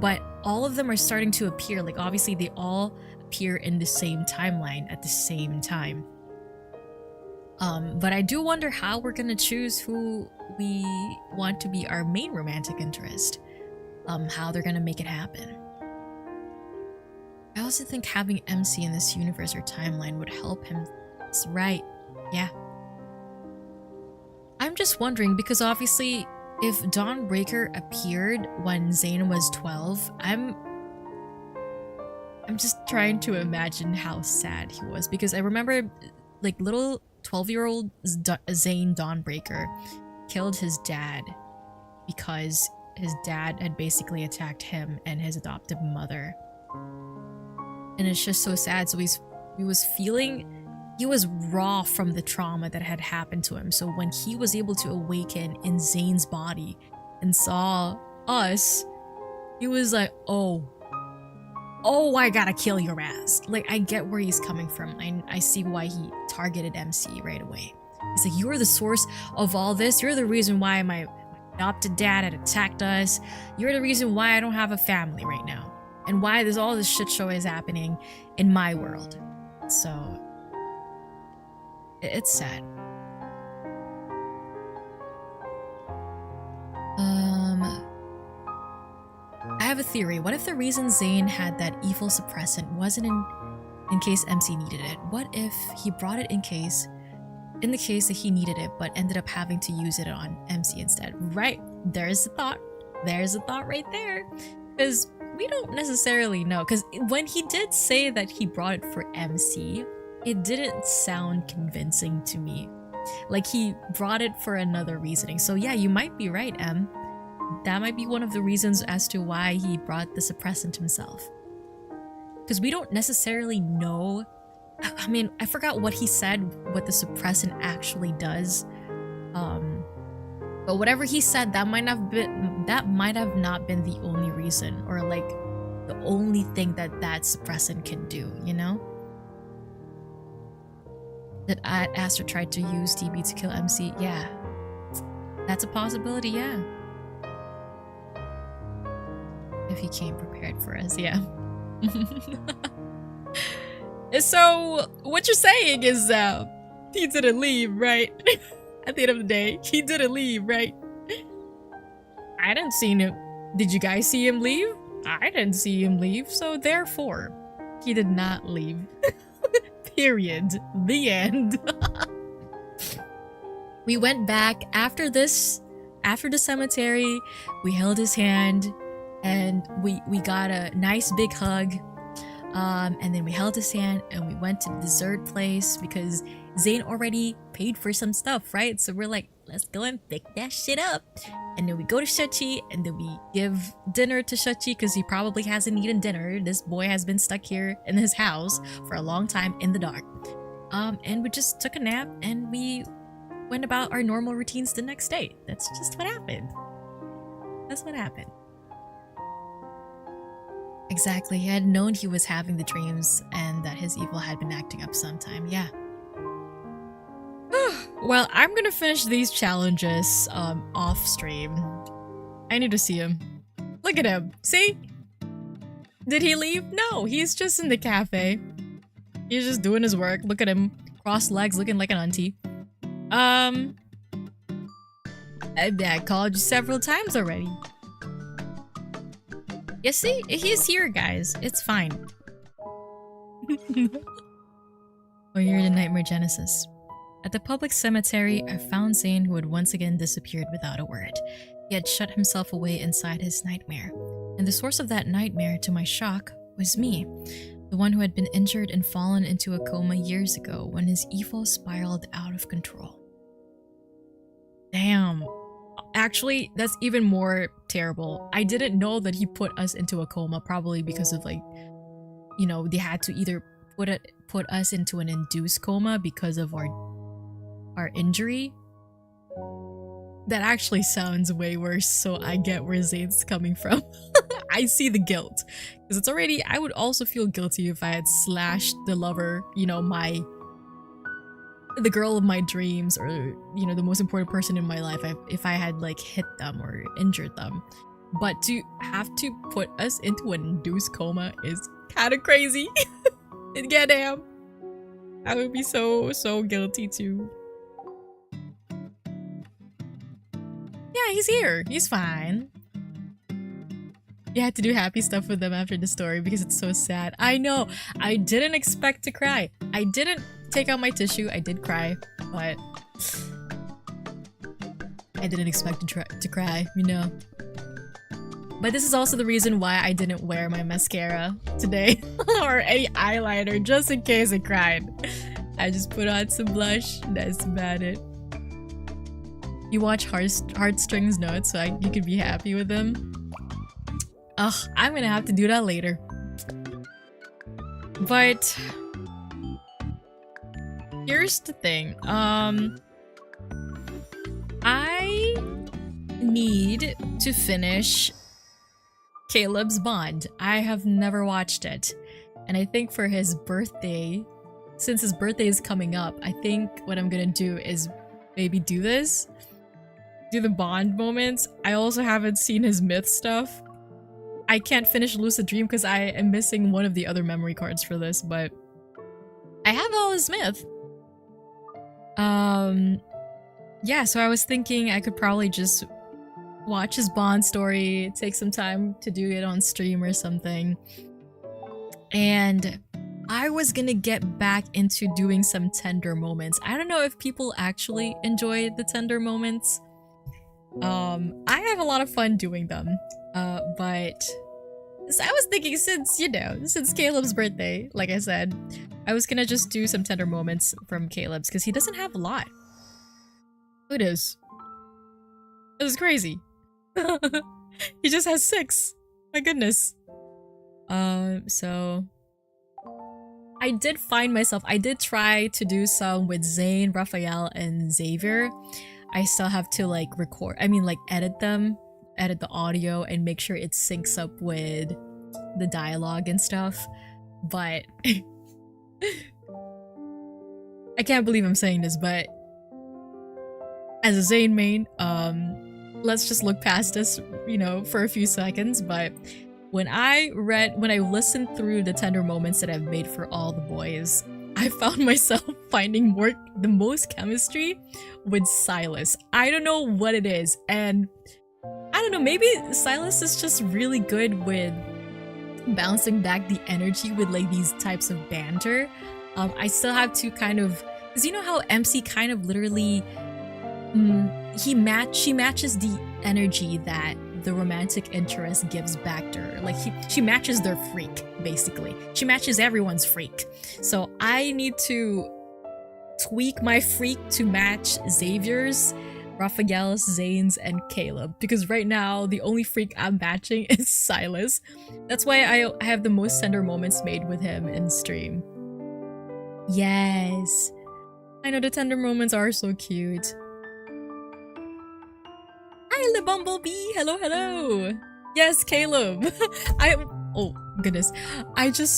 But all of them are starting to appear, like obviously they all appear in the same timeline at the same time. But I do wonder how we're gonna choose who we want to be our main romantic interest. How they're gonna make it happen. I also think having MC in this universe or timeline would help him. That's right, yeah. I'm just wondering, because obviously if Dawnbreaker appeared when Zane was 12, I'm just trying to imagine how sad he was, because I remember like little 12-year-old Zane Dawnbreaker killed his dad because his dad had basically attacked him and his adoptive mother. And it's just so sad. So he was raw from the trauma that had happened to him. So when he was able to awaken in Zane's body and saw us, he was like, oh, I gotta kill your ass. Like, I get where he's coming from. I see why he targeted MC right away. He's like, you're the source of all this. You're the reason why my adopted dad had attacked us. You're the reason why I don't have a family right now. And why all this shit show is happening in my world. So, it's sad. I have a theory. What if the reason Zane had that evil suppressant wasn't in case MC needed it? What if he brought it in the case that he needed it, but ended up having to use it on MC instead? Right. There's a thought. There's a thought right there. Because we don't necessarily know. Because when he did say that he brought it for MC, it didn't sound convincing to me. Like he brought it for another reasoning. So yeah, you might be right, M. That might be one of the reasons as to why he brought the suppressant himself. Because we don't necessarily know. I mean, I forgot what he said, what the suppressant actually does. But whatever he said, that might have not been the only reason, or like the only thing that suppressant can do, you know? That Aster tried to use DB to kill MC, yeah. That's a possibility, yeah. If he came prepared for us, yeah. So, what you're saying is, he didn't leave, right? At the end of the day, he didn't leave, right? I didn't see him. Did you guys see him leave? I didn't see him leave, so therefore, he did not leave. Period. The end. We went back after the cemetery, we held his hand, and we got a nice big hug. And then we held his hand and we went to the dessert place because Zane already paid for some stuff, right? So we're like, let's go and pick that shit up. And then we go to Shachi and then we give dinner to Shachi because he probably hasn't eaten dinner. This boy has been stuck here in his house for a long time in the dark. And we just took a nap and we went about our normal routines the next day. That's just what happened. That's what happened. Exactly, he had known he was having the dreams and that his evil had been acting up sometime, yeah. Well, I'm gonna finish these challenges off stream. I need to see him. Look at him, see? Did he leave? No, he's just in the cafe. He's just doing his work. Look at him, crossed legs, looking like an auntie. I called you several times already. You see, he's here, guys. It's fine. We're here to Nightmare Genesis. At the public cemetery, I found Zane, who had once again disappeared without a word. He had shut himself away inside his nightmare. And the source of that nightmare, to my shock, was me. The one who had been injured and fallen into a coma years ago when his evil spiraled out of control. Damn. Actually, that's even more terrible. I didn't know that he put us into a coma, probably because of like, you know, they had to either put us into an induced coma because of our injury. That actually sounds way worse, so I get where Zane's coming from. I see the guilt. Because it's already, I would also feel guilty if I had slashed the lover, you know, the girl of my dreams, or, you know, the most important person in my life, if I had like hit them or injured them. But to have to put us into an induced coma is kind of crazy. Yeah, damn. I would be so guilty too. Yeah, he's here. He's fine. You had to do happy stuff with them after the story because it's so sad. I know. I didn't expect to cry. I didn't take out my tissue. I did cry, but I didn't expect to cry, you know. But this is also the reason why I didn't wear my mascara today or any eyeliner, just in case I cried. I just put on some blush. That's about it. You watch Heartstrings Notes, so you could be happy with them. Ugh, I'm gonna have to do that later. But here's the thing. I need to finish Caleb's Bond. I have never watched it. And I think for his birthday, since his birthday is coming up, I think what I'm gonna do is maybe do this. Do the Bond moments. I also haven't seen his myth stuff. I can't finish Lucid Dream because I am missing one of the other memory cards for this, but I have all his myth. Yeah, so I was thinking I could probably just watch his Bond story, take some time to do it on stream or something. And I was gonna get back into doing some tender moments. I don't know if people actually enjoy the tender moments. I have a lot of fun doing them. But I was thinking since Caleb's birthday, like I said, I was gonna just do some tender moments from Caleb's because he doesn't have a lot. It is. It was crazy. He just has 6. My goodness. So I did find myself, I did try to do some with Zane, Raphael, and Xavier. I still have to like edit them, edit the audio, and make sure it syncs up with the dialogue and stuff. But I can't believe I'm saying this, but as a Zane main, let's just look past this, for a few seconds. But when I listened through the tender moments that I've made for all the boys, I found myself finding the most chemistry with Silas. I don't know what it is, and I don't know, maybe Silas is just really good with bouncing back the energy with like these types of banter. I still have to kind of, because you know how MC kind of literally she matches the energy that the romantic interest gives back to her. Like she matches their freak, basically. She matches everyone's freak. So I need to tweak my freak to match Xavier's, Raphael's, Zane's, and Caleb. Because right now, the only freak I'm matching is Silas. That's why I have the most tender moments made with him in stream. Yes. I know the tender moments are so cute. Hi, the bumblebee. Hello, hello. Yes, Caleb. Oh goodness.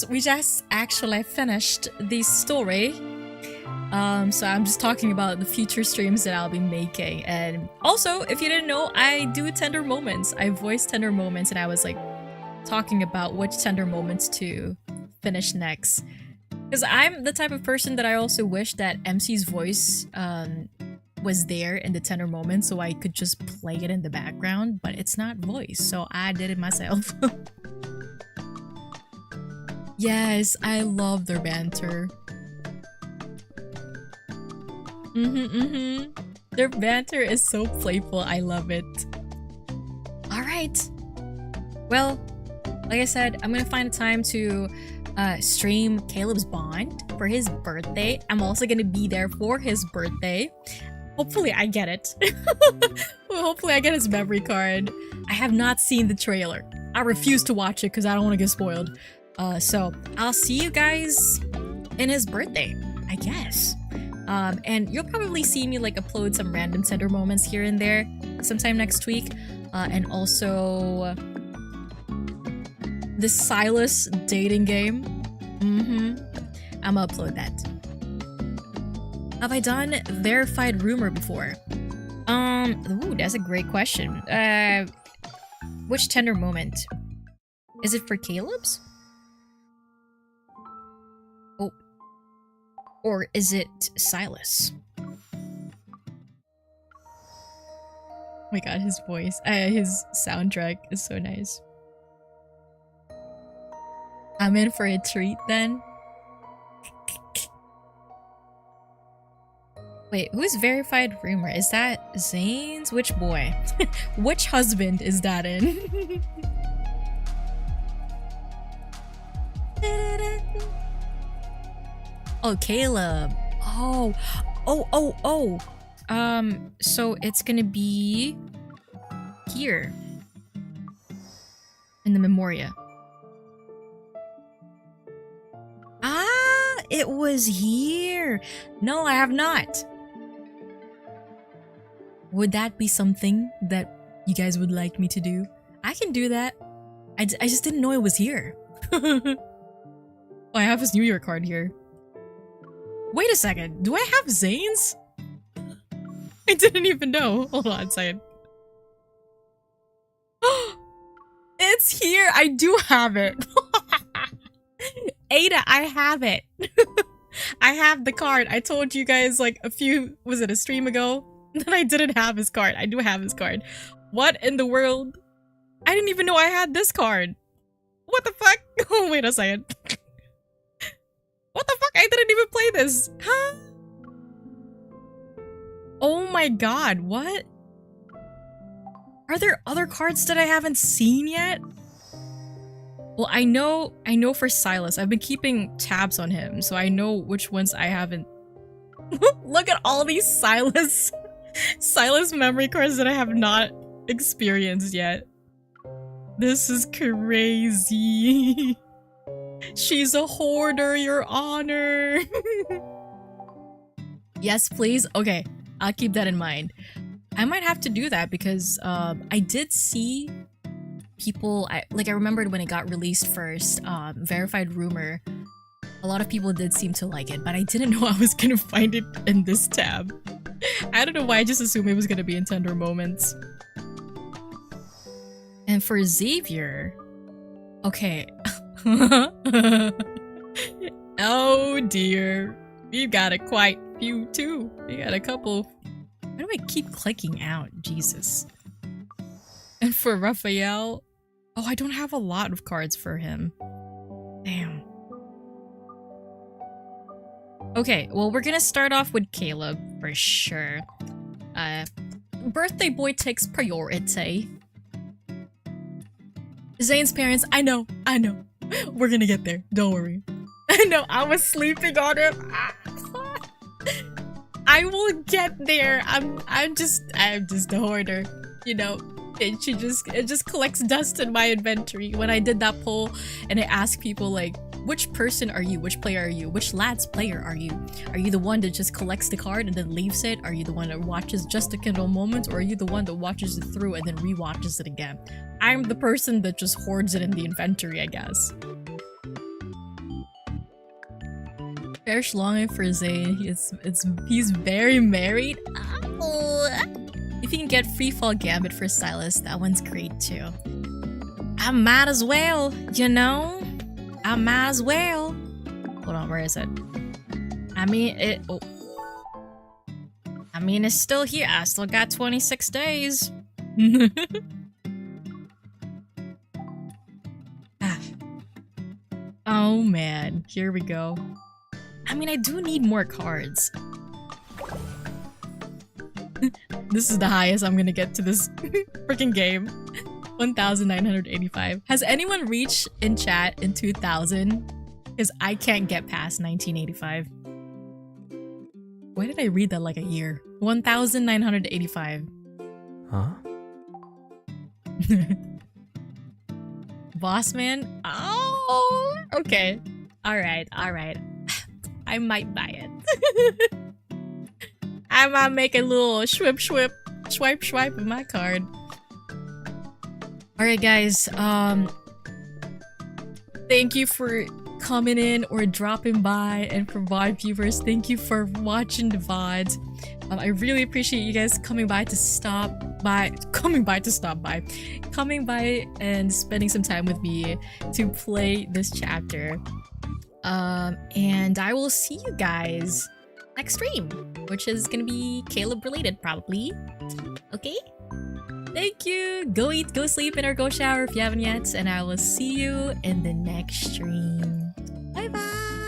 We just actually finished the story. So I'm just talking about the future streams that I'll be making. And also, if you didn't know, I do tender moments. I voice tender moments, and I was like talking about which tender moments to finish next. Because I'm the type of person that I also wish that MC's voice was there in the tender moments so I could just play it in the background, but it's not voice, so I did it myself. Yes, I love their banter. Their banter is so playful, I love it. Alright. Well, like I said, I'm gonna find a time to stream Caleb's Bond for his birthday. I'm also gonna be there for his birthday. Hopefully I get it. Hopefully I get his memory card. I have not seen the trailer. I refuse to watch it because I don't want to get spoiled. So I'll see you guys in his birthday, I guess. And you'll probably see me like upload some random tender moments here and there sometime next week. And also this Silas dating game. I'm gonna upload that. Have I done verified rumor before? Ooh, that's a great question. Which tender moment? Is it for Caleb's? Oh. Or is it Silas? Oh my god, his voice, his soundtrack is so nice. I'm in for a treat then. Wait, who's verified rumor? Is that Zane's? Which boy? Which husband is that in? Oh, Caleb. Oh. So it's gonna be here in the Memoria. it was here. No, I have not. Would that be something that you guys would like me to do? I can do that. I just didn't know it was here. Oh, I have his New Year card here. Wait a second. Do I have Zane's? I didn't even know. Hold on a second. It's here. I do have it. Ada, I have it. I have the card. I told you guys like was it a stream ago? That I didn't have his card. I do have his card. What in the world? I didn't even know I had this card. What the fuck? Oh, wait a second. What the fuck? I didn't even play this. Huh? Oh my god, what? Are there other cards that I haven't seen yet? Well, I know for Silas. I've been keeping tabs on him, so I know which ones I haven't. Look at all these Silas memory cards that I have not experienced yet. This is crazy. She's a hoarder, Your Honor. Yes, please. Okay, I'll keep that in mind. I might have to do that because I did see people. I remembered when it got released first. Verified rumor. A lot of people did seem to like it, but I didn't know I was gonna find it in this tab. I don't know why. I just assumed it was gonna be in Tender Moments. And for Xavier, okay. Oh dear, you got a quite few too. You got a couple. Why do I keep clicking out? Jesus. And for Raphael, oh, I don't have a lot of cards for him. Damn. Okay, well, we're gonna start off with Caleb for sure. Birthday boy takes priority. Zane's parents, I know. We're gonna get there, don't worry. I know, I was sleeping on him. I will get there. I'm just a hoarder, you know. It just collects dust in my inventory. When I did that poll and I asked people like, which person are you? Which player are you? Which lad's player are you? Are you the one that just collects the card and then leaves it? Are you the one that watches just the Kindle moments? Or are you the one that watches it through and then rewatches it again? I'm the person that just hoards it in the inventory, I guess. Cherish longing for Zane. He's very married. Oh. If you can get Free Fall Gambit for Silas, that one's great too. I might as well, you know? I might as well. Hold on, where is it? I mean, it's still here. I still got 26 days. Oh man, here we go. I mean, I do need more cards. This is the highest I'm gonna get to this freaking game. 1,985. Has anyone reached in chat in 2000? Because I can't get past 1985. Why did I read that like a year? 1,985. Huh? Boss man? Oh, okay. Alright. I might buy it. I might make a little swipe of my card. Alright guys, thank you for coming in or dropping by, and for VOD viewers, thank you for watching the VODs. I really appreciate you guys coming by and spending some time with me to play this chapter. And I will see you guys next stream, which is gonna be Caleb related probably. Okay? Thank you! Go eat, go sleep, or go shower if you haven't yet, and I will see you in the next stream. Bye bye!